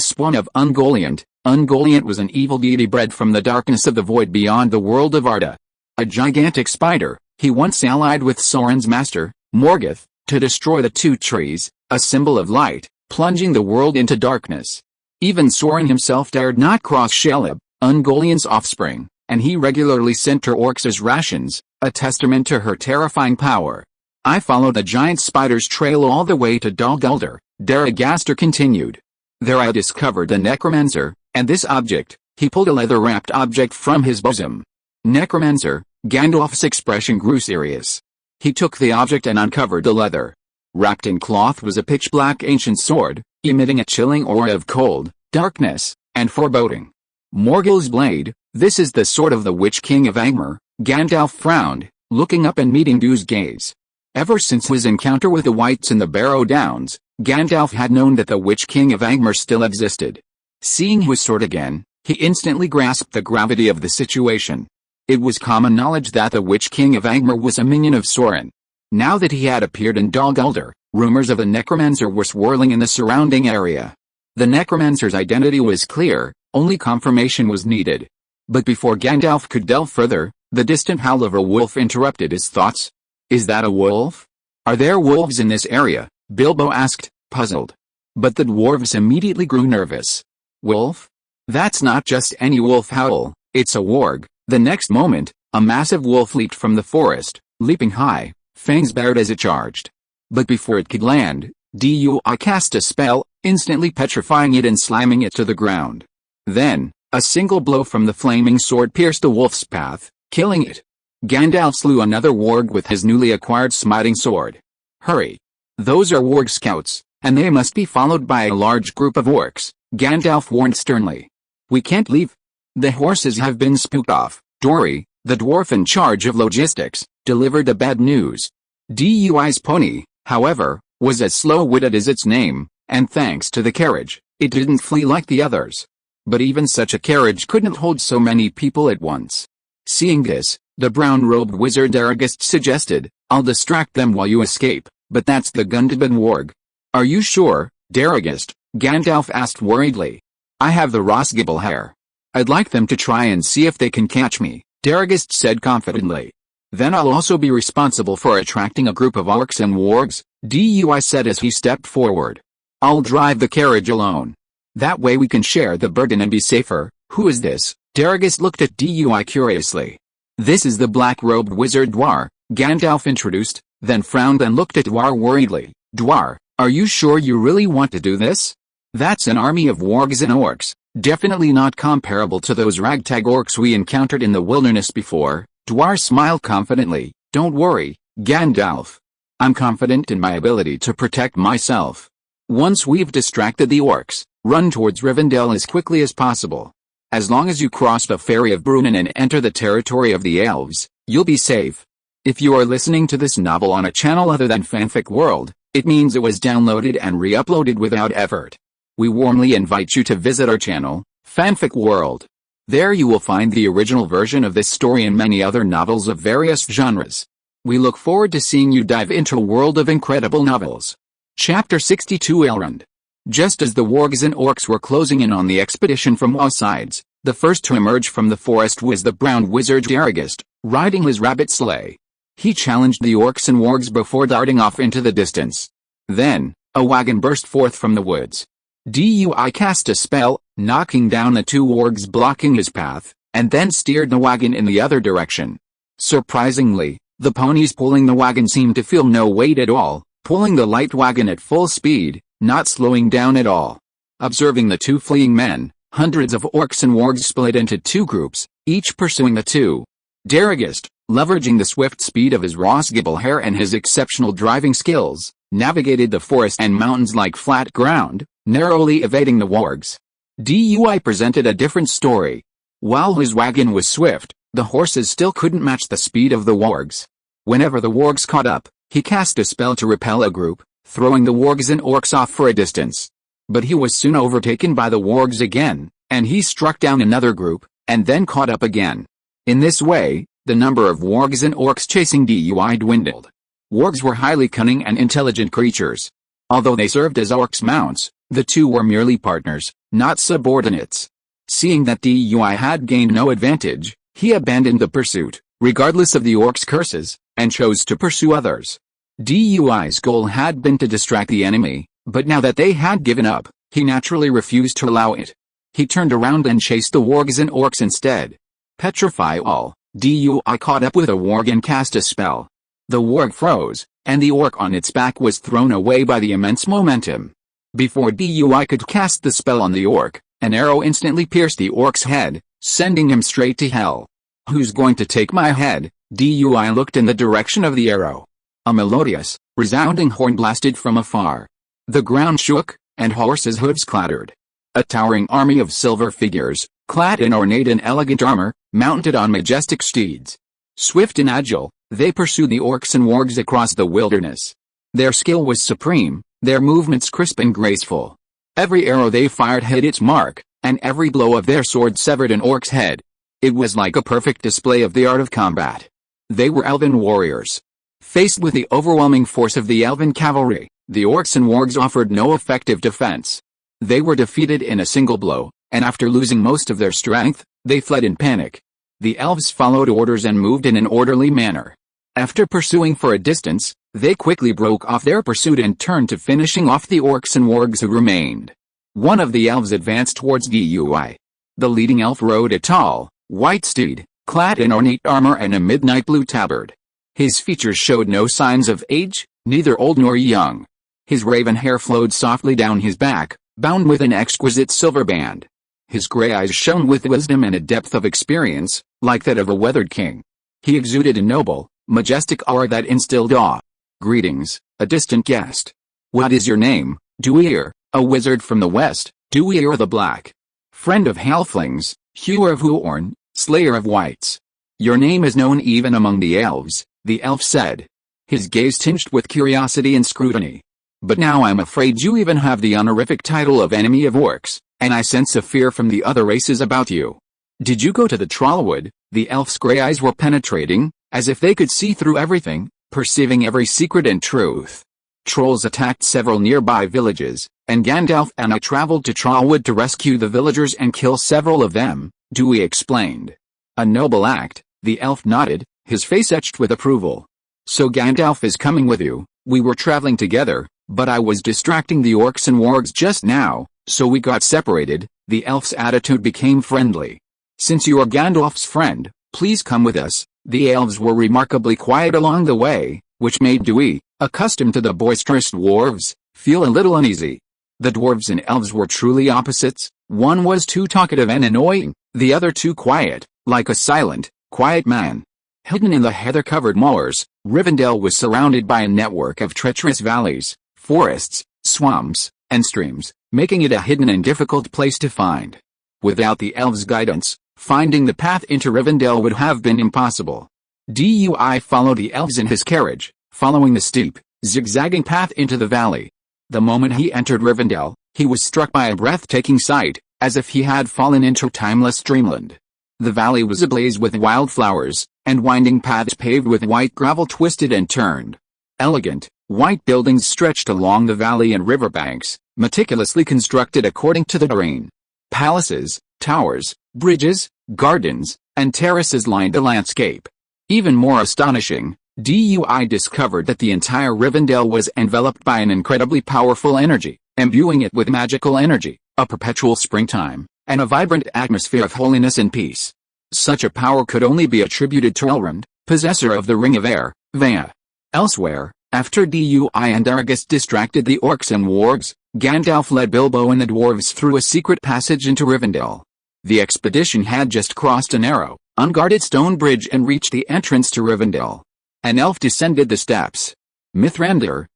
spawn of Ungoliant. Ungoliant was an evil deity bred from the darkness of the void beyond the world of Arda. A gigantic spider, he once allied with Sauron's master, Morgoth, to destroy the two trees, a symbol of light, plunging the world into darkness. Even Sauron himself dared not cross Shelob, Ungoliant's offspring, and he regularly sent her orcs as rations, a testament to her terrifying power. I followed the giant spider's trail all the way to Dol Guldur, Daragast continued. There I discovered a necromancer, and this object, he pulled a leather-wrapped object from his bosom. Necromancer, Gandalf's expression grew serious. He took the object and uncovered the leather. Wrapped in cloth was a pitch-black ancient sword, emitting a chilling aura of cold, darkness, and foreboding. Morgul's blade, this is the sword of the Witch King of Angmar. Gandalf frowned, looking up and meeting Dew's gaze. Ever since his encounter with the Wights in the Barrow Downs, Gandalf had known that the Witch King of Angmar still existed. Seeing his sword again, he instantly grasped the gravity of the situation. It was common knowledge that the Witch King of Angmar was a minion of Sauron. Now that he had appeared in Dol Guldur, rumors of a necromancer were swirling in the surrounding area. The necromancer's identity was clear, only confirmation was needed. But before Gandalf could delve further, the distant howl of a wolf interrupted his thoughts. Is that a wolf? Are there wolves in this area? Bilbo asked, puzzled. But the dwarves immediately grew nervous. Wolf? That's not just any wolf howl, it's a warg. The next moment, a massive wolf leaped from the forest, leaping high, fangs bared as it charged. But before it could land, Dewey cast a spell, instantly petrifying it and slamming it to the ground. Then, a single blow from the flaming sword pierced the wolf's path, killing it. Gandalf slew another warg with his newly acquired smiting sword. Hurry! Those are warg scouts, and they must be followed by a large group of orcs, Gandalf warned sternly. We can't leave. The horses have been spooked off. Dory, the dwarf in charge of logistics, delivered the bad news. Dewey's pony, however, was as slow-witted as its name, and thanks to the carriage, it didn't flee like the others. But even such a carriage couldn't hold so many people at once. Seeing this, the brown-robed wizard Daragast suggested, I'll distract them while you escape, but that's the Gundabad warg. Are you sure, Daragast? Gandalf asked worriedly. I have the Rosgibble hair. I'd like them to try and see if they can catch me, Dargist said confidently. Then I'll also be responsible for attracting a group of orcs and wargs, Dui said as he stepped forward. I'll drive the carriage alone. That way we can share the burden and be safer. Who is this? Dargist looked at Dui curiously. This is the black-robed wizard Dwar, Gandalf introduced, then frowned and looked at Dwar worriedly. Dwar, are you sure you really want to do this? That's an army of wargs and orcs, definitely not comparable to those ragtag orcs we encountered in the wilderness before. Dwar smiled confidently. Don't worry, Gandalf. I'm confident in my ability to protect myself. Once we've distracted the orcs, run towards Rivendell as quickly as possible. As long as you cross the Ferry of Brunnen and enter the territory of the elves, you'll be safe. If you are listening to this novel on a channel other than Fanfic World, it means it was downloaded and re-uploaded without effort. We warmly invite you to visit our channel, Fanfic World. There you will find the original version of this story and many other novels of various genres. We look forward to seeing you dive into a world of incredible novels. Chapter 62 Elrond. Just as the wargs and orcs were closing in on the expedition from all sides, the first to emerge from the forest was the brown wizard Dargist, riding his rabbit sleigh. He challenged the orcs and wargs before darting off into the distance. Then, a wagon burst forth from the woods. Dui cast a spell, knocking down the two wargs blocking his path, and then steered the wagon in the other direction. Surprisingly, the ponies pulling the wagon seemed to feel no weight at all, pulling the light wagon at full speed, not slowing down at all. Observing the two fleeing men, hundreds of orcs and wargs split into two groups, each pursuing the two. Dargist, leveraging the swift speed of his Rosgibble hair and his exceptional driving skills, navigated the forest and mountains like flat ground, narrowly evading the wargs. Dui presented a different story. While his wagon was swift, the horses still couldn't match the speed of the wargs. Whenever the wargs caught up, he cast a spell to repel a group, throwing the wargs and orcs off for a distance. But he was soon overtaken by the wargs again, and he struck down another group, and then caught up again. In this way, the number of wargs and orcs chasing Dui dwindled. Wargs were highly cunning and intelligent creatures. Although they served as orcs' mounts, the two were merely partners, not subordinates. Seeing that Dui had gained no advantage, he abandoned the pursuit, regardless of the orcs' curses, and chose to pursue others. Dui's goal had been to distract the enemy, but now that they had given up, he naturally refused to allow it. He turned around and chased the wargs and orcs instead. Petrify all, Dui caught up with a warg and cast a spell. The warg froze, and the orc on its back was thrown away by the immense momentum. Before Dui could cast the spell on the orc, an arrow instantly pierced the orc's head, sending him straight to hell. Who's going to take my head? Dui looked in the direction of the arrow. A melodious, resounding horn blasted from afar. The ground shook, and horses' hooves clattered. A towering army of silver figures, clad in ornate and elegant armor, mounted on majestic steeds. Swift and agile, they pursued the orcs and wargs across the wilderness. Their skill was supreme, their movements crisp and graceful. Every arrow they fired hit its mark, and every blow of their sword severed an orc's head. It was like a perfect display of the art of combat. They were elven warriors. Faced with the overwhelming force of the elven cavalry, the orcs and wargs offered no effective defense. They were defeated in a single blow, and after losing most of their strength, they fled in panic. The elves followed orders and moved in an orderly manner. After pursuing for a distance, they quickly broke off their pursuit and turned to finishing off the orcs and wargs who remained. One of the elves advanced towards Dui. The leading elf rode a tall, white steed, clad in ornate armor and a midnight blue tabard. His features showed no signs of age, neither old nor young. His raven hair flowed softly down his back, bound with an exquisite silver band. His gray eyes shone with wisdom and a depth of experience, like that of a weathered king. He exuded a noble, majestic aura that instilled awe. Greetings, a distant guest. What is your name, Duir, a wizard from the west, Duir the Black? Friend of halflings, hewer of Huorn, slayer of wights. Your name is known even among the elves, the elf said. His gaze tinged with curiosity and scrutiny. But now I'm afraid you even have the honorific title of enemy of orcs, and I sense a fear from the other races about you. Did you go to the Trollwood? The elf's gray eyes were penetrating, as if they could see through everything, perceiving every secret and truth. Trolls attacked several nearby villages, and Gandalf and I traveled to Trollwood to rescue the villagers and kill several of them, Dewey explained. A noble act, the elf nodded, his face etched with approval. So Gandalf is coming with you. We were traveling together, but I was distracting the orcs and wargs just now, so we got separated. The elf's attitude became friendly. Since you are Gandalf's friend, please come with us. The elves were remarkably quiet along the way, which made Dewey, accustomed to the boisterous dwarves, feel a little uneasy. The dwarves and elves were truly opposites. One was too talkative and annoying, the other too quiet, like a silent, quiet man. Hidden in the heather-covered moors, Rivendell was surrounded by a network of treacherous valleys, forests, swamps, and streams, making it a hidden and difficult place to find. Without the elves' guidance, finding the path into Rivendell would have been impossible. Dewey followed the elves in his carriage, following the steep, zigzagging path into the valley. The moment he entered Rivendell, he was struck by a breathtaking sight, as if he had fallen into timeless dreamland. The valley was ablaze with wildflowers, and winding paths paved with white gravel twisted and turned. Elegant, white buildings stretched along the valley and riverbanks, meticulously constructed according to the terrain. Palaces, towers, bridges, gardens, and terraces lined the landscape. Even more astonishing, Dewey discovered that the entire Rivendell was enveloped by an incredibly powerful energy, imbuing it with magical energy, a perpetual springtime, and a vibrant atmosphere of holiness and peace. Such a power could only be attributed to Elrond, possessor of the Ring of Air, Vaya. Elsewhere, after Dewey and Argus distracted the orcs and wargs, Gandalf led Bilbo and the dwarves through a secret passage into Rivendell. The expedition had just crossed a narrow, unguarded stone bridge and reached the entrance to Rivendell. An elf descended the steps. Mithrandir,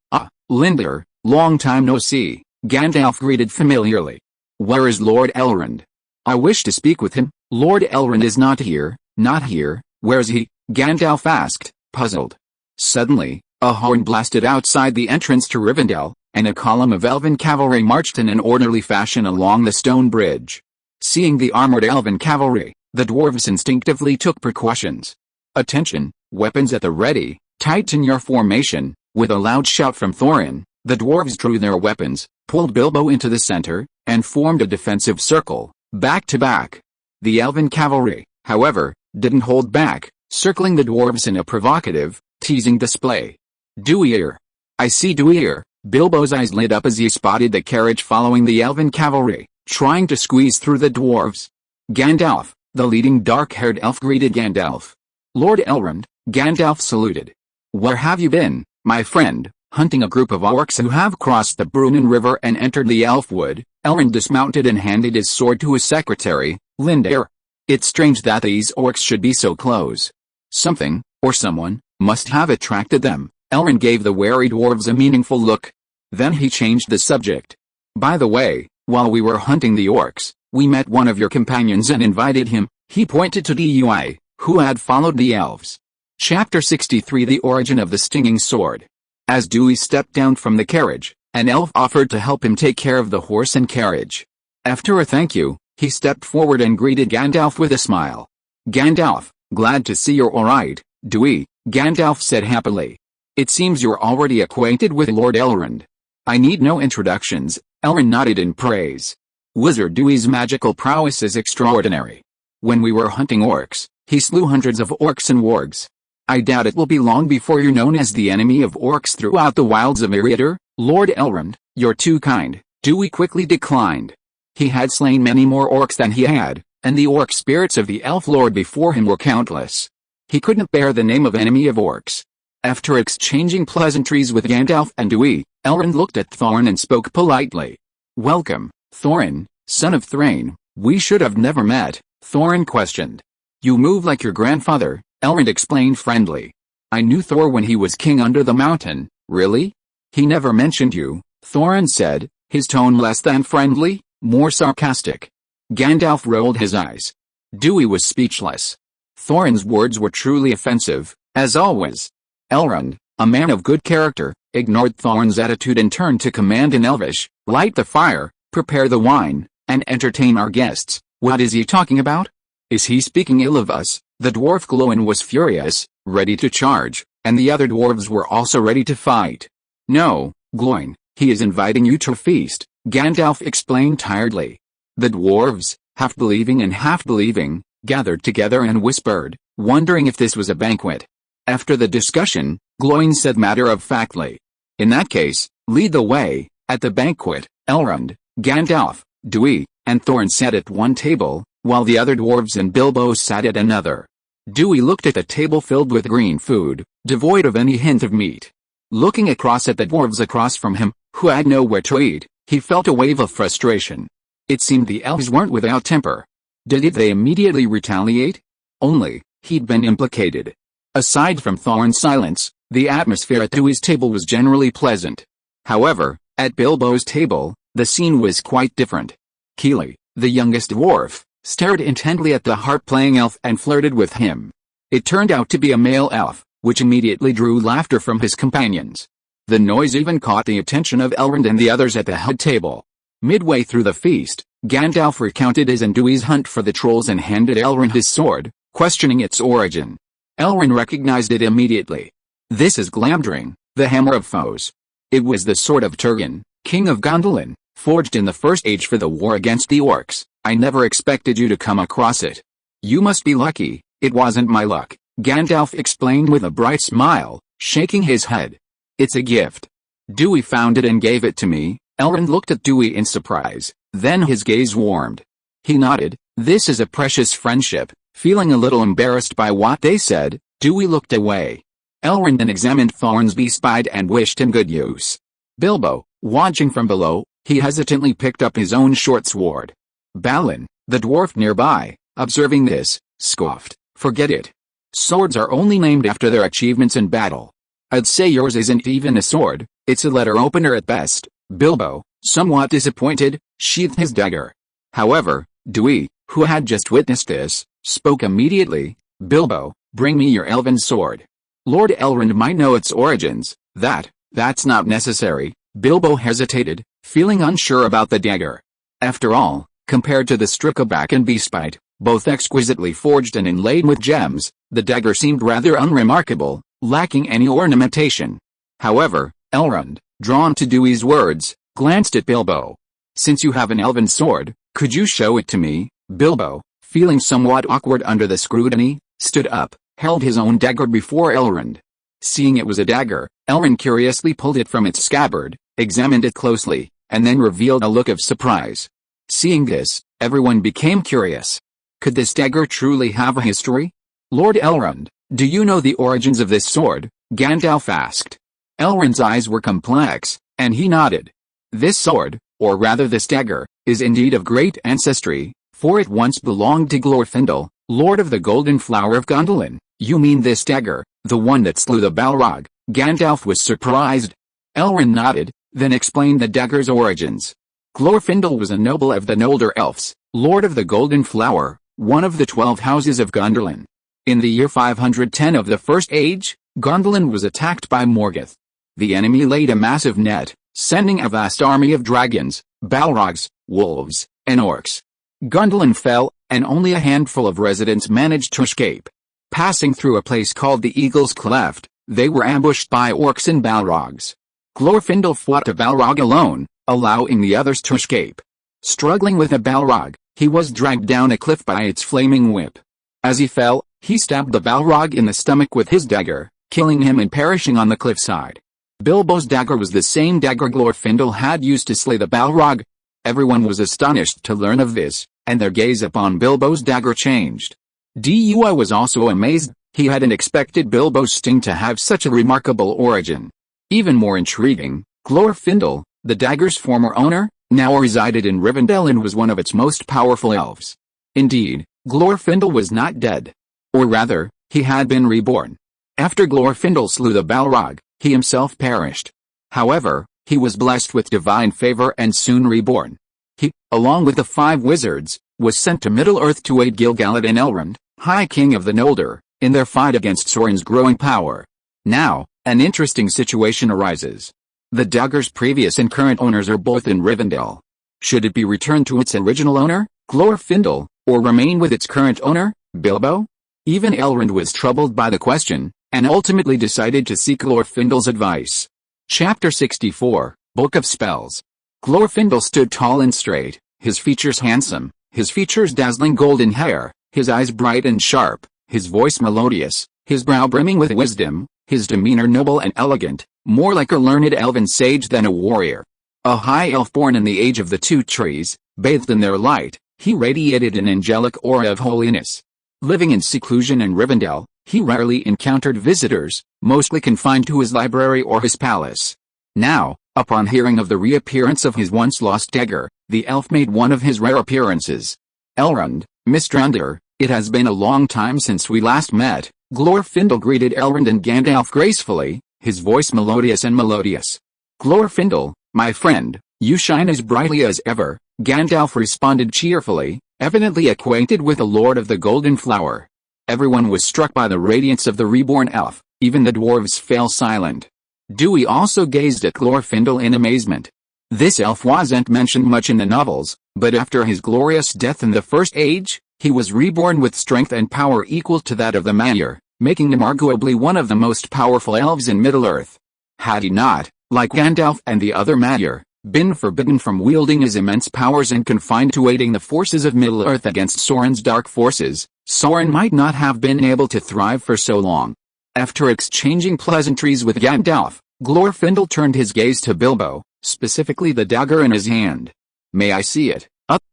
Lindar, long time no see, Gandalf greeted familiarly. Where is Lord Elrond? I wish to speak with him. Lord Elrond is not here. Not here. Where's he? Gandalf asked, puzzled. Suddenly, a horn blasted outside the entrance to Rivendell, and a column of elven cavalry marched in an orderly fashion along the stone bridge. Seeing the armored elven cavalry, the dwarves instinctively took precautions. Attention, weapons at the ready, tighten your formation. With a loud shout from Thorin, the dwarves drew their weapons, pulled Bilbo into the center, and formed a defensive circle, back to back. The elven cavalry, however, didn't hold back, circling the dwarves in a provocative, teasing display. Dewey. I see Dewey. Bilbo's eyes lit up as he spotted the carriage following the elven cavalry, trying to squeeze through the dwarves. Gandalf, the leading dark-haired elf, greeted Gandalf. Lord Elrond, Gandalf saluted. Where have you been, my friend? Hunting a group of orcs who have crossed the Brunnen River and entered the Elfwood. Elrond dismounted and handed his sword to his secretary, Lindar. It's strange that these orcs should be so close. Something, or someone, must have attracted them. Elrond gave the wary dwarves a meaningful look. Then he changed the subject. By the way, while we were hunting the orcs, we met one of your companions and invited him. He pointed to Dewey, who had followed the elves. Chapter 63 The Origin of the Stinging Sword. As Dewey stepped down from the carriage, an elf offered to help him take care of the horse and carriage. After a thank you, he stepped forward and greeted Gandalf with a smile. Gandalf, glad to see you're alright, Dewey, Gandalf said happily. It seems you're already acquainted with Lord Elrond. I need no introductions. Elrond nodded in praise. Wizard Dewey's magical prowess is extraordinary. When we were hunting orcs, he slew hundreds of orcs and wargs. I doubt it will be long before you're known as the enemy of orcs throughout the wilds of Meriader. Lord Elrond, you're too kind. Dewey quickly declined. He had slain many more orcs than he had, and the orc spirits of the elf lord before him were countless. He couldn't bear the name of enemy of orcs. After exchanging pleasantries with Gandalf and Dewey, Elrond looked at Thorin and spoke politely. Welcome, Thorin, son of Thrain. We should have never met, Thorin questioned. You move like your grandfather, Elrond explained friendly. I knew Thor when he was king under the mountain. Really? He never mentioned you, Thorin said, his tone less than friendly, more sarcastic. Gandalf rolled his eyes. Dewey was speechless. Thorin's words were truly offensive, as always. Elrond, a man of good character, ignored Thorin's attitude and turned to command in Elvish. Light the fire, prepare the wine, and entertain our guests. What is he talking about? Is he speaking ill of us? The dwarf Glóin was furious, ready to charge, and the other dwarves were also ready to fight. No, Glóin, he is inviting you to feast, Gandalf explained tiredly. The dwarves, half believing and half believing, gathered together and whispered, wondering if this was a banquet. After the discussion, Gloin said matter-of-factly, "In that case, lead the way." At the banquet, Elrond, Gandalf, Dewey, and Thorin sat at one table, while the other dwarves and Bilbo sat at another. Dewey looked at the table filled with green food, devoid of any hint of meat. Looking across at the dwarves across from him, who had nowhere to eat, he felt a wave of frustration. It seemed the elves weren't without temper. Did they immediately retaliate? Only, he'd been implicated. Aside from Thorin's silence, the atmosphere at Dewey's table was generally pleasant. However, at Bilbo's table, the scene was quite different. Keeley, the youngest dwarf, stared intently at the harp-playing elf and flirted with him. It turned out to be a male elf, which immediately drew laughter from his companions. The noise even caught the attention of Elrond and the others at the head table. Midway through the feast, Gandalf recounted his and Dewey's hunt for the trolls and handed Elrond his sword, questioning its origin. Elrond recognized it immediately. "This is Glamdring, the hammer of foes. It was the sword of Turgon, king of Gondolin, forged in the First Age for the war against the orcs. I never expected you to come across it." "You must be lucky." "It wasn't my luck," Gandalf explained with a bright smile, shaking his head. "It's a gift. Dewey found it and gave it to me." Elrond looked at Dewey in surprise, then his gaze warmed. He nodded. "This is a precious friendship." Feeling a little embarrassed by what they said, Dewey looked away. Elrond then examined Thorin's beast and wished him good use. Bilbo, watching from below, he hesitantly picked up his own short sword. Balin, the dwarf nearby, observing this, scoffed, "Forget it. Swords are only named after their achievements in battle. I'd say yours isn't even a sword, it's a letter opener at best." Bilbo, somewhat disappointed, sheathed his dagger. However, Dewey, who had just witnessed this, spoke immediately. "Bilbo, bring me your elven sword. Lord Elrond might know its origins." That's not necessary." Bilbo hesitated, feeling unsure about the dagger. After all, compared to the Strixhaven and Beastbite, both exquisitely forged and inlaid with gems, the dagger seemed rather unremarkable, lacking any ornamentation. However, Elrond, drawn to Dewey's words, glanced at Bilbo. "Since you have an elven sword, could you show it to me?" Bilbo, feeling somewhat awkward under the scrutiny, stood up, held his own dagger before Elrond. Seeing it was a dagger, Elrond curiously pulled it from its scabbard, examined it closely, and then revealed a look of surprise. Seeing this, everyone became curious. Could this dagger truly have a history? "Lord Elrond, do you know the origins of this sword?" Gandalf asked. Elrond's eyes were complex, and he nodded. "This sword, or rather this dagger, is indeed of great ancestry, for it once belonged to Glorfindel, Lord of the Golden Flower of Gondolin." "You mean this dagger, the one that slew the Balrog?" Gandalf was surprised. Elrond nodded, then explained the dagger's origins. Glorfindel was a noble of the Noldor Elves, Lord of the Golden Flower, one of the 12 houses of Gondolin. In the year 510 of the First Age, Gondolin was attacked by Morgoth. The enemy laid a massive net, sending a vast army of dragons, Balrogs, wolves, and orcs. Gondolin fell, and only a handful of residents managed to escape. Passing through a place called the Eagle's Cleft, they were ambushed by orcs and Balrogs. Glorfindel fought a Balrog alone, allowing the others to escape. Struggling with a Balrog, he was dragged down a cliff by its flaming whip. As he fell, he stabbed the Balrog in the stomach with his dagger, killing him and perishing on the cliffside. Bilbo's dagger was the same dagger Glorfindel had used to slay the Balrog. Everyone was astonished to learn of this, and their gaze upon Bilbo's dagger changed. Dewey was also amazed. He hadn't expected Bilbo's sting to have such a remarkable origin. Even more intriguing, Glorfindel, the dagger's former owner, now resided in Rivendell and was one of its most powerful elves. Indeed, Glorfindel was not dead. Or rather, he had been reborn. After Glorfindel slew the Balrog, he himself perished. However, he was blessed with divine favor and soon reborn. He, along with the 5 wizards, was sent to Middle-earth to aid Gil-galad and Elrond, High King of the Noldor, in their fight against Sauron's growing power. Now, an interesting situation arises. The dagger's previous and current owners are both in Rivendell. Should it be returned to its original owner, Glorfindel, or remain with its current owner, Bilbo? Even Elrond was troubled by the question, and ultimately decided to seek Glorfindel's advice. Chapter 64, Book of Spells. Glorfindel stood tall and straight, his features handsome, his features dazzling golden hair, his eyes bright and sharp, his voice melodious, his brow brimming with wisdom, his demeanor noble and elegant, more like a learned elven sage than a warrior. A high elf born in the age of the two trees, bathed in their light, he radiated an angelic aura of holiness. Living in seclusion in Rivendell, he rarely encountered visitors, mostly confined to his library or his palace. Now, upon hearing of the reappearance of his once-lost dagger, the elf made one of his rare appearances. "Elrond, Mistrandir, it has been a long time since we last met," Glorfindel greeted Elrond and Gandalf gracefully, his voice melodious and melodious. "Glorfindel, my friend, you shine as brightly as ever," Gandalf responded cheerfully, evidently acquainted with the Lord of the Golden Flower. Everyone was struck by the radiance of the reborn elf, even the dwarves fell silent. Dewey also gazed at Glorfindel in amazement. This elf wasn't mentioned much in the novels, but after his glorious death in the First Age, he was reborn with strength and power equal to that of the Maiar, making him arguably one of the most powerful elves in Middle-earth. Had he not, like Gandalf and the other Maiar, been forbidden from wielding his immense powers and confined to aiding the forces of Middle-earth against Sauron's dark forces, Sauron might not have been able to thrive for so long. After exchanging pleasantries with Gandalf, Glorfindel turned his gaze to Bilbo, specifically the dagger in his hand. "May I see it?"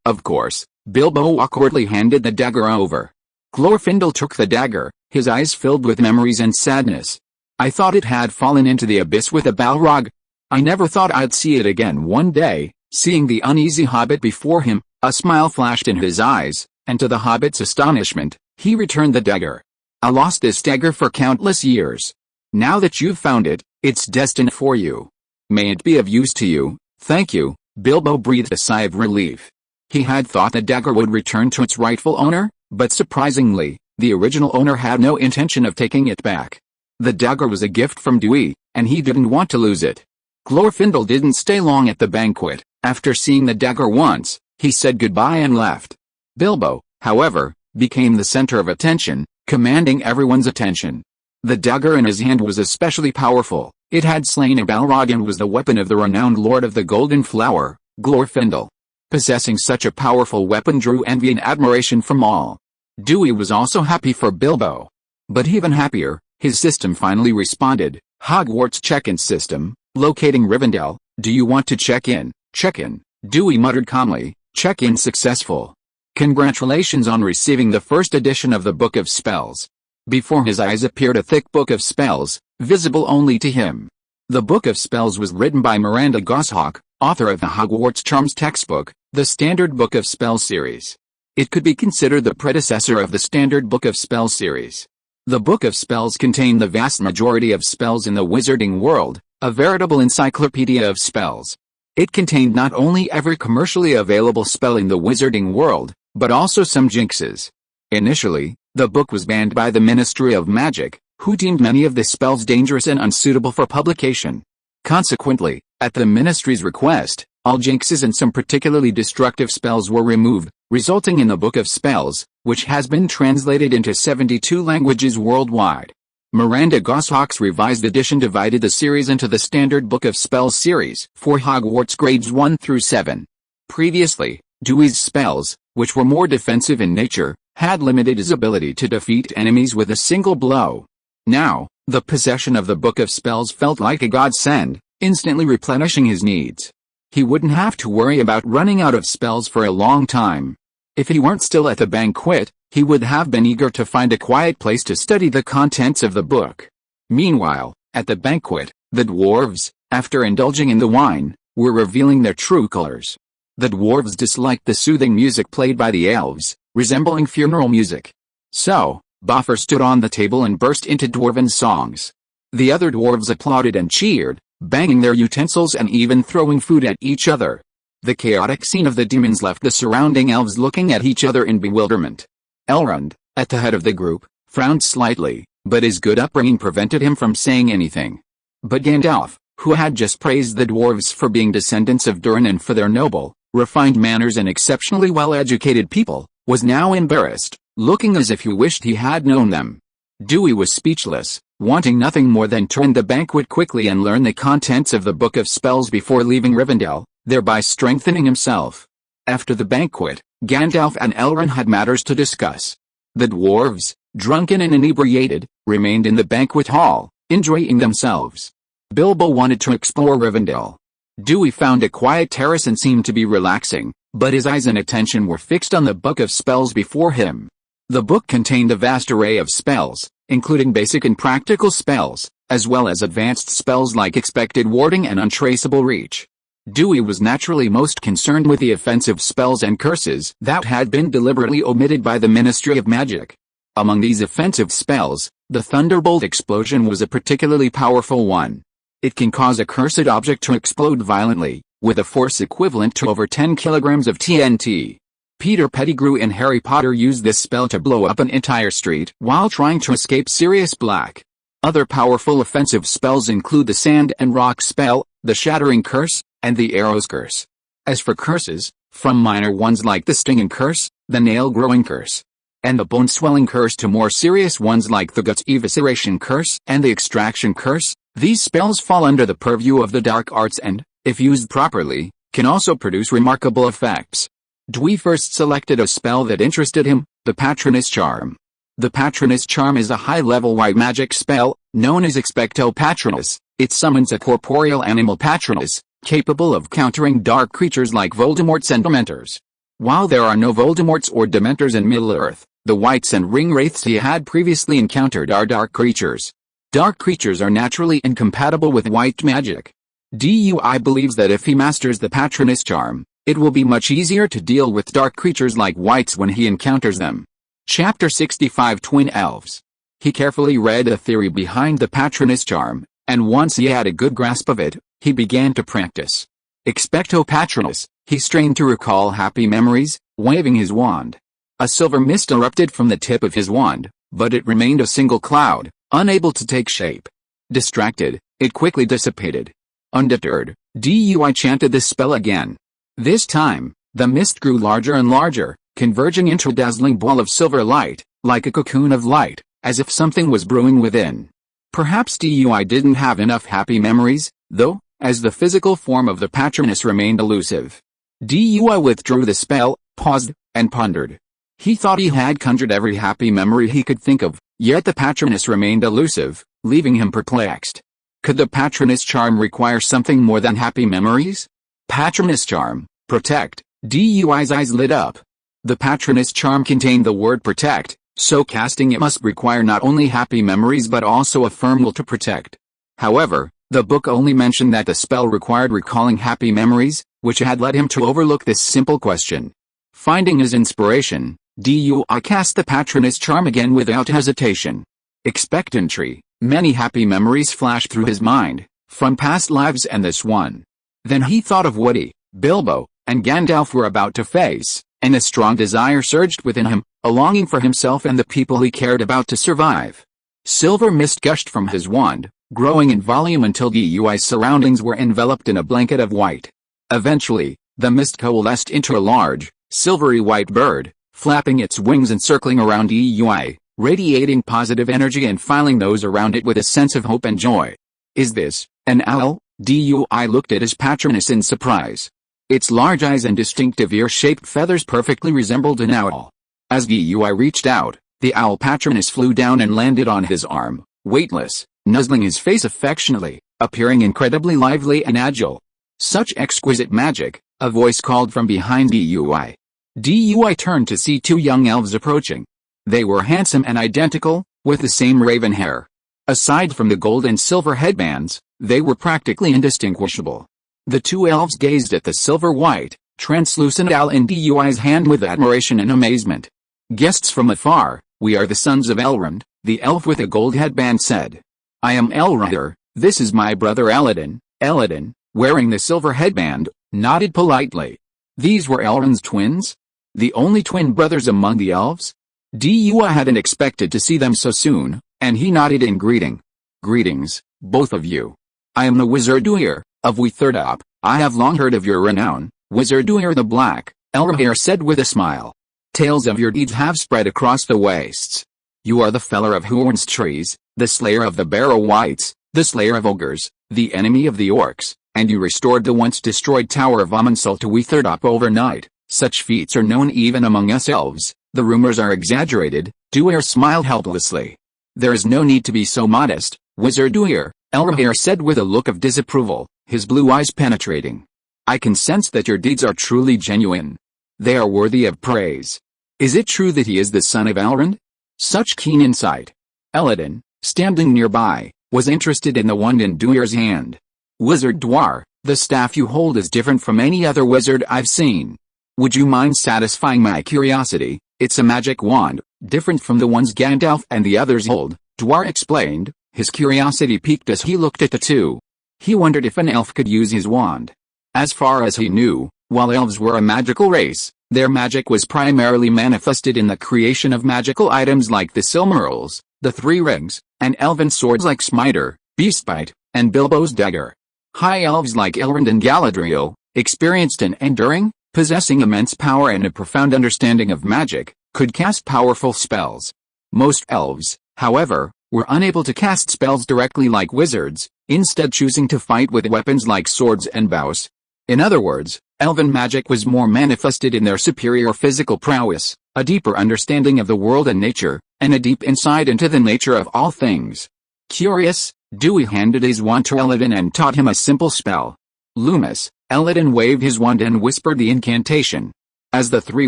Of course." Bilbo awkwardly handed the dagger over. Glorfindel took the dagger, his eyes filled with memories and sadness. "I thought it had fallen into the abyss with a Balrog. I never thought I'd see it again one day." Seeing the uneasy hobbit before him, a smile flashed in his eyes, and to the hobbit's astonishment, he returned the dagger. "I lost this dagger for countless years. Now that you've found it, it's destined for you. May it be of use to you." "Thank you," Bilbo breathed a sigh of relief. He had thought the dagger would return to its rightful owner, but surprisingly, the original owner had no intention of taking it back. The dagger was a gift from Dewey, and he didn't want to lose it. Glorfindel didn't stay long at the banquet. After seeing the dagger once, he said goodbye and left. Bilbo, however, became the center of attention, commanding everyone's attention. The dagger in his hand was especially powerful. It had slain a Balrog and was the weapon of the renowned Lord of the Golden Flower, Glorfindel. Possessing such a powerful weapon drew envy and admiration from all. Dewey was also happy for Bilbo. But even happier, his system finally responded. "Hogwarts check-in system, locating Rivendell, do you want to check in?" "Check in," Dewey muttered calmly. "Check-in successful. Congratulations on receiving the first edition of the Book of Spells." Before his eyes appeared a thick book of spells, visible only to him. The Book of Spells was written by Miranda Goshawk, author of the Hogwarts Charms textbook, the Standard Book of Spells series. It could be considered the predecessor of the Standard Book of Spells series. The Book of Spells contained the vast majority of spells in the wizarding world, a veritable encyclopedia of spells. It contained not only every commercially available spell in the wizarding world, but also some jinxes. Initially, the book was banned by the Ministry of Magic, who deemed many of the spells dangerous and unsuitable for publication. Consequently, at the Ministry's request, all jinxes and some particularly destructive spells were removed, resulting in the Book of Spells, which has been translated into 72 languages worldwide. Miranda Goshawk's revised edition divided the series into the Standard Book of Spells series for Hogwarts grades 1 through 7. Previously, Dewey's spells, which were more defensive in nature, had limited his ability to defeat enemies with a single blow. Now, the possession of the Book of Spells felt like a godsend, instantly replenishing his needs. He wouldn't have to worry about running out of spells for a long time. If he weren't still at the banquet, he would have been eager to find a quiet place to study the contents of the book. Meanwhile, at the banquet, the dwarves, after indulging in the wine, were revealing their true colors. The dwarves disliked the soothing music played by the elves, resembling funeral music. So, Boffer stood on the table and burst into dwarven songs. The other dwarves applauded and cheered, banging their utensils and even throwing food at each other. The chaotic scene of the demons left the surrounding elves looking at each other in bewilderment. Elrond, at the head of the group, frowned slightly, but his good upbringing prevented him from saying anything. But Gandalf, who had just praised the dwarves for being descendants of Durin and for their noble, refined manners and exceptionally well-educated people, was now embarrassed, looking as if he wished he had known them. Dewey was speechless, wanting nothing more than to end the banquet quickly and learn the contents of the Book of Spells before leaving Rivendell, thereby strengthening himself. After the banquet, Gandalf and Elrond had matters to discuss. The dwarves, drunken and inebriated, remained in the banquet hall, enjoying themselves. Bilbo wanted to explore Rivendell. Dewey found a quiet terrace and seemed to be relaxing, but his eyes and attention were fixed on the book of spells before him. The book contained a vast array of spells, including basic and practical spells, as well as advanced spells like expected warding and untraceable reach. Dewey was naturally most concerned with the offensive spells and curses that had been deliberately omitted by the Ministry of Magic. Among these offensive spells, the Thunderbolt Explosion was a particularly powerful one. It can cause a cursed object to explode violently, with a force equivalent to over 10 kilograms of TNT. Peter Pettigrew in Harry Potter used this spell to blow up an entire street while trying to escape Sirius Black. Other powerful offensive spells include the Sand and Rock spell, the Shattering Curse, and the Arrows Curse. As for curses, from minor ones like the Stinging Curse, the Nail Growing Curse, and the Bone Swelling Curse to more serious ones like the Guts Evisceration Curse and the Extraction Curse, these spells fall under the purview of the dark arts and, if used properly, can also produce remarkable effects. Dewey first selected a spell that interested him, the Patronus Charm. The Patronus Charm is a high-level white magic spell, known as Expecto Patronus. It summons a corporeal animal Patronus, capable of countering dark creatures like Voldemorts and Dementors. While there are no Voldemorts or Dementors in Middle-earth, the Wights and Ringwraiths he had previously encountered are dark creatures. Dark creatures are naturally incompatible with white magic. Dewey believes that if he masters the Patronus Charm, it will be much easier to deal with dark creatures like Wights when he encounters them. Chapter 65 Twin Elves. He carefully read the theory behind the Patronus Charm, and once he had a good grasp of it, he began to practice. Expecto Patronus, he strained to recall happy memories, waving his wand. A silver mist erupted from the tip of his wand, but it remained a single cloud, unable to take shape. Distracted, it quickly dissipated. Undeterred, Dewey chanted the spell again. This time, the mist grew larger and larger, converging into a dazzling ball of silver light, like a cocoon of light, as if something was brewing within. Perhaps Dewey didn't have enough happy memories, though, as the physical form of the Patronus remained elusive. Dewey withdrew the spell, paused, and pondered. He thought he had conjured every happy memory he could think of, yet the Patronus remained elusive, leaving him perplexed. Could the Patronus Charm require something more than happy memories? Patronus Charm, protect. Dewey's eyes lit up. The Patronus Charm contained the word protect, so casting it must require not only happy memories but also a firm will to protect. However, the book only mentioned that the spell required recalling happy memories, which had led him to overlook this simple question. Finding his inspiration, Dewey cast the Patronus Charm again without hesitation. Expectantly, many happy memories flashed through his mind, from past lives and this one. Then he thought of Woody, Bilbo, and Gandalf were about to face, and a strong desire surged within him, a longing for himself and the people he cared about to survive. Silver mist gushed from his wand, growing in volume until Dewey's surroundings were enveloped in a blanket of white. Eventually, the mist coalesced into a large, silvery white bird, flapping its wings and circling around Dewey, radiating positive energy and filling those around it with a sense of hope and joy. Is this an owl? Dewey looked at his Patronus in surprise. Its large eyes and distinctive ear-shaped feathers perfectly resembled an owl. As Dewey reached out, the owl Patronus flew down and landed on his arm, weightless, nuzzling his face affectionately, appearing incredibly lively and agile. Such exquisite magic, a voice called from behind Dewey. Dewey turned to see two young elves approaching. They were handsome and identical, with the same raven hair. Aside from the gold and silver headbands, they were practically indistinguishable. The two elves gazed at the silver-white, translucent owl in Dewey's hand with admiration and amazement. Guests from afar, we are the sons of Elrond, the elf with a gold headband said. I am Elrond, this is my brother Eladin. Eladin, wearing the silver headband, nodded politely. These were Elrond's twins? The only twin brothers among the elves? Dewey hadn't expected to see them so soon, and he nodded in greeting. Greetings, both of you. I am the Wizard Dwyer, of Witherdop. I have long heard of your renown, Wizard Dwyer the Black, Elrond said with a smile. Tales of your deeds have spread across the wastes. You are the feller of Huorn's trees, the slayer of the Barrow Wights, the slayer of ogres, the enemy of the orcs, and you restored the once destroyed Tower of Amonsul to Witherdop overnight. Such feats are known even among us elves. The rumors are exaggerated. Dwyer smiled helplessly. There is no need to be so modest, Wizard Dwyer, Elrahir said with a look of disapproval, his blue eyes penetrating. I can sense that your deeds are truly genuine. They are worthy of praise. Is it true that he is the son of Elrond? Such keen insight. Elladan, standing nearby, was interested in the wand in Dwyer's hand. Wizard Dwar, the staff you hold is different from any other wizard I've seen. Would you mind satisfying my curiosity? It's a magic wand, different from the ones Gandalf and the others hold, Dwar explained, his curiosity piqued as he looked at the two. He wondered if an elf could use his wand. As far as he knew, while elves were a magical race, their magic was primarily manifested in the creation of magical items like the Silmarils, the Three Rings, and elven swords like Smiter, Beastbite, and Bilbo's dagger. High elves like Elrond and Galadriel, experienced and enduring, possessing immense power and a profound understanding of magic, could cast powerful spells. Most elves, however, were unable to cast spells directly like wizards, instead choosing to fight with weapons like swords and bows. In other words, elven magic was more manifested in their superior physical prowess, a deeper understanding of the world and nature, and a deep insight into the nature of all things. Curious, Dewey handed his wand to Elladan and taught him a simple spell. Loomis, Elladan waved his wand and whispered the incantation. As the three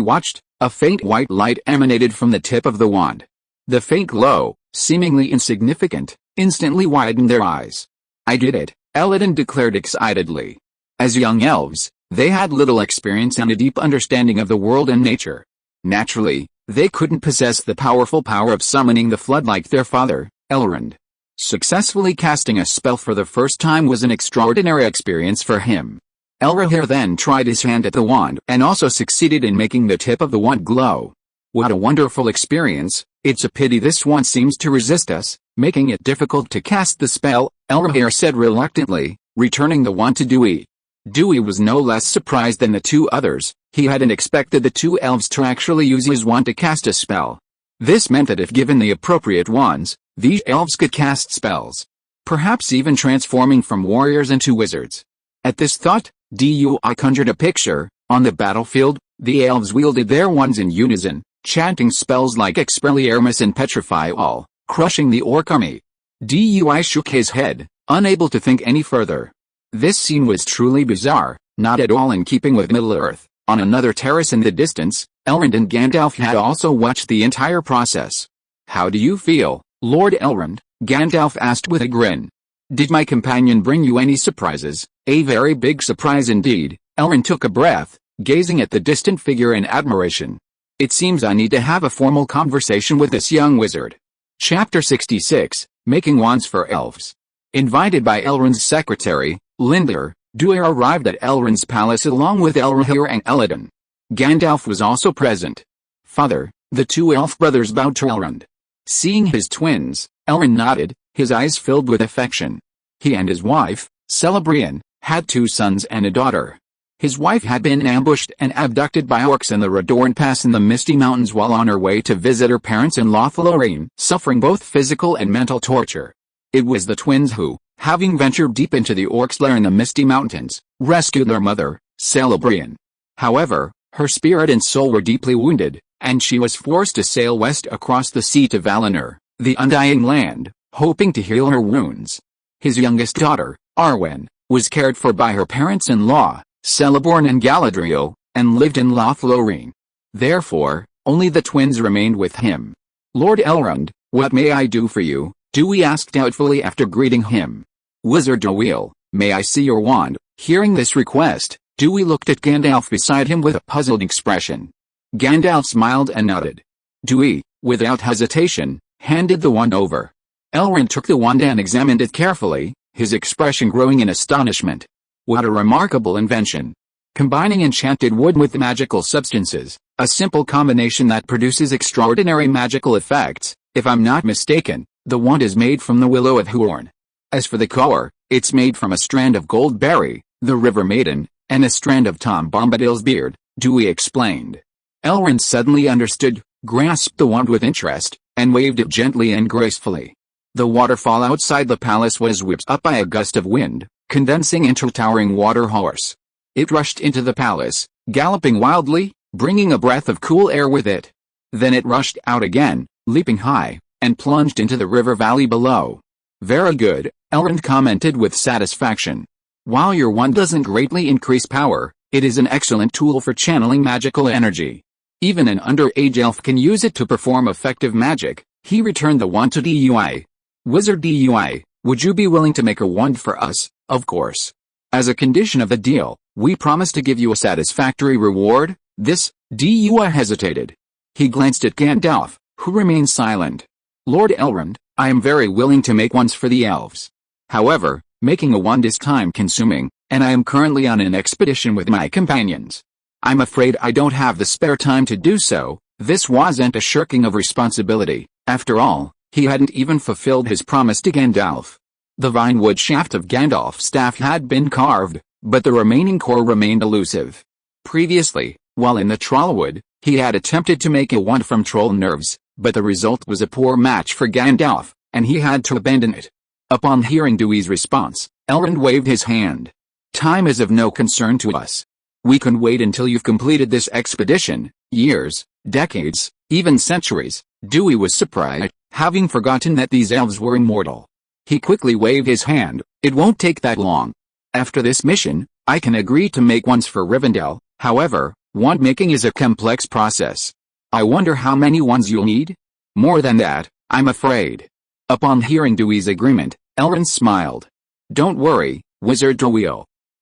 watched, a faint white light emanated from the tip of the wand. The faint glow, seemingly insignificant, instantly widened their eyes. I did it, Elladan declared excitedly. As young elves, they had little experience and a deep understanding of the world and nature. Naturally, they couldn't possess the powerful power of summoning the flood like their father, Elrond. Successfully casting a spell for the first time was an extraordinary experience for him. Elrahir then tried his hand at the wand and also succeeded in making the tip of the wand glow. What a wonderful experience, it's a pity this wand seems to resist us, making it difficult to cast the spell, Elrahir said reluctantly, returning the wand to Dewey. Dewey was no less surprised than the two others. He hadn't expected the two elves to actually use his wand to cast a spell. This meant that if given the appropriate wands, these elves could cast spells. Perhaps even transforming from warriors into wizards. At this thought, Dewey conjured a picture. On the battlefield, the elves wielded their wands in unison, chanting spells like Expelliarmus and Petrify All, crushing the orc army. Dewey shook his head, unable to think any further. This scene was truly bizarre, not at all in keeping with Middle-earth. On another terrace in the distance, Elrond and Gandalf had also watched the entire process. How do you feel, Lord Elrond? Gandalf asked with a grin. Did my companion bring you any surprises? A very big surprise indeed. Elrond took a breath, gazing at the distant figure in admiration. It seems I need to have a formal conversation with this young wizard. Chapter 66, Making Wands for Elves. Invited by Elrond's secretary, Lindar, Dwyer arrived at Elrond's palace along with Elrahir and Elladan. Gandalf was also present. Father, the two elf brothers bowed to Elrond. Seeing his twins, Elrond nodded, his eyes filled with affection. He and his wife, Celebrian, had 2 sons and a daughter. His wife had been ambushed and abducted by orcs in the Radorn Pass in the Misty Mountains while on her way to visit her parents in Lothlorien, suffering both physical and mental torture. It was the twins who, having ventured deep into the orcs' lair in the Misty Mountains, rescued their mother, Celebrian. However, her spirit and soul were deeply wounded, and she was forced to sail west across the sea to Valinor, the Undying Land, hoping to heal her wounds. His youngest daughter, Arwen, was cared for by her parents-in-law, Celeborn and Galadriel, and lived in Lothlorien. Therefore, only the twins remained with him. Lord Elrond, what may I do for you? Dewey asked doubtfully after greeting him. Wizard Dewey, may I see your wand? Hearing this request, Dewey looked at Gandalf beside him with a puzzled expression. Gandalf smiled and nodded. Dewey, without hesitation, handed the wand over. Elrond took the wand and examined it carefully, his expression growing in astonishment. What a remarkable invention! Combining enchanted wood with magical substances, a simple combination that produces extraordinary magical effects. If I'm not mistaken, the wand is made from the Willow of Huorn. As for the core, it's made from a strand of Goldberry, the River Maiden, and a strand of Tom Bombadil's beard, Dewey explained. Elrond suddenly understood, grasped the wand with interest, and waved it gently and gracefully. The waterfall outside the palace was whipped up by a gust of wind, condensing into a towering water horse. It rushed into the palace, galloping wildly, bringing a breath of cool air with it. Then it rushed out again, leaping high, and plunged into the river valley below. "Very good," Elrond commented with satisfaction. "While your wand doesn't greatly increase power, it is an excellent tool for channeling magical energy. Even an underage elf can use it to perform effective magic." He returned the wand to Dui. "Wizard Dui, would you be willing to make a wand for us?" "Of course. As a condition of the deal, we promise to give you a satisfactory reward." This, Dui hesitated. He glanced at Gandalf, who remained silent. "Lord Elrond, I am very willing to make wands for the elves. However, making a wand is time-consuming, and I am currently on an expedition with my companions. I'm afraid I don't have the spare time to do so." This wasn't a shirking of responsibility. After all, he hadn't even fulfilled his promise to Gandalf. The vinewood shaft of Gandalf's staff had been carved, but the remaining core remained elusive. Previously, while in the Trollwood, he had attempted to make a wand from troll nerves, but the result was a poor match for Gandalf, and he had to abandon it. Upon hearing Dewey's response, Elrond waved his hand. "Time is of no concern to us. We can wait until you've completed this expedition. Years, decades, even centuries." Dewey was surprised, having forgotten that these elves were immortal. He quickly waved his hand. "It won't take that long. After this mission, I can agree to make wands for Rivendell. However, wand making is a complex process. I wonder how many wands you'll need?" "More than that, I'm afraid." Upon hearing Dewey's agreement, Elrond smiled. "Don't worry, Wizard Dewey.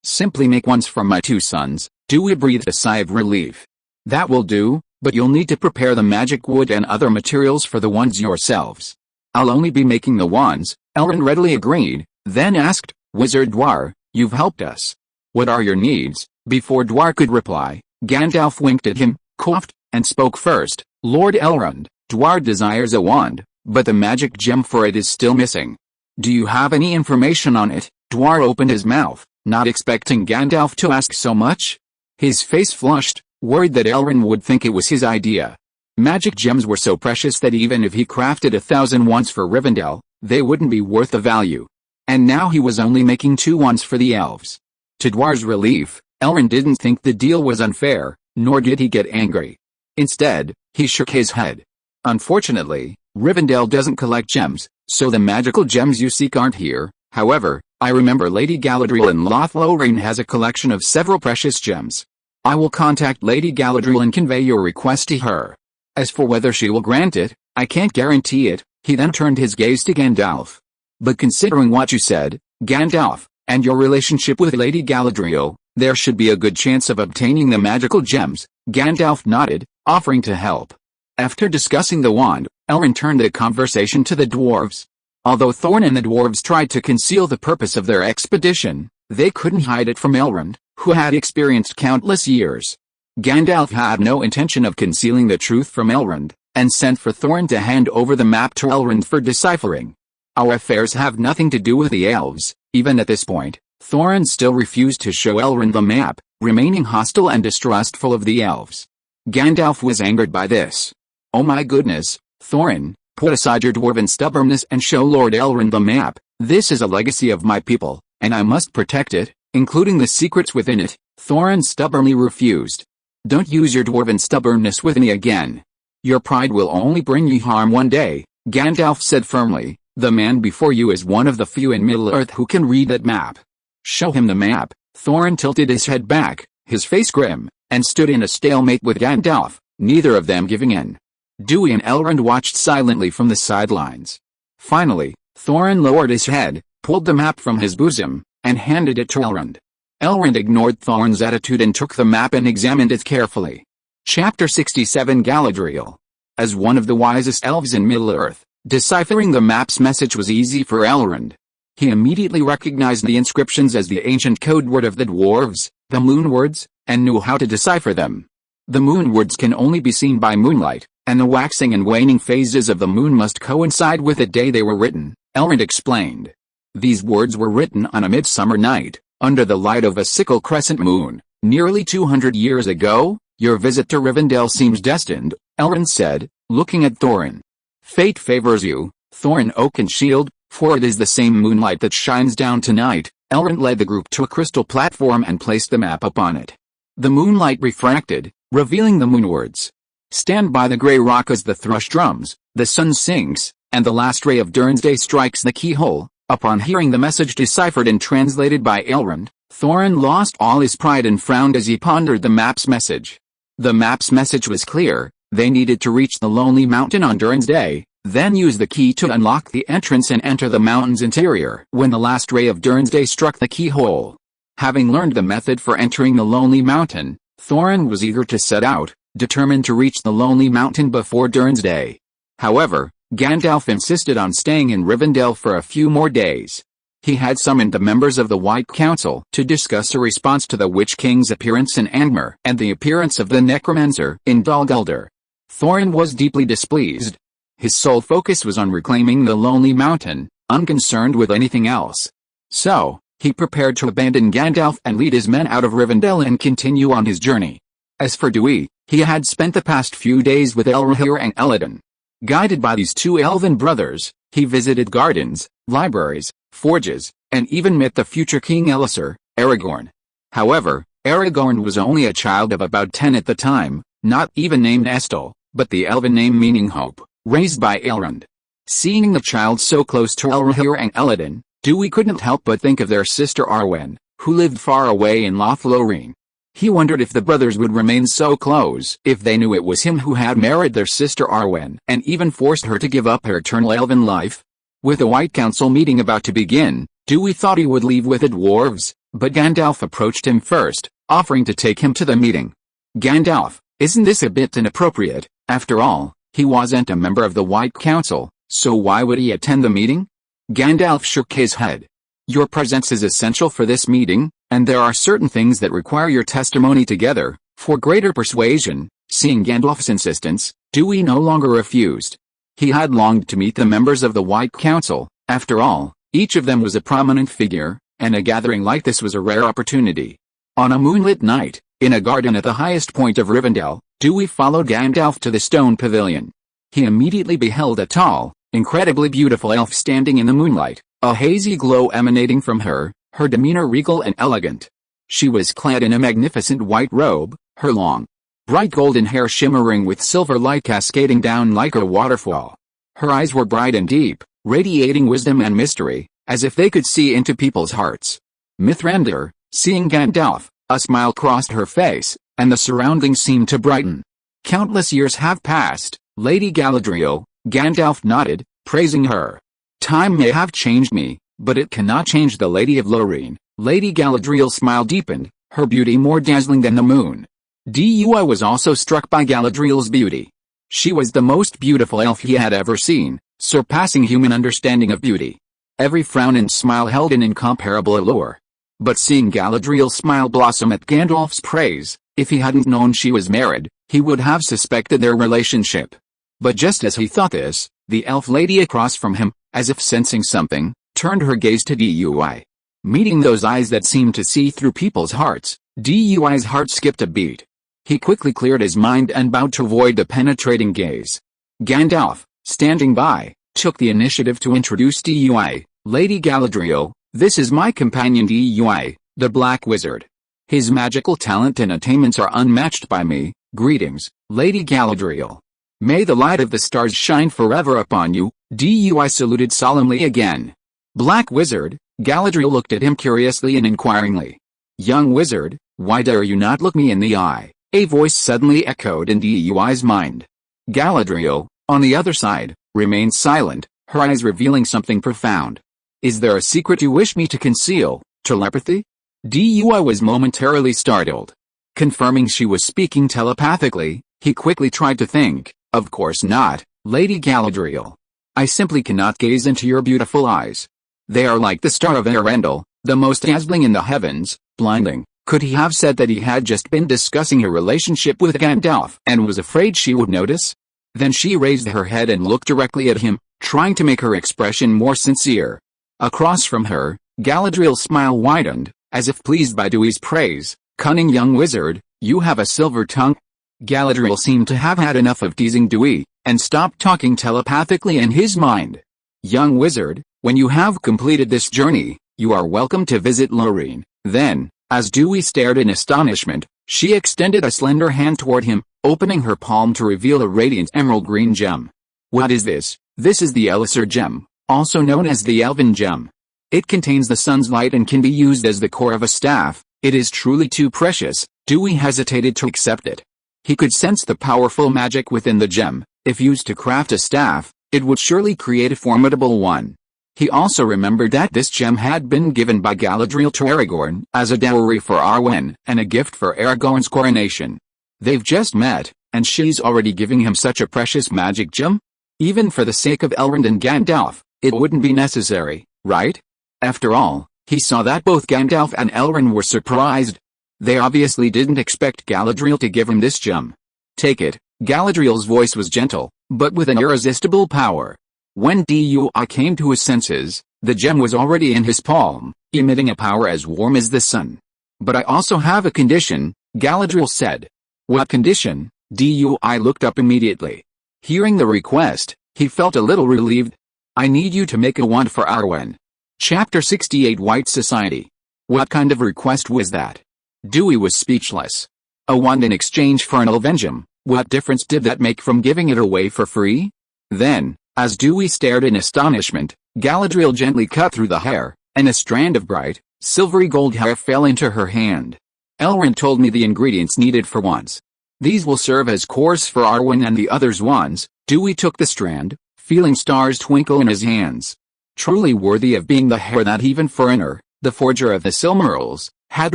Simply make wands for my two sons." Dewey breathed a sigh of relief. "That will do, but you'll need to prepare the magic wood and other materials for the wands yourselves." "I'll only be making the wands," Elrond readily agreed, then asked, "Wizard Dwar, you've helped us. What are your needs?" Before Dwar could reply, Gandalf winked at him, coughed, and spoke first. "Lord Elrond, Dwar desires a wand, but the magic gem for it is still missing. Do you have any information on it?" Dwar opened his mouth, not expecting Gandalf to ask so much. His face flushed, worried that Elrond would think it was his idea. Magic gems were so precious that even if he crafted 1,000 wands for Rivendell, they wouldn't be worth the value. And now he was only making 2 wands for the elves. To Dwar's relief, Elrond didn't think the deal was unfair, nor did he get angry. Instead, he shook his head. "Unfortunately, Rivendell doesn't collect gems, so the magical gems you seek aren't here. However, I remember Lady Galadriel in Lothlorien has a collection of several precious gems. I will contact Lady Galadriel and convey your request to her. As for whether she will grant it, I can't guarantee it." He then turned his gaze to Gandalf. "But considering what you said, Gandalf, and your relationship with Lady Galadriel, there should be a good chance of obtaining the magical gems." Gandalf nodded, offering to help. After discussing the wand, Elrond turned the conversation to the dwarves. Although Thorin and the dwarves tried to conceal the purpose of their expedition, they couldn't hide it from Elrond, who had experienced countless years. Gandalf had no intention of concealing the truth from Elrond, and sent for Thorin to hand over the map to Elrond for deciphering. "Our affairs have nothing to do with the elves." Even at this point, Thorin still refused to show Elrond the map, remaining hostile and distrustful of the elves. Gandalf was angered by this. "Oh my goodness, Thorin, put aside your dwarven stubbornness and show Lord Elrond the map. This is a legacy of my people, and I must protect it, including the secrets within it." Thorin stubbornly refused. "Don't use your dwarven stubbornness with me again. Your pride will only bring you harm one day," Gandalf said firmly. "The man before you is one of the few in Middle-earth who can read that map. Show him the map." Thorin tilted his head back, his face grim, and stood in a stalemate with Gandalf, neither of them giving in. Dewey and Elrond watched silently from the sidelines. Finally, Thorin lowered his head, pulled the map from his bosom, and handed it to Elrond. Elrond ignored Thorin's attitude and took the map and examined it carefully. Chapter 67 Galadriel. As one of the wisest elves in Middle-earth, deciphering the map's message was easy for Elrond. He immediately recognized the inscriptions as the ancient code word of the dwarves, the moon words, and knew how to decipher them. The moon words can only be seen by moonlight, and the waxing and waning phases of the moon must coincide with the day they were written, Elrond explained. These words were written on a midsummer night, under the light of a sickle crescent moon, nearly 200 years ago. "Your visit to Rivendell seems destined," Elrond said, looking at Thorin. "Fate favors you, Thorin Oakenshield, for it is the same moonlight that shines down tonight." Elrond led the group to a crystal platform and placed the map upon it. The moonlight refracted, revealing the moonwards. Stand by the grey rock as the thrush drums, the sun sinks, and the last ray of Durnsday strikes the keyhole. Upon hearing the message deciphered and translated by Elrond, Thorin lost all his pride and frowned as he pondered the map's message. The map's message was clear: they needed to reach the Lonely Mountain on Durnsday, then use the key to unlock the entrance and enter the mountain's interior. When the last ray of Durnsday struck the keyhole, having learned the method for entering the Lonely Mountain, Thorin was eager to set out, determined to reach the Lonely Mountain before Durnsday. However, Gandalf insisted on staying in Rivendell for a few more days. He had summoned the members of the White Council to discuss a response to the Witch King's appearance in Angmar and the appearance of the Necromancer in Dol Guldur. Thorin was deeply displeased. His sole focus was on reclaiming the Lonely Mountain, unconcerned with anything else. So, he prepared to abandon Gandalf and lead his men out of Rivendell and continue on his journey. As for Dewey, he had spent the past few days with Elrohir and Elladan. Guided by these two elven brothers, he visited gardens, libraries, forges, and even met the future King Elisir, Aragorn. However, Aragorn was only a child of about 10 at the time, not even named Estel, but the elven name meaning hope, raised by Elrond. Seeing the child so close to Elrohir and Elladan, Dewey couldn't help but think of their sister Arwen, who lived far away in Lothlorien. He wondered if the brothers would remain so close if they knew it was him who had married their sister Arwen and even forced her to give up her eternal elven life. With the White Council meeting about to begin, Dewey thought he would leave with the dwarves, but Gandalf approached him first, offering to take him to the meeting. Gandalf, isn't this a bit inappropriate? After all, he wasn't a member of the White Council, so why would he attend the meeting? Gandalf shook his head. Your presence is essential for this meeting, and there are certain things that require your testimony together, for greater persuasion. Seeing Gandalf's insistence, Dewey no longer refused. He had longed to meet the members of the White Council. After all, each of them was a prominent figure, and a gathering like this was a rare opportunity. On a moonlit night, in a garden at the highest point of Rivendell, Dewey followed Gandalf to the stone pavilion. He immediately beheld a tall, incredibly beautiful elf standing in the moonlight, a hazy glow emanating from her demeanor regal and elegant. She was clad in a magnificent white robe, her long, bright golden hair shimmering with silver light cascading down like a waterfall. Her eyes were bright and deep, radiating wisdom and mystery, as if they could see into people's hearts. Mithrandir, seeing Gandalf, a smile crossed her face, and the surroundings seemed to brighten. Countless years have passed, Lady Galadriel. Gandalf nodded, praising her. Time may have changed me, but it cannot change the Lady of Lorien. Lady Galadriel's smile deepened, her beauty more dazzling than the moon. Dewey was also struck by Galadriel's beauty. She was the most beautiful elf he had ever seen, surpassing human understanding of beauty. Every frown and smile held an incomparable allure. But seeing Galadriel's smile blossom at Gandalf's praise, if he hadn't known she was married, he would have suspected their relationship. But just as he thought this, the elf lady across from him, as if sensing something, turned her gaze to Dewey. Meeting those eyes that seemed to see through people's hearts, Dewey's heart skipped a beat. He quickly cleared his mind and bowed to avoid the penetrating gaze. Gandalf, standing by, took the initiative to introduce Dewey. Lady Galadriel, this is my companion Dewey, the Black Wizard. His magical talent and attainments are unmatched by me. Greetings, Lady Galadriel. May the light of the stars shine forever upon you. Dewey saluted solemnly again. Black Wizard, Galadriel looked at him curiously and inquiringly. Young wizard, why dare you not look me in the eye? A voice suddenly echoed in Dewey's mind. Galadriel, on the other side, remained silent, her eyes revealing something profound. Is there a secret you wish me to conceal? Telepathy? Dewey was momentarily startled. Confirming she was speaking telepathically, he quickly tried to think. Of course not, Lady Galadriel. I simply cannot gaze into your beautiful eyes. They are like the star of Arendelle, the most dazzling in the heavens, blinding. Could he have said that he had just been discussing her relationship with Gandalf and was afraid she would notice? Then she raised her head and looked directly at him, trying to make her expression more sincere. Across from her, Galadriel's smile widened, as if pleased by Dewey's praise. Cunning young wizard, you have a silver tongue. Galadriel seemed to have had enough of teasing Dewey, and stopped talking telepathically in his mind. Young wizard, when you have completed this journey, you are welcome to visit Lorien. Then, as Dewey stared in astonishment, She extended a slender hand toward him, opening her palm to reveal a radiant emerald green gem. What is this? This is the Elixir gem, also known as the Elven gem. It contains the sun's light and can be used as the core of a staff. It is truly too precious. Dewey hesitated to accept it. He could sense the powerful magic within the gem. If used to craft a staff, it would surely create a formidable one. He also remembered that this gem had been given by Galadriel to Aragorn as a dowry for Arwen and a gift for Aragorn's coronation. They've just met, and she's already giving him such a precious magic gem? Even for the sake of Elrond and Gandalf, it wouldn't be necessary, right? After all, he saw that both Gandalf and Elrond were surprised. They obviously didn't expect Galadriel to give him this gem. Take it. Galadriel's voice was gentle, but with an irresistible power. When Dewey came to his senses, the gem was already in his palm, emitting a power as warm as the sun. But I also have a condition, Galadriel said. What condition? Dewey looked up immediately. Hearing the request, he felt a little relieved. I need you to make a wand for Arwen. Chapter 68 White Society. What kind of request was that? Dewey was speechless. A wand in exchange for an elven gem. What difference did that make from giving it away for free? Then, as Dewey stared in astonishment, Galadriel gently cut through the hair, and a strand of bright, silvery gold hair fell into her hand. Elrond told me the ingredients needed for wands. These will serve as cores for Arwen and the others' wands. Dewey took the strand, feeling stars twinkle in his hands. Truly worthy of being the hair that even Fëanor, the forger of the Silmarils, had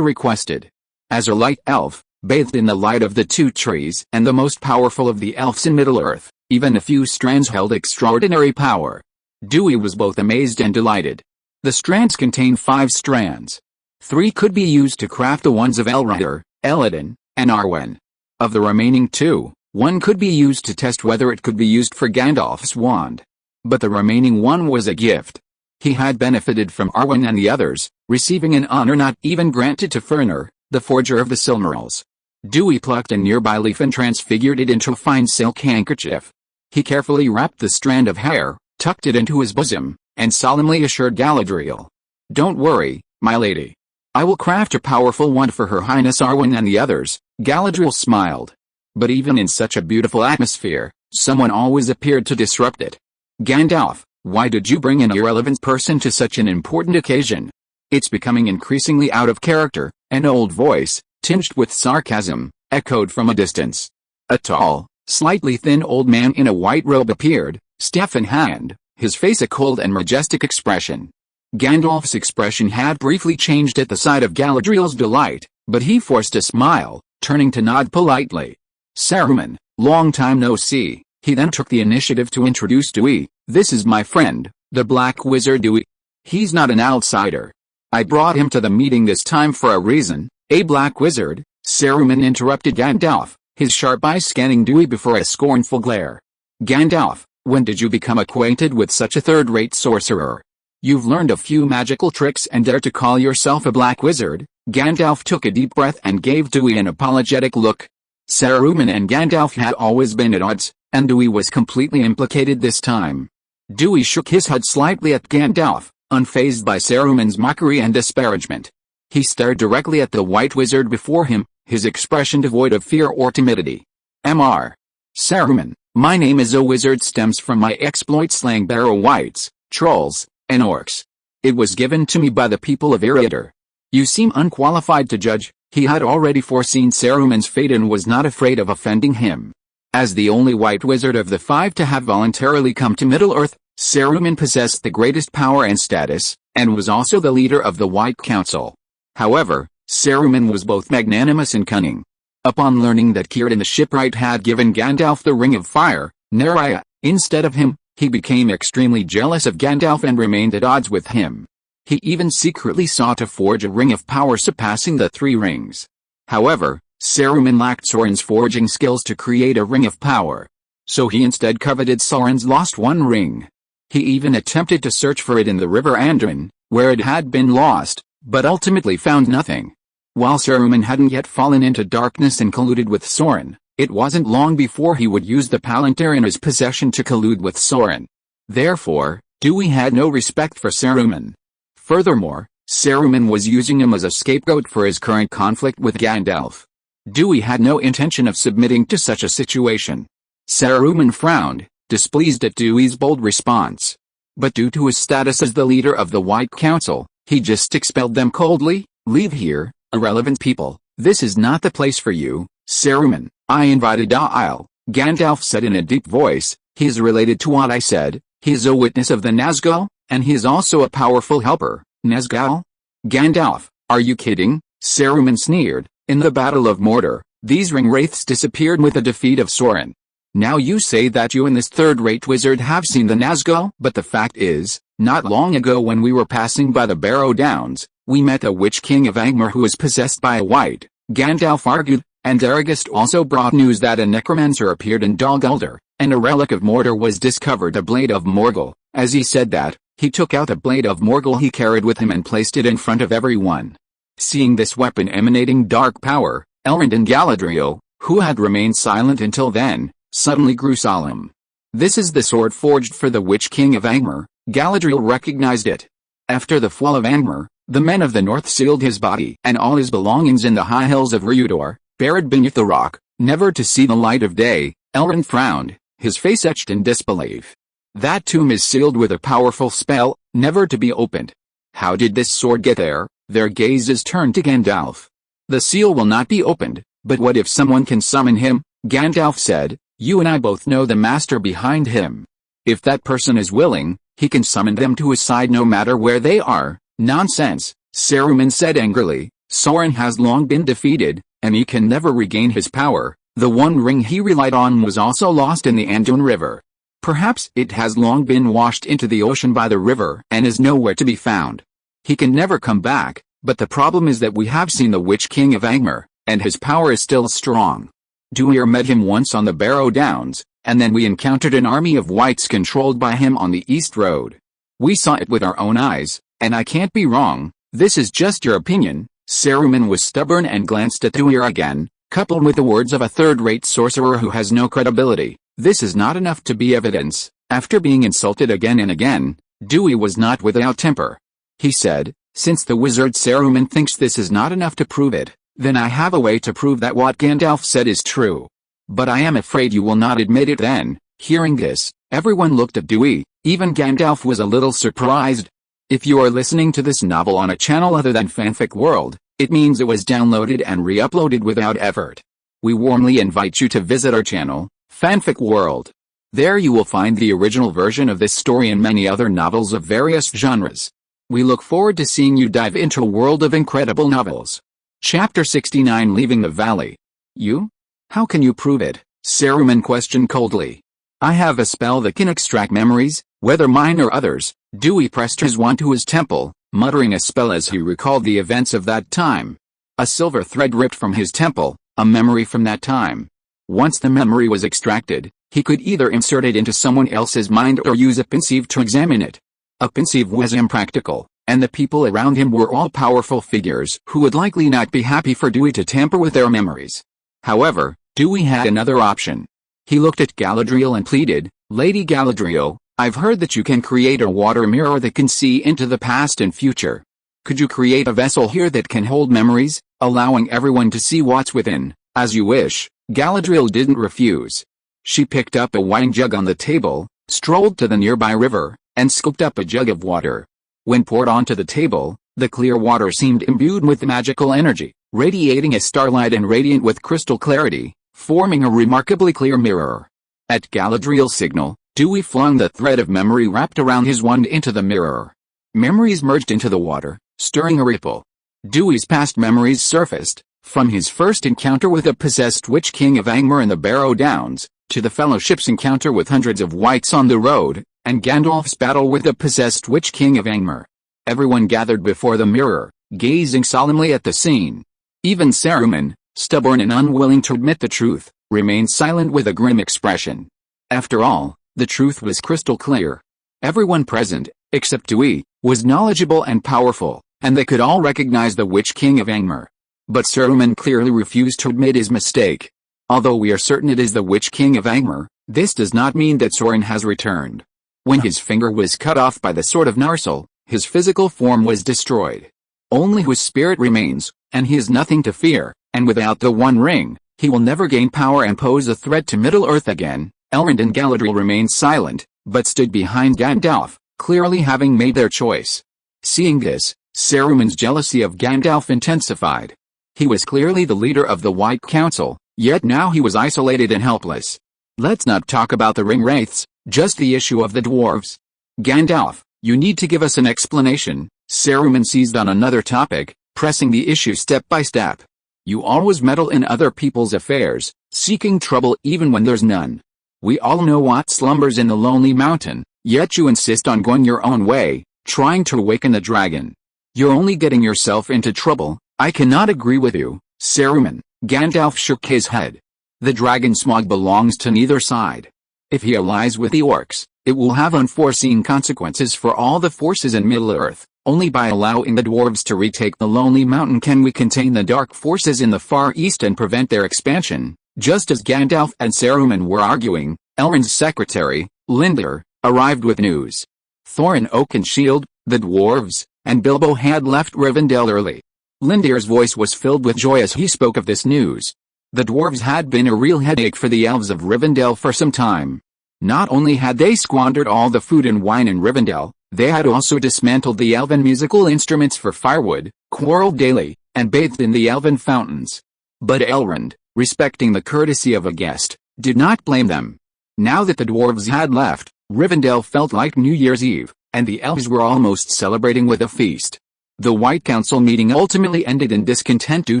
requested. As a light elf, bathed in the light of the two trees and the most powerful of the elves in Middle-earth, even a few strands held extraordinary power. Dewey was both amazed and delighted. The strands contained 5 strands. 3 could be used to craft the wands of Elrond, Elladan, and Arwen. Of the remaining 2, 1 could be used to test whether it could be used for Gandalf's wand. But the remaining 1 was a gift. He had benefited from Arwen and the others, receiving an honor not even granted to Fëanor, the forger of the Silmarils. Dewey plucked a nearby leaf and transfigured it into a fine silk handkerchief. He carefully wrapped the strand of hair, tucked it into his bosom, and solemnly assured Galadriel. Don't worry, my lady. I will craft a powerful wand for Her Highness Arwen and the others. Galadriel smiled. But even in such a beautiful atmosphere, someone always appeared to disrupt it. Gandalf, why did you bring an irrelevant person to such an important occasion? It's becoming increasingly out of character. An old voice, tinged with sarcasm, echoed from a distance. A tall, slightly thin old man in a white robe appeared, staff in hand, his face a cold and majestic expression. Gandalf's expression had briefly changed at the sight of Galadriel's delight, but he forced a smile, turning to nod politely. Saruman, long time no see. He then took the initiative to introduce Dewey. This is my friend, the Black Wizard Dewey. He's not an outsider. I brought him to the meeting this time for a reason. A Black Wizard? Saruman interrupted Gandalf, his sharp eyes scanning Dewey before a scornful glare. Gandalf, when did you become acquainted with such a third-rate sorcerer? You've learned a few magical tricks and dare to call yourself a Black Wizard? Gandalf took a deep breath and gave Dewey an apologetic look. Saruman and Gandalf had always been at odds, and Dewey was completely implicated this time. Dewey shook his head slightly at Gandalf, unfazed by Saruman's mockery and disparagement. He stared directly at the white wizard before him, his expression devoid of fear or timidity. Mr. Saruman, my name as a wizard stems from my exploit slaying barrow wights, trolls, and orcs. It was given to me by the people of Eriador. You seem unqualified to judge. He had already foreseen Saruman's fate and was not afraid of offending him. As the only white wizard of the 5 to have voluntarily come to Middle-earth, Saruman possessed the greatest power and status, and was also the leader of the White Council. However, Saruman was both magnanimous and cunning. Upon learning that Círdan the shipwright had given Gandalf the Ring of Fire, Neraya, instead of him, he became extremely jealous of Gandalf and remained at odds with him. He even secretly sought to forge a ring of power surpassing the 3 rings. However, Saruman lacked Sauron's forging skills to create a ring of power. So he instead coveted Sauron's lost One Ring. He even attempted to search for it in the river Andrin, where it had been lost, but ultimately found nothing. While Saruman hadn't yet fallen into darkness and colluded with Sauron, it wasn't long before he would use the Palantir in his possession to collude with Sauron. Therefore, Dewey had no respect for Saruman. Furthermore, Saruman was using him as a scapegoat for his current conflict with Gandalf. Dewey had no intention of submitting to such a situation. Saruman frowned, displeased at Dewey's bold response. But due to his status as the leader of the White Council, he just expelled them coldly. "Leave here, irrelevant people. This is not the place for you, Saruman. I invited Dail," Gandalf said in a deep voice. "He is related to what I said. He is a witness of the Nazgul, and he is also a powerful helper." "Nazgul? Gandalf, are you kidding?" Saruman sneered. "In the Battle of Mordor, these ring-wraiths disappeared with the defeat of Sauron. Now you say that you and this third-rate wizard have seen the Nazgul, but the fact is, not long ago when we were passing by the Barrow Downs, we met the Witch King of Angmar who was possessed by a white," Gandalf argued, "and Aragast also brought news that a necromancer appeared in Dol Guldur, and a relic of Mordor was discovered, a blade of Morgul." As he said that, he took out a blade of Morgul he carried with him and placed it in front of everyone. Seeing this weapon emanating dark power, Elrond and Galadriel, who had remained silent until then, suddenly grew solemn. "This is the sword forged for the Witch King of Angmar." Galadriel recognized it. After the fall of Angmar, the men of the north sealed his body and all his belongings in the high hills of Rhuideor, buried beneath the rock, never to see the light of day. Elrond frowned, his face etched in disbelief. "That tomb is sealed with a powerful spell, never to be opened. How did this sword get there?" Their gazes turned to Gandalf. "The seal will not be opened, but what if someone can summon him?" Gandalf said. "You and I both know the master behind him. If that person is willing, he can summon them to his side no matter where they are." "Nonsense," Saruman said angrily. "Sauron has long been defeated, and he can never regain his power. The one ring he relied on was also lost in the Anduin River. Perhaps it has long been washed into the ocean by the river and is nowhere to be found. He can never come back, but the problem is that we have seen the Witch King of Angmar, and his power is still strong. Dewey met him once on the Barrow Downs, and then we encountered an army of wights controlled by him on the East Road. We saw it with our own eyes, and I can't be wrong. This is just your opinion." Saruman was stubborn and glanced at Dewey again, coupled with the words of a third-rate sorcerer who has no credibility. This is not enough to be evidence. After being insulted again and again, Dewey was not without temper. He said, "Since the wizard Saruman thinks this is not enough to prove it, then I have a way to prove that what Gandalf said is true. But I am afraid you will not admit it then." Hearing this, everyone looked at Dewey. Even Gandalf was a little surprised. If you are listening to this novel on a channel other than Fanfic World, it means it was downloaded and re-uploaded without effort. We warmly invite you to visit our channel, Fanfic World. There you will find the original version of this story and many other novels of various genres. We look forward to seeing you dive into a world of incredible novels. Chapter 69, Leaving the Valley. "You? How can you prove it?" Saruman questioned coldly. "I have a spell that can extract memories, whether mine or others." Dewey pressed his wand to his temple, muttering a spell as he recalled the events of that time. A silver thread ripped from his temple, a memory from that time. Once the memory was extracted, he could either insert it into someone else's mind or use a pensieve to examine it. A pensieve was impractical, and the people around him were all powerful figures who would likely not be happy for Dewey to tamper with their memories. However, Dewey had another option. He looked at Galadriel and pleaded, "Lady Galadriel, I've heard that you can create a water mirror that can see into the past and future. Could you create a vessel here that can hold memories, allowing everyone to see what's within?" "As you wish." Galadriel didn't refuse. She picked up a wine jug on the table, strolled to the nearby river, and scooped up a jug of water. When poured onto the table, the clear water seemed imbued with magical energy, radiating as starlight and radiant with crystal clarity, forming a remarkably clear mirror. At Galadriel's signal, Dewey flung the thread of memory wrapped around his wand into the mirror. Memories merged into the water, stirring a ripple. Dewey's past memories surfaced, from his first encounter with the possessed Witch King of Angmar in the Barrow Downs, to the Fellowship's encounter with hundreds of wights on the road, and Gandalf's battle with the possessed Witch King of Angmar. Everyone gathered before the mirror, gazing solemnly at the scene. Even Saruman, stubborn and unwilling to admit the truth, remained silent with a grim expression. After all, the truth was crystal clear. Everyone present, except Dewey, was knowledgeable and powerful, and they could all recognize the Witch King of Angmar. But Saruman clearly refused to admit his mistake. Although we are certain it is the Witch King of Angmar, this does not mean that Sauron has returned. When his finger was cut off by the sword of Narsil, his physical form was destroyed. Only his spirit remains, and he has nothing to fear. and without the One Ring, he will never gain power and pose a threat to Middle-earth again. Elrond and Galadriel remained silent, but stood behind Gandalf, clearly having made their choice. Seeing this, Saruman's jealousy of Gandalf intensified. He was clearly the leader of the White Council, yet now he was isolated and helpless. Let's not talk about the ring wraiths, just the issue of the dwarves. Gandalf, you need to give us an explanation. Saruman seized on another topic, pressing the issue step by step. You always meddle in other people's affairs, seeking trouble even when there's none. We all know what slumbers in the Lonely Mountain, yet you insist on going your own way, trying to awaken the dragon. You're only getting yourself into trouble. I cannot agree with you, Saruman. Gandalf shook his head. The dragon Smaug belongs to neither side. If he allies with the orcs, it will have unforeseen consequences for all the forces in Middle-earth. Only by allowing the dwarves to retake the Lonely Mountain can we contain the dark forces in the far east and prevent their expansion. Just as Gandalf and Saruman were arguing, Elrond's secretary, Lindar, arrived with news. Thorin Oakenshield, the dwarves, and Bilbo had left Rivendell early. Lindar's voice was filled with joy as he spoke of this news. The dwarves had been a real headache for the elves of Rivendell for some time. Not only had they squandered all the food and wine in Rivendell, they had also dismantled the elven musical instruments for firewood, quarreled daily, and bathed in the elven fountains. But Elrond, respecting the courtesy of a guest, did not blame them. Now that the dwarves had left, Rivendell felt like New Year's Eve, and the elves were almost celebrating with a feast. The White Council meeting ultimately ended in discontent due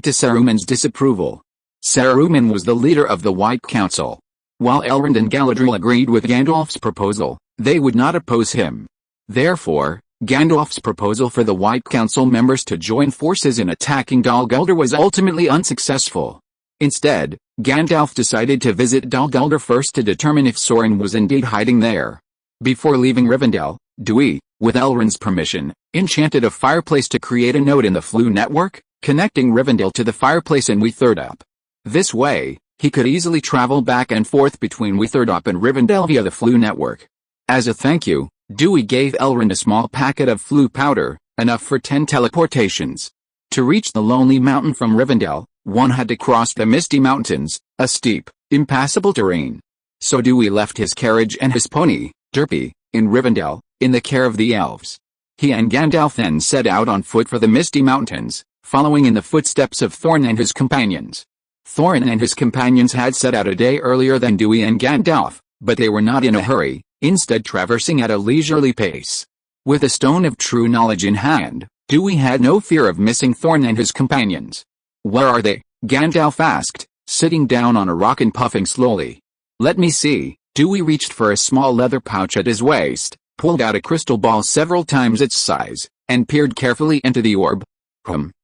to Saruman's disapproval. Saruman was the leader of the White Council. While Elrond and Galadriel agreed with Gandalf's proposal, they would not oppose him. Therefore, Gandalf's proposal for the White Council members to join forces in attacking Dol Guldur was ultimately unsuccessful. Instead, Gandalf decided to visit Dol Guldur first to determine if Sauron was indeed hiding there. Before leaving Rivendell, Dewey, with Elrond's permission, enchanted a fireplace to create a node in the Floo network, connecting Rivendell to the fireplace in Witherdop. This way, he could easily travel back and forth between Witherdop and Rivendell via the Floo network. As a thank you, Dewey gave Elrond a small packet of Floo powder, enough for 10 teleportations. To reach the Lonely Mountain from Rivendell, one had to cross the Misty Mountains, a steep, impassable terrain. So Dewey left his carriage and his pony, Derpy, in Rivendell, in the care of the elves. He and Gandalf then set out on foot for the Misty Mountains, following in the footsteps of Thorin and his companions. Thorin and his companions had set out a day earlier than Dewey and Gandalf, but they were not in a hurry, instead traversing at a leisurely pace. With a stone of true knowledge in hand, Dewey had no fear of missing Thorin and his companions. Where are they? Gandalf asked, sitting down on a rock and puffing slowly. Let me see. Dewey reached for a small leather pouch at his waist, pulled out a crystal ball several times its size, and peered carefully into the orb.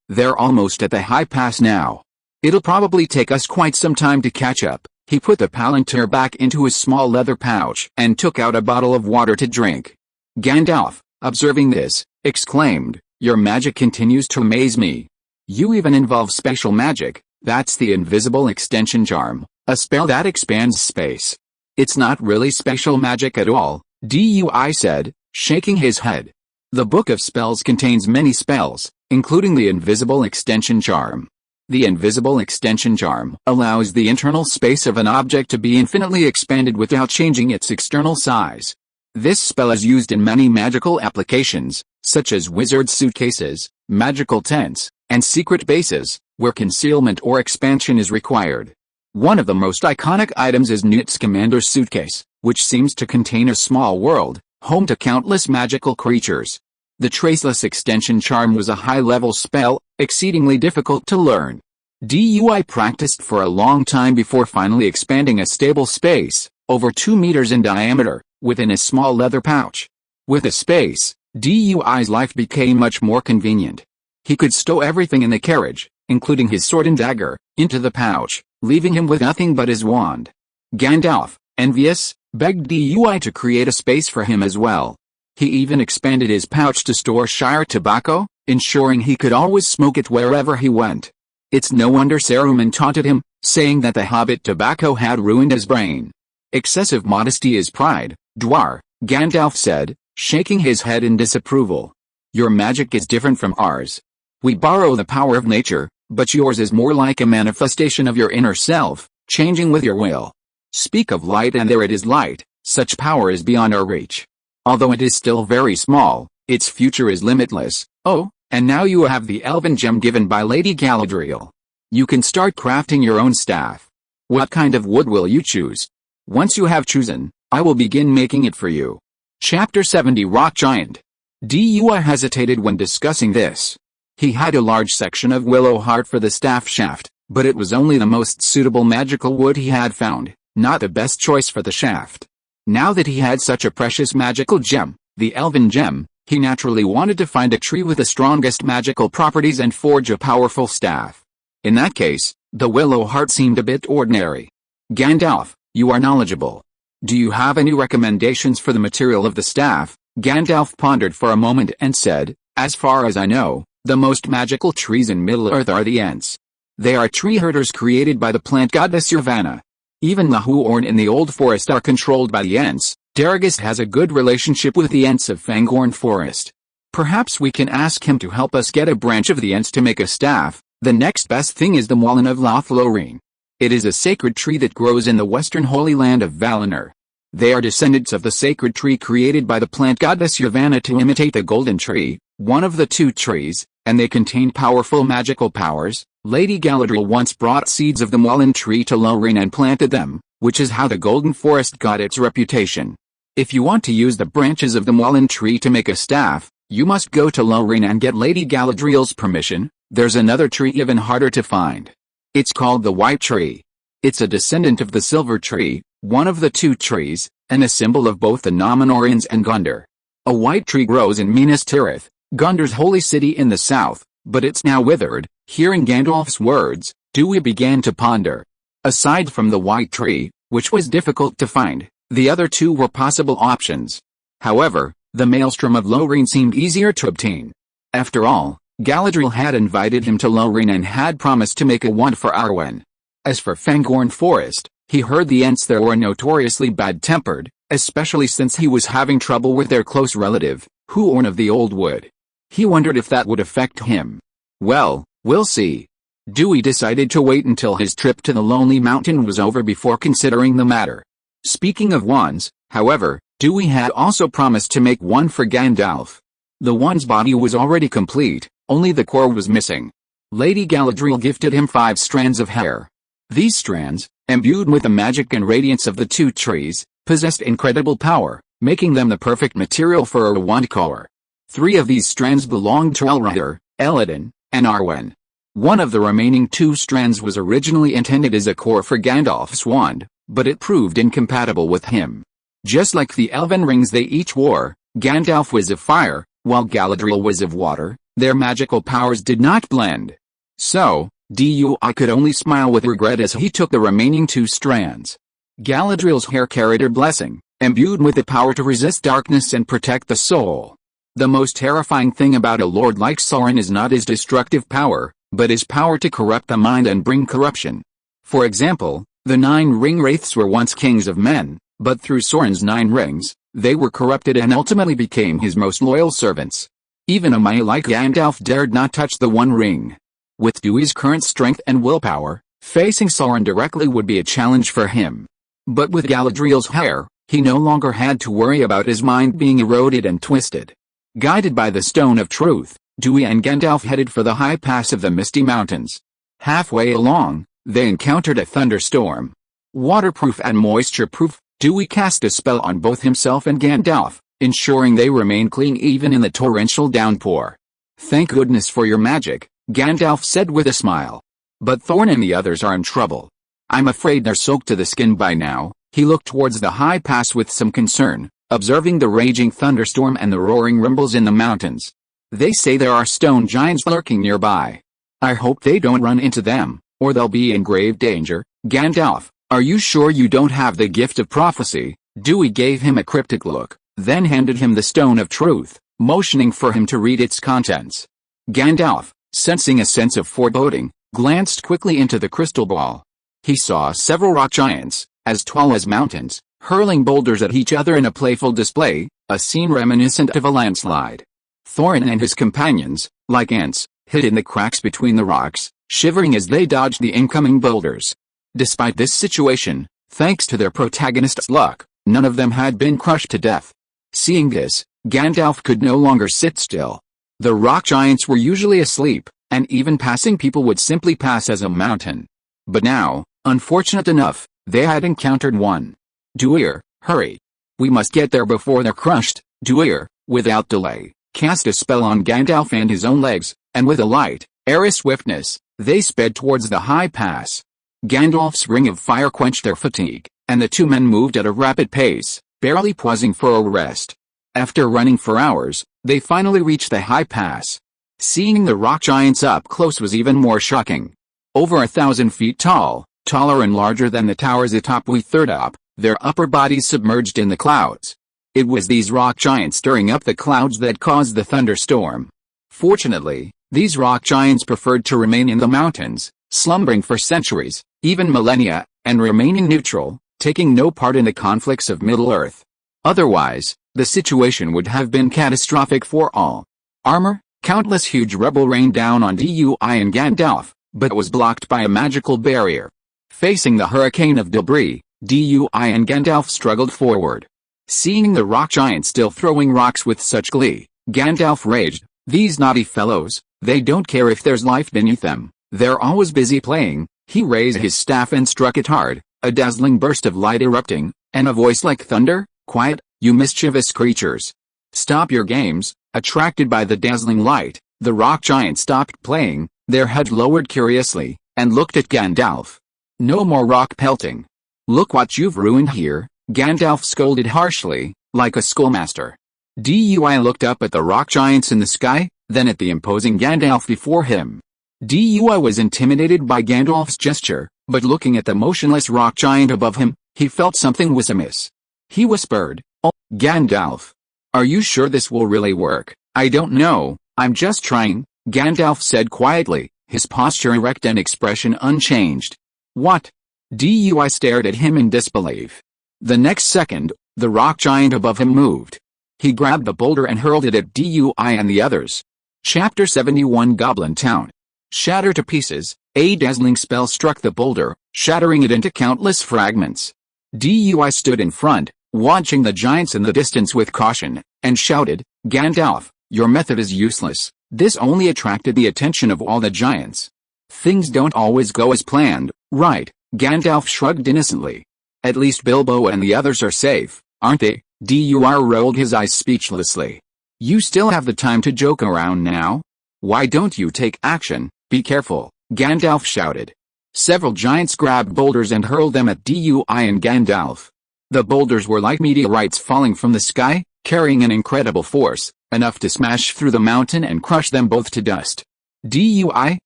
They're almost at the high pass now. It'll probably take us quite some time to catch up. He put the palantir back into his small leather pouch and took out a bottle of water to drink. Gandalf, observing this, exclaimed, "Your magic continues to amaze me. You even involve special magic. That's the invisible extension charm, a spell that expands space." It's not really special magic at all, Dewey said, shaking his head. The Book of Spells contains many spells, including the invisible extension charm. The invisible extension charm allows the internal space of an object to be infinitely expanded without changing its external size. This spell is used in many magical applications, such as wizard suitcases, magical tents, and secret bases, where concealment or expansion is required. One of the most iconic items is Newt's Commander's suitcase, which seems to contain a small world, home to countless magical creatures. The Traceless Extension Charm was a high-level spell, exceedingly difficult to learn. Dewey practiced for a long time before finally expanding a stable space, over 2 meters in diameter, within a small leather pouch. With a space, Dewey's life became much more convenient. He could stow everything in the carriage, including his sword and dagger, into the pouch, leaving him with nothing but his wand. Gandalf, envious, begged Dewey to create a space for him as well. He even expanded his pouch to store Shire tobacco, ensuring he could always smoke it wherever he went. It's no wonder Saruman taunted him, saying that the hobbit tobacco had ruined his brain. Excessive modesty is pride, Dwar, Gandalf said, shaking his head in disapproval. Your magic is different from ours. We borrow the power of nature, but yours is more like a manifestation of your inner self, changing with your will. Speak of light and there it is light, such power is beyond our reach. Although it is still very small, its future is limitless. Oh, and now you have the elven gem given by Lady Galadriel. You can start crafting your own staff. What kind of wood will you choose? Once you have chosen, I will begin making it for you. Chapter 70 Rock Giant. Dua hesitated when discussing this. He had a large section of willow heart for the staff shaft, but it was only the most suitable magical wood he had found, not the best choice for the shaft. Now that he had such a precious magical gem, the elven gem, he naturally wanted to find a tree with the strongest magical properties and forge a powerful staff. In that case, the willow heart seemed a bit ordinary. Gandalf, you are knowledgeable. Do you have any recommendations for the material of the staff? Gandalf pondered for a moment and said, as far as I know, the most magical trees in Middle-earth are the Ents. They are tree herders created by the plant goddess Yavanna. Even the Huorn in the Old Forest are controlled by the Ents. Daragus has a good relationship with the Ents of Fangorn Forest. Perhaps we can ask him to help us get a branch of the Ents to make a staff. The next best thing is the Mullen of Lothlorien. It is a sacred tree that grows in the western Holy Land of Valinor. They are descendants of the sacred tree created by the plant goddess Yavanna to imitate the golden tree, one of the two trees, and they contain powerful magical powers. Lady Galadriel once brought seeds of the Mullen tree to Lorien and planted them, which is how the Golden Forest got its reputation. If you want to use the branches of the Mullen tree to make a staff, you must go to Lorien and get Lady Galadriel's permission. There's another tree even harder to find. It's called the White Tree. It's a descendant of the Silver Tree, one of the two trees, and a symbol of both the Nominorians and Gondor. A white tree grows in Minas Tirith, Gondor's holy city in the south, but it's now withered. Hearing Gandalf's words, Dewey began to ponder. Aside from the white tree, which was difficult to find, the other two were possible options. However, the maelstrom of Lorien seemed easier to obtain. After all, Galadriel had invited him to Lorien and had promised to make a wand for Arwen. As for Fangorn Forest, he heard the Ents there were notoriously bad-tempered, especially since he was having trouble with their close relative, Huorn of the Old Wood. He wondered if that would affect him. Well, we'll see. Dewey decided to wait until his trip to the Lonely Mountain was over before considering the matter. Speaking of wands, however, Dewey had also promised to make one for Gandalf. The wand's body was already complete, only the core was missing. Lady Galadriel gifted him 5 strands of hair. These strands, imbued with the magic and radiance of the two trees, possessed incredible power, making them the perfect material for a wand core. 3 of these strands belonged to Elrondor, Elladan, and Arwen. One of the remaining 2 strands was originally intended as a core for Gandalf's wand, but it proved incompatible with him. Just like the elven rings they each wore, Gandalf was of fire, while Galadriel was of water. Their magical powers did not blend. So, Dewey could only smile with regret as he took the remaining 2 strands. Galadriel's hair carried her blessing, imbued with the power to resist darkness and protect the soul. The most terrifying thing about a lord like Sauron is not his destructive power, but his power to corrupt the mind and bring corruption. For example, the 9 ring wraiths were once kings of men, but through Sauron's 9 rings, they were corrupted and ultimately became his most loyal servants. Even a Maya like Gandalf dared not touch the One Ring. With Dewey's current strength and willpower, facing Sauron directly would be a challenge for him. But with Galadriel's hair, he no longer had to worry about his mind being eroded and twisted. Guided by the Stone of Truth, Dewey and Gandalf headed for the high pass of the Misty Mountains. Halfway along, they encountered a thunderstorm. Waterproof and moisture-proof, Dewey cast a spell on both himself and Gandalf, ensuring they remained clean even in the torrential downpour. Thank goodness for your magic, Gandalf said with a smile. But Thorin and the others are in trouble. I'm afraid they're soaked to the skin by now. He looked towards the high pass with some concern, observing the raging thunderstorm and the roaring rumbles in the mountains. They say there are stone giants lurking nearby. I hope they don't run into them, or they'll be in grave danger. Gandalf, are you sure you don't have the gift of prophecy? Dewey gave him a cryptic look, then handed him the Stone of Truth, motioning for him to read its contents. Gandalf, sensing a sense of foreboding, glanced quickly into the crystal ball. He saw several rock giants, as tall as mountains, hurling boulders at each other in a playful display, a scene reminiscent of a landslide. Thorin and his companions, like ants, hid in the cracks between the rocks, shivering as they dodged the incoming boulders. Despite this situation, thanks to their protagonist's luck, none of them had been crushed to death. Seeing this, Gandalf could no longer sit still. The rock giants were usually asleep, and even passing people would simply pass as a mountain. But now, unfortunate enough, they had encountered one. Duir, hurry. We must get there before they're crushed. Duir, without delay, cast a spell on Gandalf and his own legs, and with a light, airy swiftness, they sped towards the high pass. Gandalf's ring of fire quenched their fatigue, and the two men moved at a rapid pace, barely pausing for a rest. After running for hours, they finally reached the high pass. Seeing the rock giants up close was even more shocking. Over 1,000 feet tall, taller and larger than the towers atop Withertop, their upper bodies submerged in the clouds. It was these rock giants stirring up the clouds that caused the thunderstorm. Fortunately, these rock giants preferred to remain in the mountains, slumbering for centuries, even millennia, and remaining neutral, taking no part in the conflicts of Middle-earth. Otherwise, the situation would have been catastrophic for all. Armor, countless huge rubble rained down on Dui and Gandalf, but was blocked by a magical barrier. Facing the hurricane of debris, Dui and Gandalf struggled forward. Seeing the rock giants still throwing rocks with such glee, Gandalf raged, "These naughty fellows, they don't care if there's life beneath them, they're always busy playing." He raised his staff and struck it hard, a dazzling burst of light erupting, and a voice like thunder, "Quiet, you mischievous creatures. Stop your games." Attracted by the dazzling light, the rock giants stopped playing, their heads lowered curiously, and looked at Gandalf. "No more rock pelting. Look what you've ruined here," Gandalf scolded harshly, like a schoolmaster. Dui looked up at the rock giants in the sky, then at the imposing Gandalf before him. Dui was intimidated by Gandalf's gesture, but looking at the motionless rock giant above him, he felt something was amiss. He whispered, "Oh, Gandalf. Are you sure this will really work?" "I don't know, I'm just trying," Gandalf said quietly, his posture erect and expression unchanged. "What?" Dui stared at him in disbelief. The next second, the rock giant above him moved. He grabbed the boulder and hurled it at Dui and the others. Chapter 71 Goblin Town. Shatter to pieces, a dazzling spell struck the boulder, shattering it into countless fragments. Dui stood in front, watching the giants in the distance with caution, and shouted, "Gandalf, your method is useless." This only attracted the attention of all the giants. "Things don't always go as planned, right?" Gandalf shrugged innocently. "At least Bilbo and the others are safe, aren't they?" Dur rolled his eyes speechlessly. "You still have the time to joke around now? Why don't you take action? Be careful," Gandalf shouted. Several giants grabbed boulders and hurled them at Dui and Gandalf. The boulders were like meteorites falling from the sky, carrying an incredible force, enough to smash through the mountain and crush them both to dust. Dui,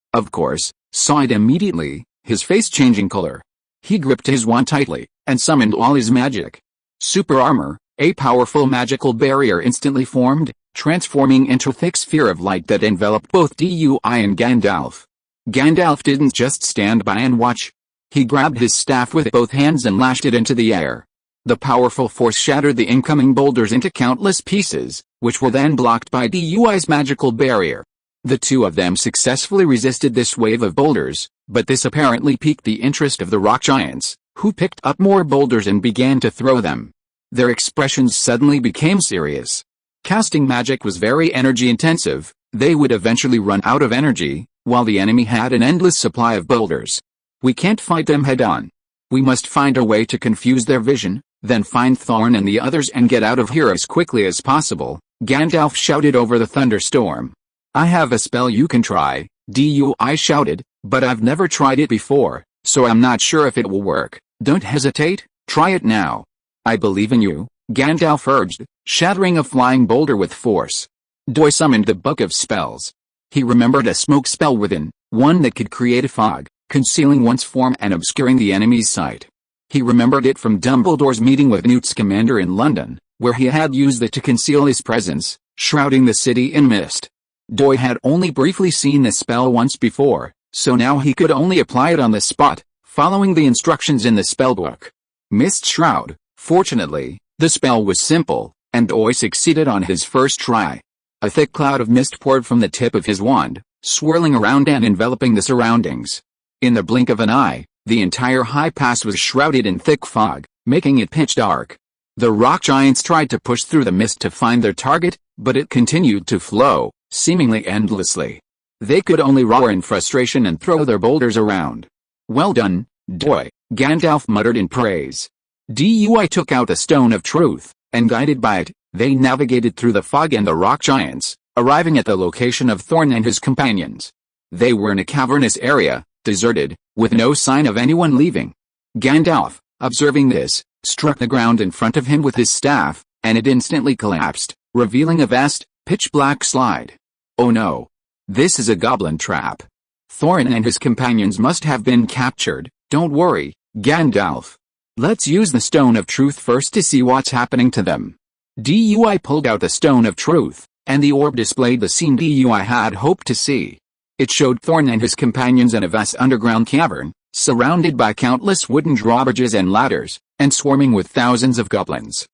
of course, saw it immediately, his face changing color. He gripped his wand tightly, and summoned all his magic. Super armor, a powerful magical barrier instantly formed, transforming into a thick sphere of light that enveloped both Dui and Gandalf. Gandalf didn't just stand by and watch. He grabbed his staff with both hands and lashed it into the air. The powerful force shattered the incoming boulders into countless pieces, which were then blocked by Dui's magical barrier. The two of them successfully resisted this wave of boulders, but this apparently piqued the interest of the rock giants, who picked up more boulders and began to throw them. Their expressions suddenly became serious. Casting magic was very energy-intensive, they would eventually run out of energy, while the enemy had an endless supply of boulders. "We can't fight them head-on. We must find a way to confuse their vision, then find Thorn and the others and get out of here as quickly as possible," Gandalf shouted over the thunderstorm. "I have a spell you can try," Dui shouted, "but I've never tried it before, so I'm not sure if it will work. Don't hesitate, try it now." "I believe in you," Gandalf urged, shattering a flying boulder with force. Dui summoned the book of spells. He remembered a smoke spell within, one that could create a fog, concealing one's form and obscuring the enemy's sight. He remembered it from Dumbledore's meeting with Newt Scamander in London, where he had used it to conceal his presence, shrouding the city in mist. Dui had only briefly seen the spell once before, so now he could only apply it on the spot, following the instructions in the spellbook. Mist Shroud. Fortunately, the spell was simple, and Dui succeeded on his first try. A thick cloud of mist poured from the tip of his wand, swirling around and enveloping the surroundings. In the blink of an eye, the entire high pass was shrouded in thick fog, making it pitch dark. The rock giants tried to push through the mist to find their target, but it continued to flow, seemingly endlessly. They could only roar in frustration and throw their boulders around. "Well done, Doi," Gandalf muttered in praise. Dui took out the Stone of Truth, and guided by it, they navigated through the fog and the rock giants, arriving at the location of Thorn and his companions. They were in a cavernous area, deserted, with no sign of anyone leaving. Gandalf, observing this, struck the ground in front of him with his staff, and it instantly collapsed, revealing a vast, pitch-black slide. "Oh no! This is a goblin trap. Thorin and his companions must have been captured." "Don't worry, Gandalf. Let's use the Stone of Truth first to see what's happening to them." Dui pulled out the Stone of Truth, and the orb displayed the scene Dui had hoped to see. It showed Thorin and his companions in a vast underground cavern, surrounded by countless wooden drawbridges and ladders, and swarming with thousands of goblins.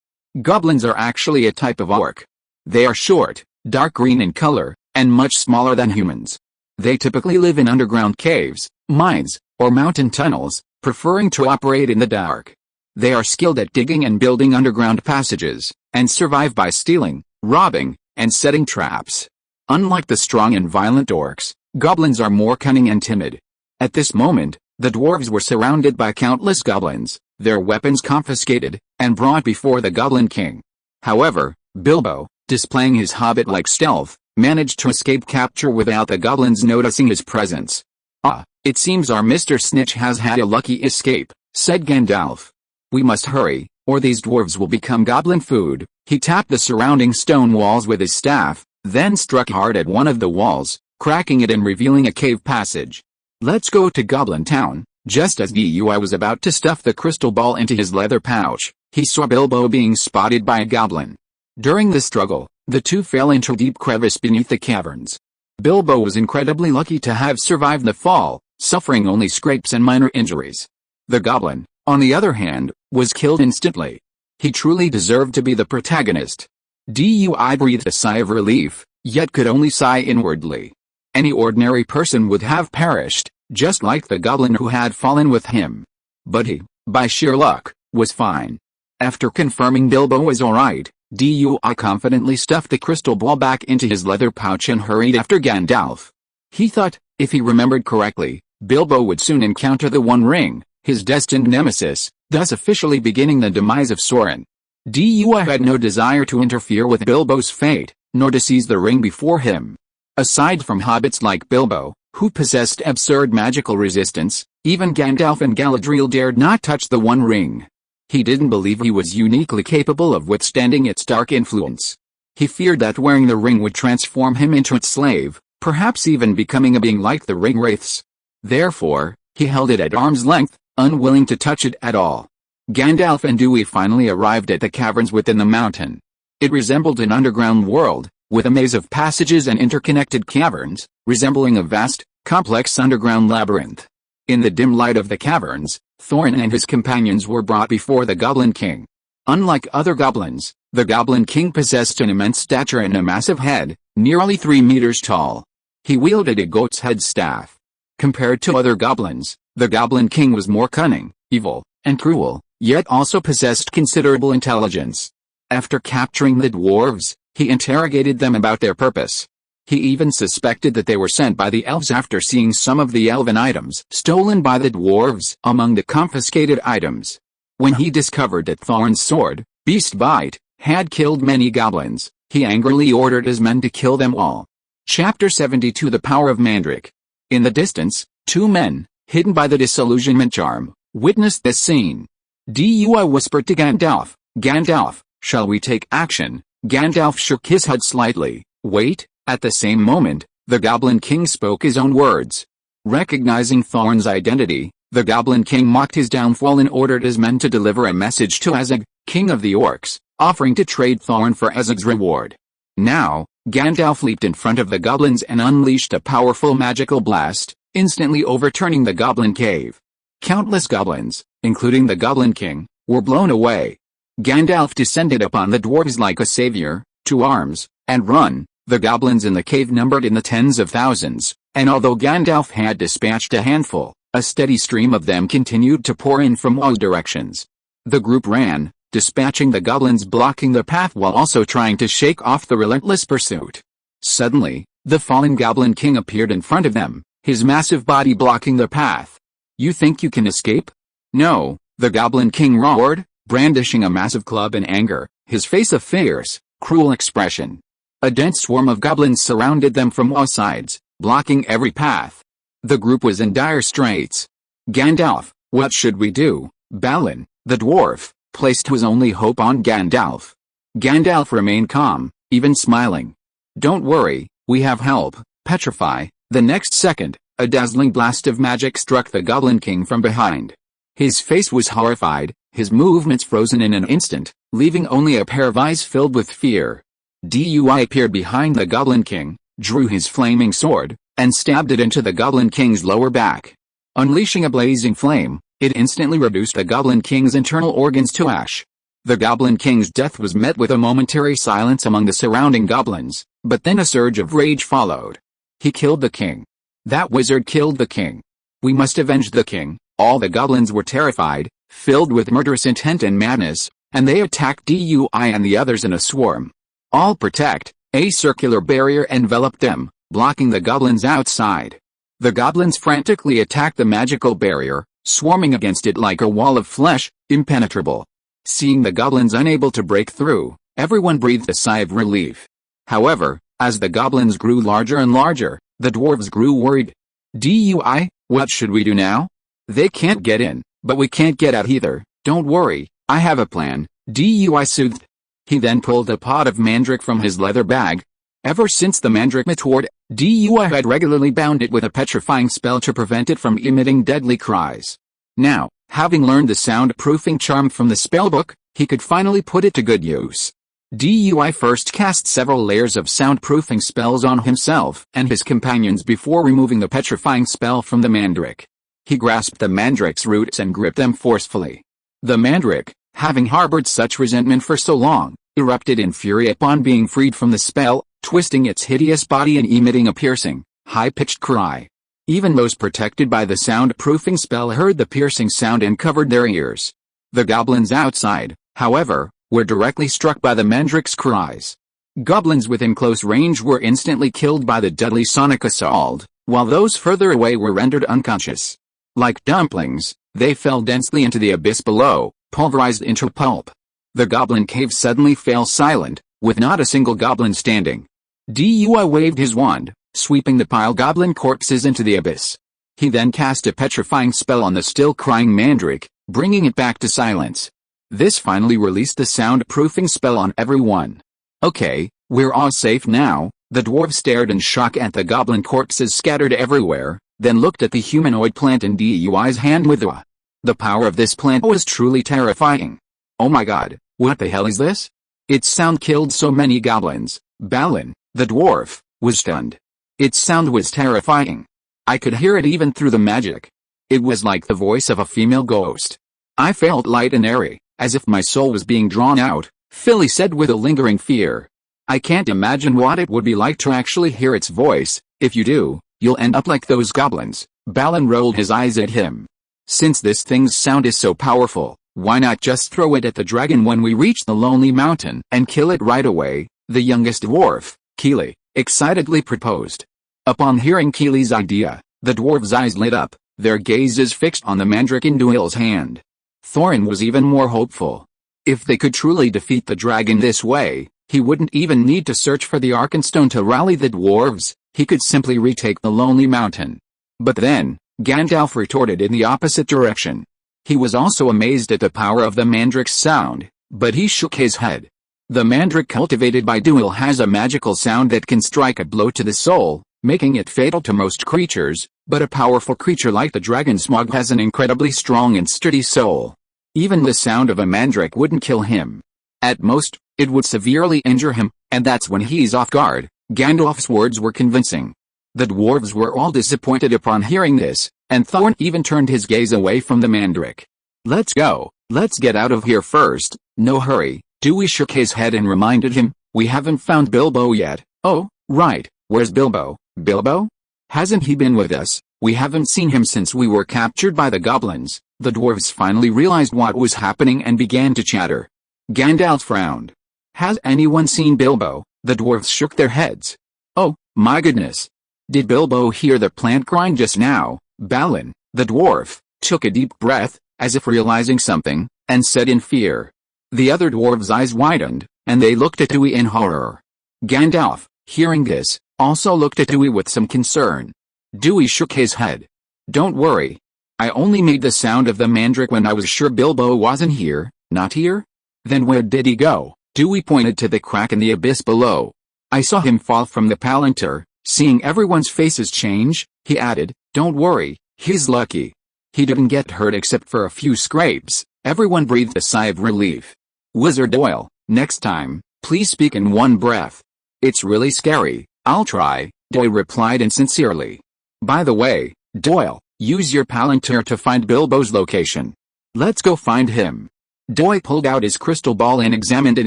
Goblins are actually a type of orc. They are short, dark green in color, and much smaller than humans. They typically live in underground caves, mines, or mountain tunnels, preferring to operate in the dark. They are skilled at digging and building underground passages, and survive by stealing, robbing, and setting traps. Unlike the strong and violent orcs, goblins are more cunning and timid. At this moment, the dwarves were surrounded by countless goblins, their weapons confiscated, and brought before the Goblin King. However, Bilbo, displaying his hobbit-like stealth, managed to escape capture without the goblins noticing his presence. "Ah, it seems our Mr. Snitch has had a lucky escape," said Gandalf. "We must hurry, or these dwarves will become goblin food." He tapped the surrounding stone walls with his staff, then struck hard at one of the walls, cracking it and revealing a cave passage. "Let's go to Goblin Town." Just as Dui was about to stuff the crystal ball into his leather pouch, he saw Bilbo being spotted by a goblin. During the struggle, the two fell into a deep crevice beneath the caverns. Bilbo was incredibly lucky to have survived the fall, suffering only scrapes and minor injuries. The goblin, on the other hand, was killed instantly. He truly deserved to be the protagonist. Dui breathed a sigh of relief, yet could only sigh inwardly. Any ordinary person would have perished, just like the goblin who had fallen with him. But he, by sheer luck, was fine. After confirming Bilbo was alright, Dui confidently stuffed the crystal ball back into his leather pouch and hurried after Gandalf. He thought, if he remembered correctly, Bilbo would soon encounter the One Ring, his destined nemesis, thus officially beginning the demise of Sauron. Dui had no desire to interfere with Bilbo's fate, nor to seize the ring before him. Aside from hobbits like Bilbo, who possessed absurd magical resistance, even Gandalf and Galadriel dared not touch the One Ring. He didn't believe he was uniquely capable of withstanding its dark influence. He feared that wearing the ring would transform him into its slave, perhaps even becoming a being like the ring wraiths. Therefore, he held it at arm's length, unwilling to touch it at all. Gandalf and Dui finally arrived at the caverns within the mountain. It resembled an underground world, with a maze of passages and interconnected caverns, resembling a vast, complex underground labyrinth. In the dim light of the caverns, Thorin and his companions were brought before the Goblin King. Unlike other goblins, the Goblin King possessed an immense stature and a massive head, nearly 3 meters tall. He wielded a goat's head staff. Compared to other goblins, the Goblin King was more cunning, evil, and cruel, yet also possessed considerable intelligence. After capturing the dwarves, he interrogated them about their purpose. He even suspected that they were sent by the elves after seeing some of the elven items stolen by the dwarves among the confiscated items. When he discovered that Thorin's sword, Beast Bite, had killed many goblins, he angrily ordered his men to kill them all. Chapter 72 The Power of Mandrake. In the distance, 2 men, hidden by the disillusionment charm, witnessed this scene. Dui whispered to Gandalf, "Gandalf, shall we take action?" Gandalf shook his head slightly. "Wait." At the same moment, the Goblin King spoke his own words. Recognizing Thorin's identity, the Goblin King mocked his downfall and ordered his men to deliver a message to Azog, King of the Orcs, offering to trade Thorin for Azog's reward. Now, Gandalf leaped in front of the goblins and unleashed a powerful magical blast, instantly overturning the Goblin Cave. Countless goblins, including the Goblin King, were blown away. Gandalf descended upon the dwarves like a savior. "To arms, and run," The goblins in the cave numbered in the tens of thousands, and although Gandalf had dispatched a handful, a steady stream of them continued to pour in from all directions. The group ran, dispatching the goblins blocking the path while also trying to shake off the relentless pursuit. Suddenly, the fallen Goblin King appeared in front of them, his massive body blocking the path. "You think you can escape?" "No," the Goblin King roared, brandishing a massive club in anger, his face a fierce, cruel expression. A dense swarm of goblins surrounded them from all sides, blocking every path. The group was in dire straits. "Gandalf, what should we do?" Balin, the dwarf, placed his only hope on Gandalf. Gandalf remained calm, even smiling. "Don't worry, we have help." Petrify. The next second, a dazzling blast of magic struck the Goblin King from behind. His face was horrified, his movements frozen in an instant, leaving only a pair of eyes filled with fear. Dui appeared behind the Goblin King, drew his flaming sword, and stabbed it into the Goblin King's lower back. Unleashing a blazing flame, it instantly reduced the Goblin King's internal organs to ash. The Goblin King's death was met with a momentary silence among the surrounding goblins, but then a surge of rage followed. "He killed the king. That wizard killed the king. We must avenge the king." All the goblins were terrified, filled with murderous intent and madness, and they attacked Dui and the others in a swarm. "All protect!" A circular barrier enveloped them, blocking the goblins outside. The goblins frantically attacked the magical barrier, swarming against it like a wall of flesh, impenetrable. Seeing the goblins unable to break through, everyone breathed a sigh of relief. However, as the goblins grew larger and larger, the dwarves grew worried. "Dui, what should we do now? They can't get in, but we can't get out either." "Don't worry, I have a plan," Dui soothed. He then pulled a pot of mandrake from his leather bag. Ever since the mandrake matured, Dui had regularly bound it with a petrifying spell to prevent it from emitting deadly cries. Now, having learned the soundproofing charm from the spellbook, he could finally put it to good use. Dui first cast several layers of soundproofing spells on himself and his companions before removing the petrifying spell from the mandrake. He grasped the mandrake's roots and gripped them forcefully. The mandrake, having harbored such resentment for so long, erupted in fury upon being freed from the spell, twisting its hideous body and emitting a piercing, high-pitched cry. Even those protected by the soundproofing spell heard the piercing sound and covered their ears. The goblins outside, however, were directly struck by the mandrake's cries. Goblins within close range were instantly killed by the deadly sonic assault, while those further away were rendered unconscious. Like dumplings, they fell densely into the abyss below, pulverized into pulp. The goblin cave suddenly fell silent, with not a single goblin standing. Dui waved his wand, sweeping the pile goblin corpses into the abyss. He then cast a petrifying spell on the still crying mandrake, bringing it back to silence. This finally released the soundproofing spell on everyone. "Okay, we're all safe now." The dwarf stared in shock at the goblin corpses scattered everywhere, then looked at the humanoid plant in Dui's hand with awe. The power of this plant was truly terrifying. "Oh my god, what the hell is this?" Its sound killed so many goblins. Balin, the dwarf, was stunned. Its sound was terrifying. I could hear it even through the magic. It was like the voice of a female ghost. I felt light and airy, as if my soul was being drawn out, Philly said with a lingering fear. "I can't imagine what it would be like to actually hear its voice. If you do, you'll end up like those goblins." Balin rolled his eyes at him. "Since this thing's sound is so powerful, why not just throw it at the dragon when we reach the Lonely Mountain and kill it right away?" The youngest dwarf, Keely, excitedly proposed. Upon hearing Keely's idea, the dwarves' eyes lit up, their gazes fixed on the mandrake in Duil's hand. Thorin was even more hopeful. If they could truly defeat the dragon this way, he wouldn't even need to search for the Arkenstone to rally the dwarves, he could simply retake the Lonely Mountain. But then, Gandalf retorted in the opposite direction. He was also amazed at the power of the mandrake's sound, but he shook his head. The mandrake cultivated by Duil has a magical sound that can strike a blow to the soul, making it fatal to most creatures, but a powerful creature like the dragon Smaug has an incredibly strong and sturdy soul. Even the sound of a mandrake wouldn't kill him. At most, it would severely injure him, and that's when he's off guard. Gandalf's words were convincing. The dwarves were all disappointed upon hearing this, and Thorin even turned his gaze away from the mandrake. "Let's go, let's get out of here first." "No hurry," Dewey shook his head and reminded him, "we haven't found Bilbo yet." "Oh, Right, where's Bilbo? Bilbo? Hasn't he been with us? We haven't seen him since we were captured by the goblins. The dwarves finally realized what was happening and began to chatter. Gandalf frowned. Has anyone seen Bilbo? The dwarves shook their heads. Oh, my goodness. Did Bilbo hear the plant grind just now? Balin, the dwarf, took a deep breath, as if realizing something, and said in fear. The other dwarves' eyes widened, and they looked at Dewey in horror. Gandalf, hearing this, also looked at Dewey with some concern. Dewey shook his head. Don't worry. I only made the sound of the mandrake when I was sure Bilbo wasn't here. Not here? Then where did he go? Dewey pointed to the crack in the abyss below. I saw him fall from the palantir. Seeing everyone's faces change, he added, don't worry, he's lucky. He didn't get hurt except for a few scrapes. Everyone breathed a sigh of relief. Wizard Doyle, next time, please speak in one breath. It's really scary. I'll try, Doyle replied insincerely. By the way, Doyle, use your palantir to find Bilbo's location. Let's go find him. Doyle pulled out his crystal ball and examined it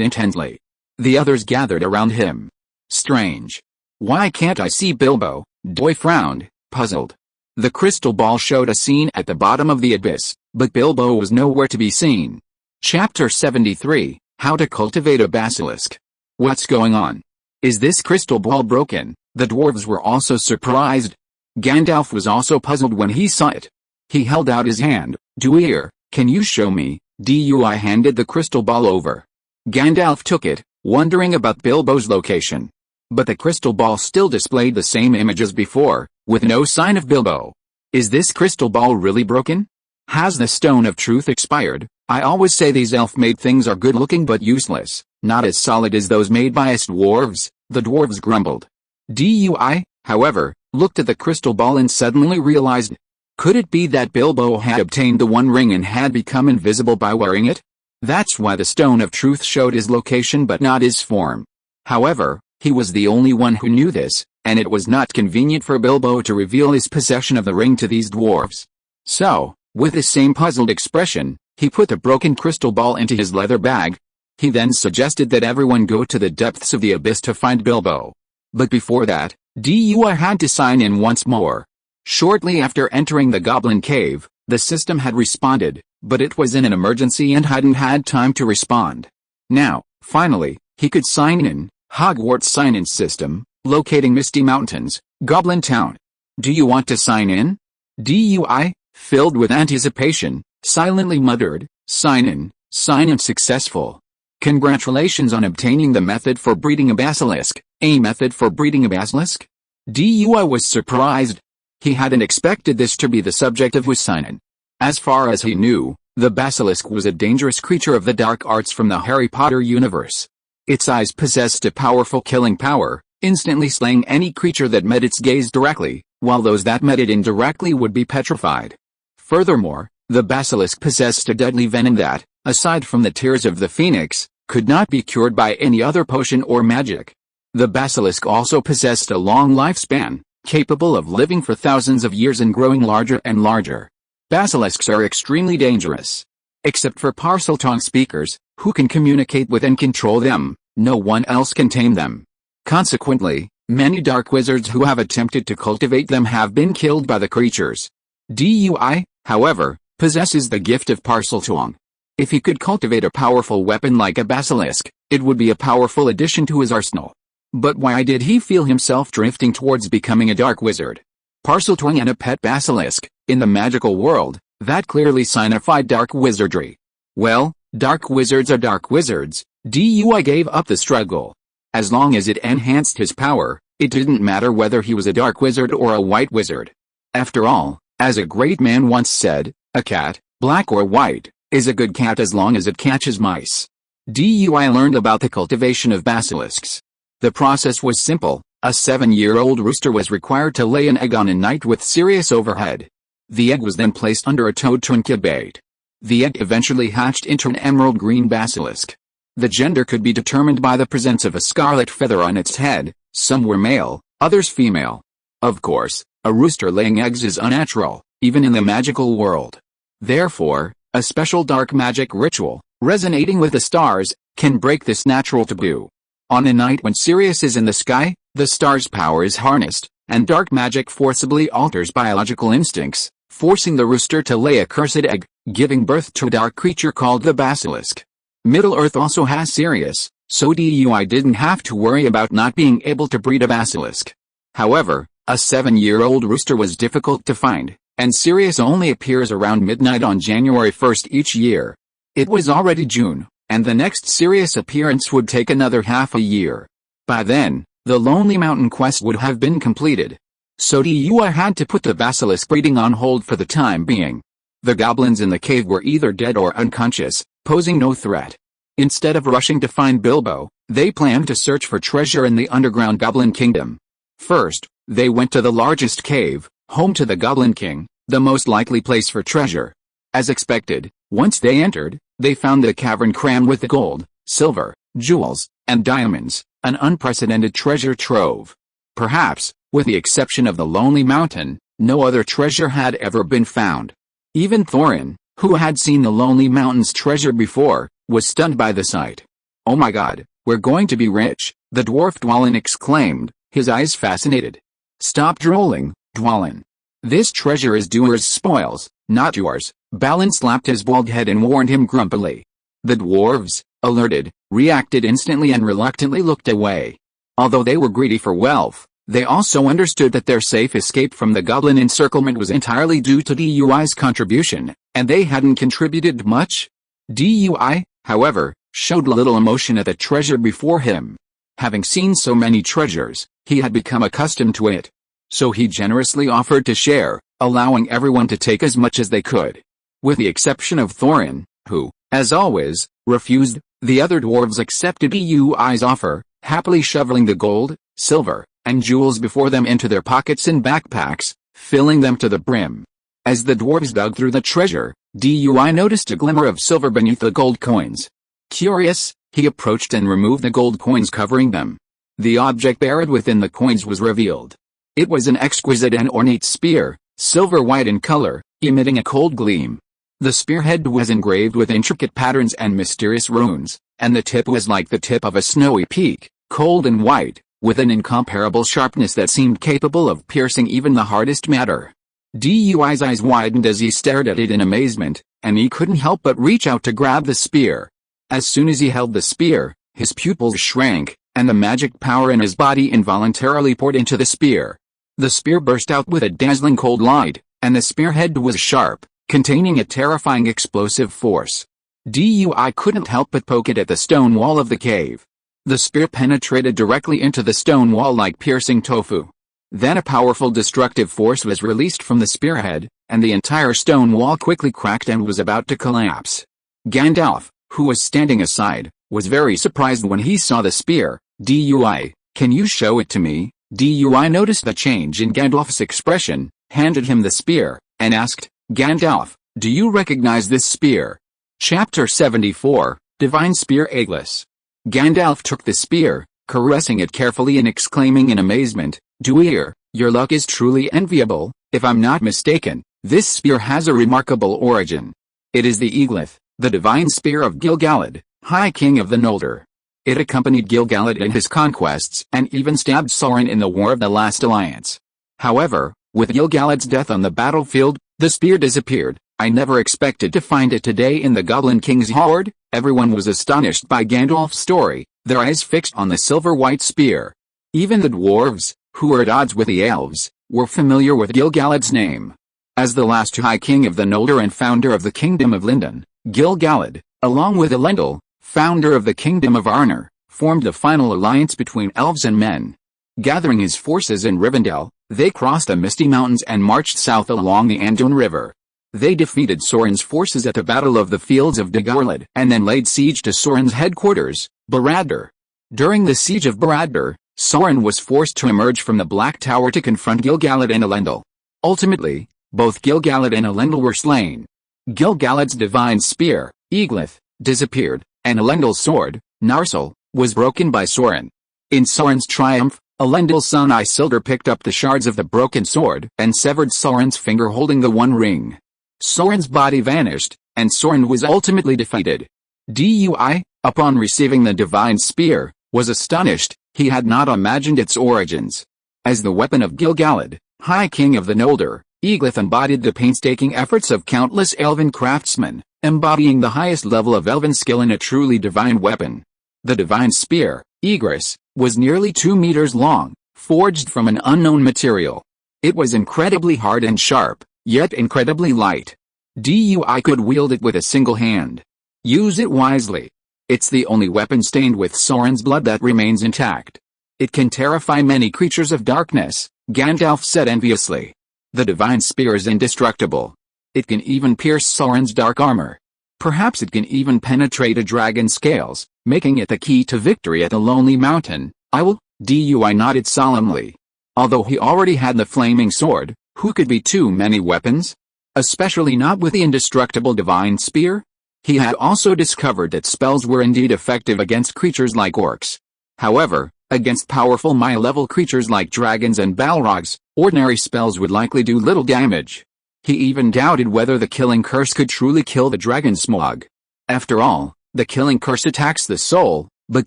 intently. The others gathered around him. Strange. Why can't I see Bilbo? Doyle frowned, puzzled. The crystal ball showed a scene at the bottom of the abyss, but Bilbo was nowhere to be seen. Chapter 73, How to Cultivate a Basilisk. What's going on? Is this crystal ball broken? The dwarves were also surprised. Gandalf was also puzzled when he saw it. He held out his hand. Dewey, can you show me? Dewey handed the crystal ball over. Gandalf took it, wondering about Bilbo's location. But the crystal ball still displayed the same image as before, with no sign of Bilbo. Is this crystal ball really broken? Has the stone of truth expired? I always say these elf-made things are good-looking but useless, not as solid as those made by us dwarves, the dwarves grumbled. Dewey, however, looked at the crystal ball and suddenly realized, could it be that Bilbo had obtained the One Ring and had become invisible by wearing it? That's why the stone of truth showed his location but not his form. However, he was the only one who knew this, and it was not convenient for Bilbo to reveal his possession of the ring to these dwarves. So, with the same puzzled expression, he put the broken crystal ball into his leather bag. He then suggested that everyone go to the depths of the abyss to find Bilbo. But before that, Dewey had to sign in once more. Shortly after entering the goblin cave, the system had responded, but it was in an emergency and hadn't had time to respond. Now, finally, he could sign in. Hogwarts sign-in system, locating Misty Mountains, Goblin Town. Do you want to sign in? Dewey, filled with anticipation, silently muttered, sign in successful. Congratulations on obtaining the method for breeding a basilisk. A method for breeding a basilisk? Dewey was surprised. He hadn't expected this to be the subject of his sign-in. As far as he knew, the basilisk was a dangerous creature of the dark arts from the Harry Potter universe. Its eyes possessed a powerful killing power, instantly slaying any creature that met its gaze directly, while those that met it indirectly would be petrified. Furthermore, the basilisk possessed a deadly venom that, aside from the tears of the phoenix, could not be cured by any other potion or magic. The basilisk also possessed a long lifespan, capable of living for thousands of years and growing larger and larger. Basilisks are extremely dangerous. Except for Parseltongue speakers, who can communicate with and control them, no one else can tame them. Consequently, many dark wizards who have attempted to cultivate them have been killed by the creatures. Dewey, however, possesses the gift of Parseltongue. If he could cultivate a powerful weapon like a basilisk, it would be a powerful addition to his arsenal. But why did he feel himself drifting towards becoming a dark wizard? Parseltongue and a pet basilisk, in the magical world, that clearly signified dark wizardry. Well, dark wizards are dark wizards. Dewey gave up the struggle. As long as it enhanced his power, it didn't matter whether he was a dark wizard or a white wizard. After all, as a great man once said, a cat, black or white, is a good cat as long as it catches mice. Dewey learned about the cultivation of basilisks. The process was simple. A 7-year-old rooster was required to lay an egg on a night with Sirius overhead. The egg was then placed under a toad to incubate. The egg eventually hatched into an emerald green basilisk. The gender could be determined by the presence of a scarlet feather on its head. Some were male, others female. Of course, a rooster laying eggs is unnatural, even in the magical world. Therefore, a special dark magic ritual, resonating with the stars, can break this natural taboo. On a night when Sirius is in the sky, The star's power is harnessed, and dark magic forcibly alters biological instincts, forcing the rooster to lay a cursed egg, giving birth to a dark creature called the basilisk. Middle-earth also has Sirius, so DUI didn't have to worry about not being able to breed a basilisk. However, a 7-year-old rooster was difficult to find, and Sirius only appears around midnight on January 1st each year. It was already June, and the next Sirius appearance would take another half a year. By then, the Lonely Mountain quest would have been completed. So DUI had to put the basilisk breeding on hold for the time being. The goblins in the cave were either dead or unconscious, posing no threat. Instead of rushing to find Bilbo, they planned to search for treasure in the underground Goblin Kingdom. First, they went to the largest cave, home to the Goblin King, the most likely place for treasure. As expected, once they entered, they found the cavern crammed with gold, silver, jewels, and diamonds, an unprecedented treasure trove. Perhaps, with the exception of the Lonely Mountain, no other treasure had ever been found. Even Thorin, who had seen the Lonely Mountain's treasure before, was stunned by the sight. "Oh my god, we're going to be rich," the dwarf Dwalin exclaimed, his eyes fascinated. "Stop drooling, Dwalin. This treasure is Duer's spoils, not yours," Balin slapped his bald head and warned him grumpily. The dwarves, alerted, reacted instantly and reluctantly looked away. Although they were greedy for wealth, they also understood that their safe escape from the goblin encirclement was entirely due to DUI's contribution, and they hadn't contributed much. DUI, however, showed little emotion at the treasure before him. Having seen so many treasures, he had become accustomed to it. So he generously offered to share, allowing everyone to take as much as they could. With the exception of Thorin, who, as always, refused, the other dwarves accepted DUI's offer, happily shoveling the gold, silver, and jewels before them into their pockets and backpacks, filling them to the brim. As the dwarves dug through the treasure, DUI noticed a glimmer of silver beneath the gold coins. Curious, he approached and removed the gold coins covering them. The object buried within the coins was revealed. It was an exquisite and ornate spear, silver-white in color, emitting a cold gleam. The spearhead was engraved with intricate patterns and mysterious runes, and the tip was like the tip of a snowy peak, cold and white, with an incomparable sharpness that seemed capable of piercing even the hardest matter. DUI's eyes widened as he stared at it in amazement, and he couldn't help but reach out to grab the spear. As soon as he held the spear, his pupils shrank, and the magic power in his body involuntarily poured into the spear. The spear burst out with a dazzling cold light, and the spearhead was sharp, containing a terrifying explosive force. DUI couldn't help but poke it at the stone wall of the cave. The spear penetrated directly into the stone wall like piercing tofu. Then a powerful destructive force was released from the spearhead, and the entire stone wall quickly cracked and was about to collapse. Gandalf, who was standing aside, was very surprised when he saw the spear. "DUI, can you show it to me?" DUI noticed the change in Gandalf's expression, handed him the spear, and asked, "Gandalf, do you recognize this spear?" Chapter 74, Divine Spear Eggless. Gandalf took the spear, caressing it carefully and exclaiming in amazement, "Duer, your luck is truly enviable. If I'm not mistaken, this spear has a remarkable origin. It is the Eaglith, the divine spear of Gil-galad, High King of the Noldor. It accompanied Gil-galad in his conquests and even stabbed Sauron in the War of the Last Alliance. However, with Gil-galad's death on the battlefield, the spear disappeared. I never expected to find it today in the Goblin King's hoard." Everyone was astonished by Gandalf's story, their eyes fixed on the silver-white spear. Even the dwarves, who were at odds with the elves, were familiar with Gil-galad's name. As the last High King of the Noldor and founder of the Kingdom of Lindon, Gil-galad, along with Elendil, founder of the Kingdom of Arnor, formed the final alliance between elves and men. Gathering his forces in Rivendell, they crossed the Misty Mountains and marched south along the Anduin River. They defeated Sauron's forces at the Battle of the Fields of Dagorlad and then laid siege to Sauron's headquarters, Barad-dûr. During the siege of Barad-dûr, Sauron was forced to emerge from the Black Tower to confront Gil-galad and Elendil. Ultimately, both Gil-galad and Elendil were slain. Gil-galad's divine spear, Eaglith, disappeared, and Elendil's sword, Narsil, was broken by Sauron. In Sauron's triumph, Elendil's son Isildur picked up the shards of the broken sword and severed Sauron's finger holding the One Ring. Sauron's body vanished, and Sauron was ultimately defeated. DUI, upon receiving the divine spear, was astonished, He had not imagined its origins. As the weapon of Gil-galad, High King of the Noldor, Eglith embodied the painstaking efforts of countless elven craftsmen, embodying the highest level of elven skill in a truly divine weapon. The divine spear, Egress, was nearly 2 meters long, forged from an unknown material. It was incredibly hard and sharp, yet incredibly light. Dui could wield it with a single hand. Use it wisely. It's the only weapon stained with Sauron's blood that remains intact. It can terrify many creatures of darkness, Gandalf said enviously. The divine spear is indestructible. It can even pierce Sauron's dark armor. Perhaps it can even penetrate a dragon's scales, making it the key to victory at the Lonely Mountain. I will. Dui nodded solemnly. Although he already had the flaming sword, who could be too many weapons? Especially not with the indestructible divine spear? He had also discovered that spells were indeed effective against creatures like orcs. However, against powerful Maya-level creatures like dragons and balrogs, ordinary spells would likely do little damage. He even doubted whether the killing curse could truly kill the dragon Smaug. After all, the killing curse attacks the soul, but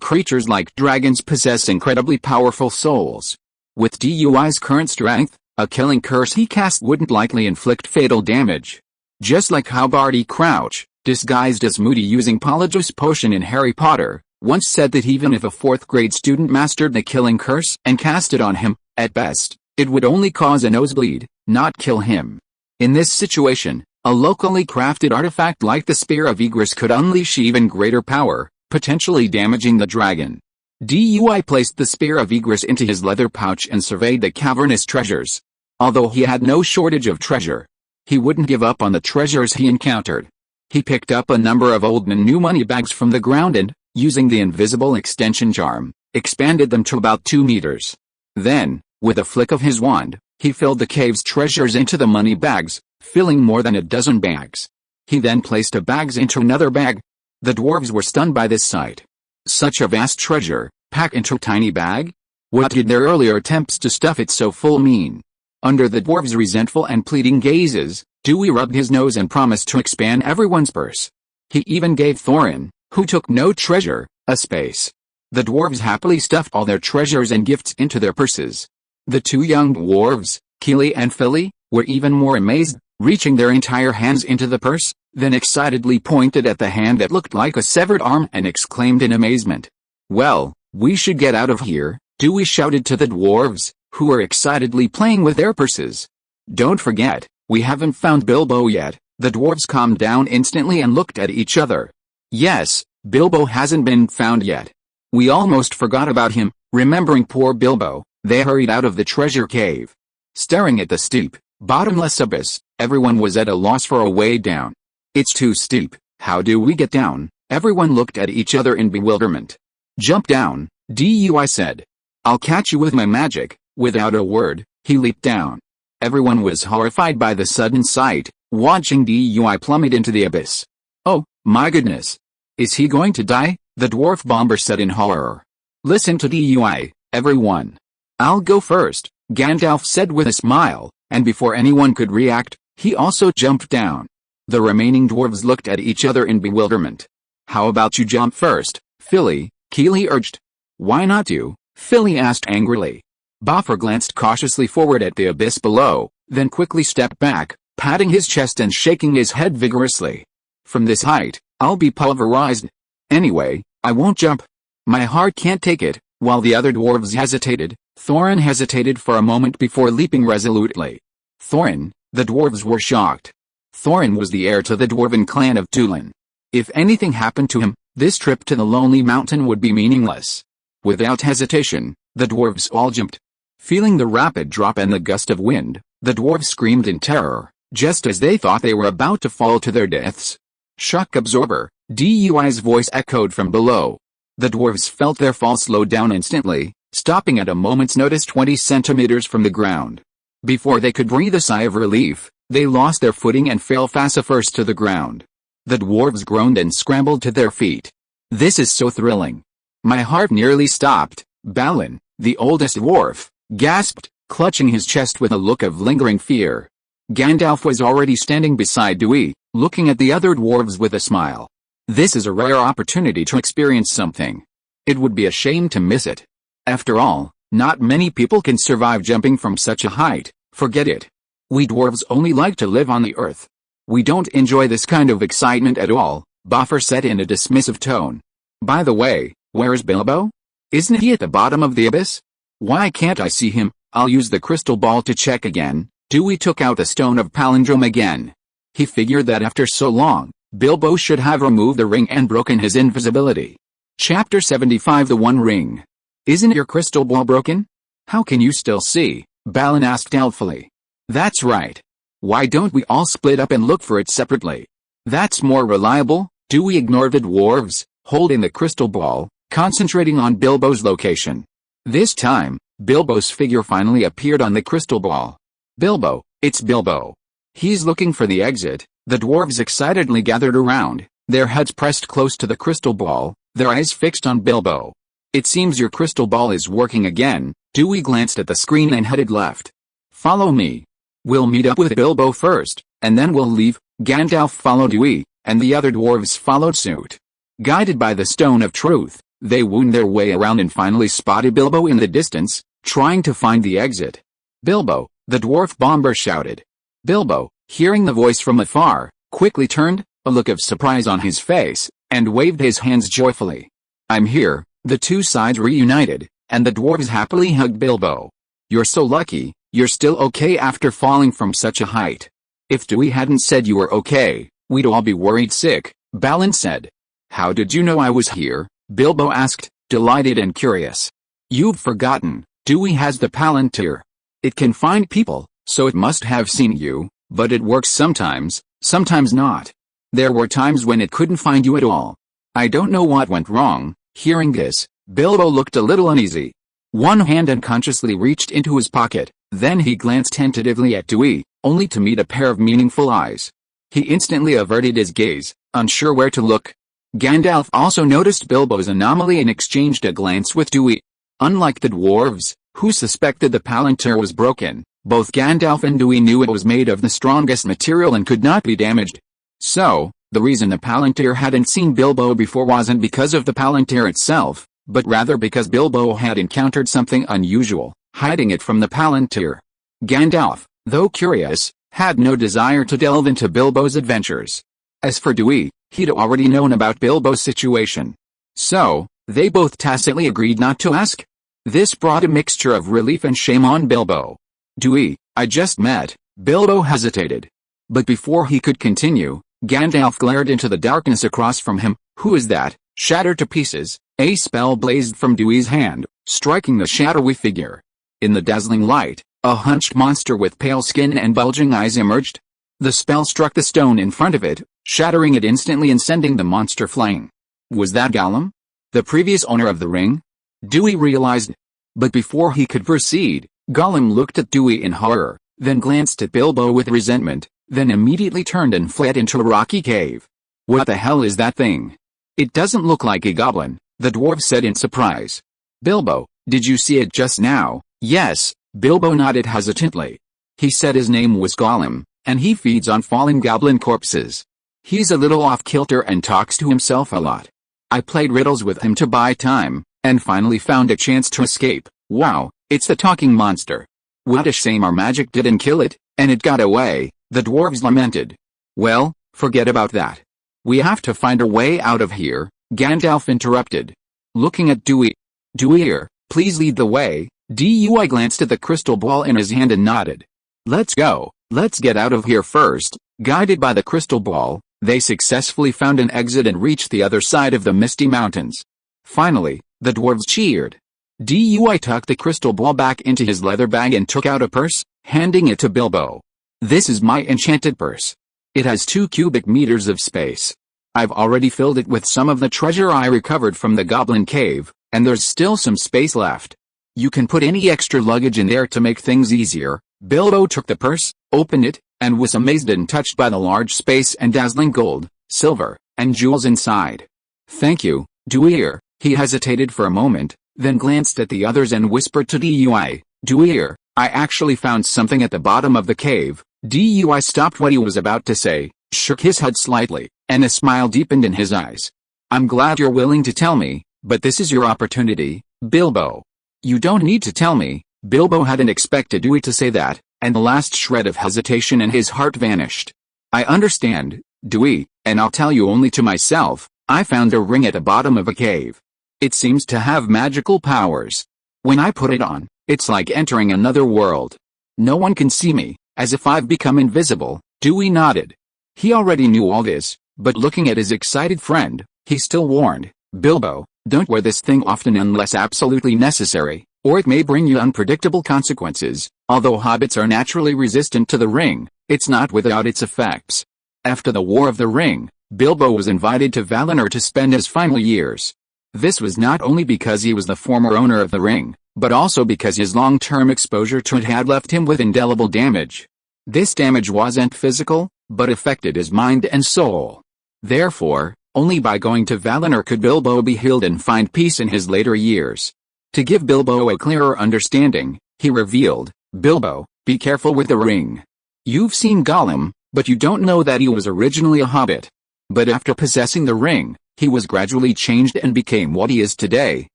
creatures like dragons possess incredibly powerful souls. With Dui's current strength, a killing curse he cast wouldn't likely inflict fatal damage. Just like how Barty Crouch, disguised as Moody using Polyjuice Potion in Harry Potter, once said that even if a 4th-grade student mastered the killing curse and cast it on him, at best, it would only cause a nosebleed, not kill him. In this situation, a locally crafted artifact like the Spear of Egress could unleash even greater power, potentially damaging the dragon. Dui placed the Spear of Egress into his leather pouch and surveyed the cavernous treasures. Although he had no shortage of treasure, he wouldn't give up on the treasures he encountered. He picked up a number of old and new money bags from the ground and, using the invisible extension charm, expanded them to about 2 meters. Then, with a flick of his wand, he filled the cave's treasures into the money bags, filling more than a dozen bags. He then placed the bags into another bag. The dwarves were stunned by this sight. Such a vast treasure, packed into a tiny bag? What did their earlier attempts to stuff it so full mean? Under the dwarves' resentful and pleading gazes, Dewey rubbed his nose and promised to expand everyone's purse. He even gave Thorin, who took no treasure, a space. The dwarves happily stuffed all their treasures and gifts into their purses. The 2 young dwarves, Keely and Philly, were even more amazed, reaching their entire hands into the purse, then excitedly pointed at the hand that looked like a severed arm and exclaimed in amazement. "Well, we should get out of here," Dewey shouted to the dwarves, who were excitedly playing with their purses. "Don't forget, we haven't found Bilbo yet." The dwarves calmed down instantly and looked at each other. "Yes, Bilbo hasn't been found yet. We almost forgot about him." Remembering poor Bilbo, they hurried out of the treasure cave. Staring at the steep, bottomless abyss, everyone was at a loss for a way down. "It's too steep, how do we get down?" Everyone looked at each other in bewilderment. "Jump down," Dui said. "I'll catch you with my magic." Without a word, he leaped down. Everyone was horrified by the sudden sight, watching Dui plummet into the abyss. "Oh, my goodness! Is he going to die?" the dwarf bomber said in horror. "Listen to Dui, everyone. I'll go first," Gandalf said with a smile, and before anyone could react, he also jumped down. The remaining dwarves looked at each other in bewilderment. "How about you jump first, Philly?" Keely urged. "Why not you?" Philly asked angrily. Boffer glanced cautiously forward at the abyss below, then quickly stepped back, patting his chest and shaking his head vigorously. "From this height, I'll be pulverized. Anyway, I won't jump. My heart can't take it." While the other dwarves hesitated, Thorin hesitated for a moment before leaping resolutely. Thorin, the dwarves were shocked. Thorin was the heir to the dwarven clan of Dúlin. If anything happened to him, this trip to the Lonely Mountain would be meaningless. Without hesitation, the dwarves all jumped. Feeling the rapid drop and the gust of wind, the dwarves screamed in terror, just as they thought they were about to fall to their deaths. "Shock absorber," Dui's voice echoed from below. The dwarves felt their fall slow down instantly, stopping at a moment's notice 20 centimeters from the ground. Before they could breathe a sigh of relief, they lost their footing and fell face first to the ground. The dwarves groaned and scrambled to their feet. "This is so thrilling. My heart nearly stopped." Balin, the oldest dwarf, gasped, clutching his chest with a look of lingering fear. Gandalf was already standing beside Dewey, looking at the other dwarves with a smile. "This is a rare opportunity to experience something. It would be a shame to miss it." After all, not many people can survive jumping from such a height. Forget it. We dwarves only like to live on the earth. We don't enjoy this kind of excitement at all, Boffer said in a dismissive tone. By the way, where's Bilbo? Isn't he at the bottom of the abyss? Why can't I see him? I'll use the crystal ball to check again. Dewey took out the stone of palindrome again. He figured that after so long, Bilbo should have removed the ring and broken his invisibility. Chapter 75 The One Ring. Isn't your crystal ball broken? How can you still see? Balin asked doubtfully. That's right. Why don't we all split up and look for it separately? That's more reliable. Dewey ignored the dwarves, holding the crystal ball, concentrating on Bilbo's location. This time, Bilbo's figure finally appeared on the crystal ball. Bilbo, it's Bilbo. He's looking for the exit. The dwarves excitedly gathered around, their heads pressed close to the crystal ball, their eyes fixed on Bilbo. It seems your crystal ball is working again. Dewey glanced at the screen and headed left. Follow me. We'll meet up with Bilbo first, and then we'll leave. Gandalf followed Dewey, and the other dwarves followed suit. Guided by the Stone of Truth, they wound their way around and finally spotted Bilbo in the distance, trying to find the exit. Bilbo, the dwarf bomber shouted. Bilbo, hearing the voice from afar, quickly turned, a look of surprise on his face, and waved his hands joyfully. I'm here. The two sides reunited, and the dwarves happily hugged Bilbo. You're so lucky, you're still okay after falling from such a height. If Dewey hadn't said you were okay, we'd all be worried sick, Balin said. How did you know I was here? Bilbo asked, delighted and curious. You've forgotten, Dewey has the Palantir. It can find people, so it must have seen you, but it works sometimes, sometimes not. There were times when it couldn't find you at all. I don't know what went wrong. Hearing this, Bilbo looked a little uneasy. One hand unconsciously reached into his pocket, then he glanced tentatively at Dewey, only to meet a pair of meaningful eyes. He instantly averted his gaze, unsure where to look. Gandalf also noticed Bilbo's anomaly and exchanged a glance with Dewey. Unlike the dwarves, who suspected the Palantir was broken, both Gandalf and Dewey knew it was made of the strongest material and could not be damaged. So, the reason the Palantir hadn't seen Bilbo before wasn't because of the Palantir itself, but rather because Bilbo had encountered something unusual, hiding it from the Palantir. Gandalf, though curious, had no desire to delve into Bilbo's adventures. As for Dewey, he'd already known about Bilbo's situation. So, they both tacitly agreed not to ask. This brought a mixture of relief and shame on Bilbo. Dewey, I just met. Bilbo hesitated. But before he could continue, Gandalf glared into the darkness across from him. Who is that? Shattered to pieces. A spell blazed from Dewey's hand, striking the shadowy figure. In the dazzling light, a hunched monster with pale skin and bulging eyes emerged. The spell struck the stone in front of it, shattering it instantly and sending the monster flying. Was that Gollum? The previous owner of the ring? Dewey realized. But before he could proceed, Gollum looked at Dewey in horror, then glanced at Bilbo with resentment, then immediately turned and fled into a rocky cave. What the hell is that thing? It doesn't look like a goblin, the dwarf said in surprise. Bilbo, did you see it just now? Yes, Bilbo nodded hesitantly. He said his name was Gollum, and he feeds on fallen goblin corpses. He's a little off-kilter and talks to himself a lot. I played riddles with him to buy time, and finally found a chance to escape. Wow, it's the talking monster. What a shame our magic didn't kill it, and it got away, the dwarves lamented. Well, forget about that. We have to find a way out of here, Gandalf interrupted. Looking at Dewey. Dewey, please lead the way. Dewey glanced at the crystal ball in his hand and nodded. Let's go, let's get out of here first. Guided by the crystal ball, they successfully found an exit and reached the other side of the misty mountains. Finally, the dwarves cheered. Dewey tucked the crystal ball back into his leather bag and took out a purse, handing it to Bilbo. This is my enchanted purse. It has 2 cubic meters of space. I've already filled it with some of the treasure I recovered from the goblin cave, and there's still some space left. You can put any extra luggage in there to make things easier. Bilbo took the purse, opened it, and was amazed and touched by the large space and dazzling gold, silver, and jewels inside. Thank you, Dewey. He hesitated for a moment, then glanced at the others and whispered to Dewey, Dewey, I actually found something at the bottom of the cave. Dewey stopped what he was about to say, shook his head slightly, and a smile deepened in his eyes. I'm glad you're willing to tell me, but this is your opportunity, Bilbo. You don't need to tell me. Bilbo hadn't expected Dewey to say that, and the last shred of hesitation in his heart vanished. I understand, Dewey, and I'll tell you only to myself. I found a ring at the bottom of a cave. It seems to have magical powers. When I put it on, it's like entering another world. No one can see me, as if I've become invisible. Dewey nodded. He already knew all this, but looking at his excited friend, he still warned, Bilbo, don't wear this thing often unless absolutely necessary, or it may bring you unpredictable consequences. Although hobbits are naturally resistant to the ring, it's not without its effects. After the War of the Ring, Bilbo was invited to Valinor to spend his final years. This was not only because he was the former owner of the ring, but also because his long-term exposure to it had left him with indelible damage. This damage wasn't physical, but affected his mind and soul. Therefore, only by going to Valinor could Bilbo be healed and find peace in his later years. To give Bilbo a clearer understanding, he revealed, Bilbo, be careful with the ring. You've seen Gollum, but you don't know that he was originally a hobbit. But after possessing the ring, he was gradually changed and became what he is today.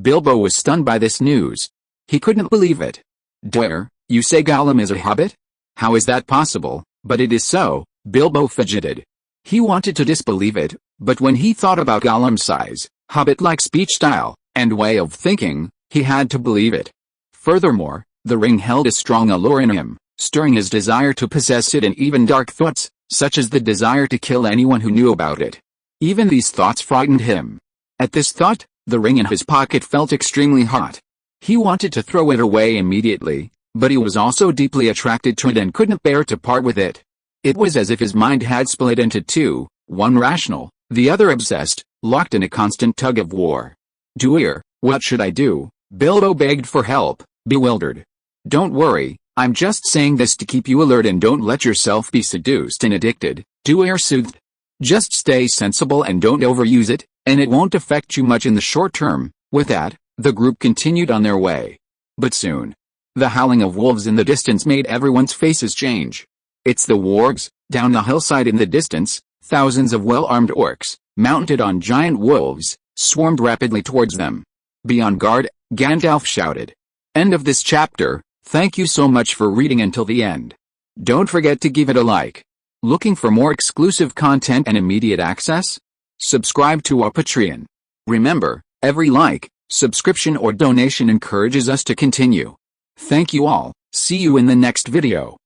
Bilbo was stunned by this news. He couldn't believe it. Dwyer, you say Gollum is a hobbit? How is that possible? But it is so, Bilbo fidgeted. He wanted to disbelieve it, but when he thought about Gollum's size, hobbit-like speech style, and way of thinking, he had to believe it. Furthermore, the ring held a strong allure in him, stirring his desire to possess it and even dark thoughts, such as the desire to kill anyone who knew about it. Even these thoughts frightened him. At this thought, the ring in his pocket felt extremely hot. He wanted to throw it away immediately, but he was also deeply attracted to it and couldn't bear to part with it. It was as if his mind had split into two, one rational, the other obsessed, locked in a constant tug-of-war. Dwyer, what should I do? Bilbo begged for help, bewildered. Don't worry, I'm just saying this to keep you alert and don't let yourself be seduced and addicted, Dwyer soothed. Just stay sensible and don't overuse it, and it won't affect you much in the short term. With that, the group continued on their way. But soon, the howling of wolves in the distance made everyone's faces change. It's the wargs. Down the hillside in the distance, thousands of well-armed orcs, mounted on giant wolves, swarmed rapidly towards them. Be on guard, Gandalf shouted. End of this chapter. Thank you so much for reading until the end. Don't forget to give it a like. Looking for more exclusive content and immediate access? Subscribe to our Patreon. Remember, every like, subscription or donation encourages us to continue. Thank you all. See you in the next video.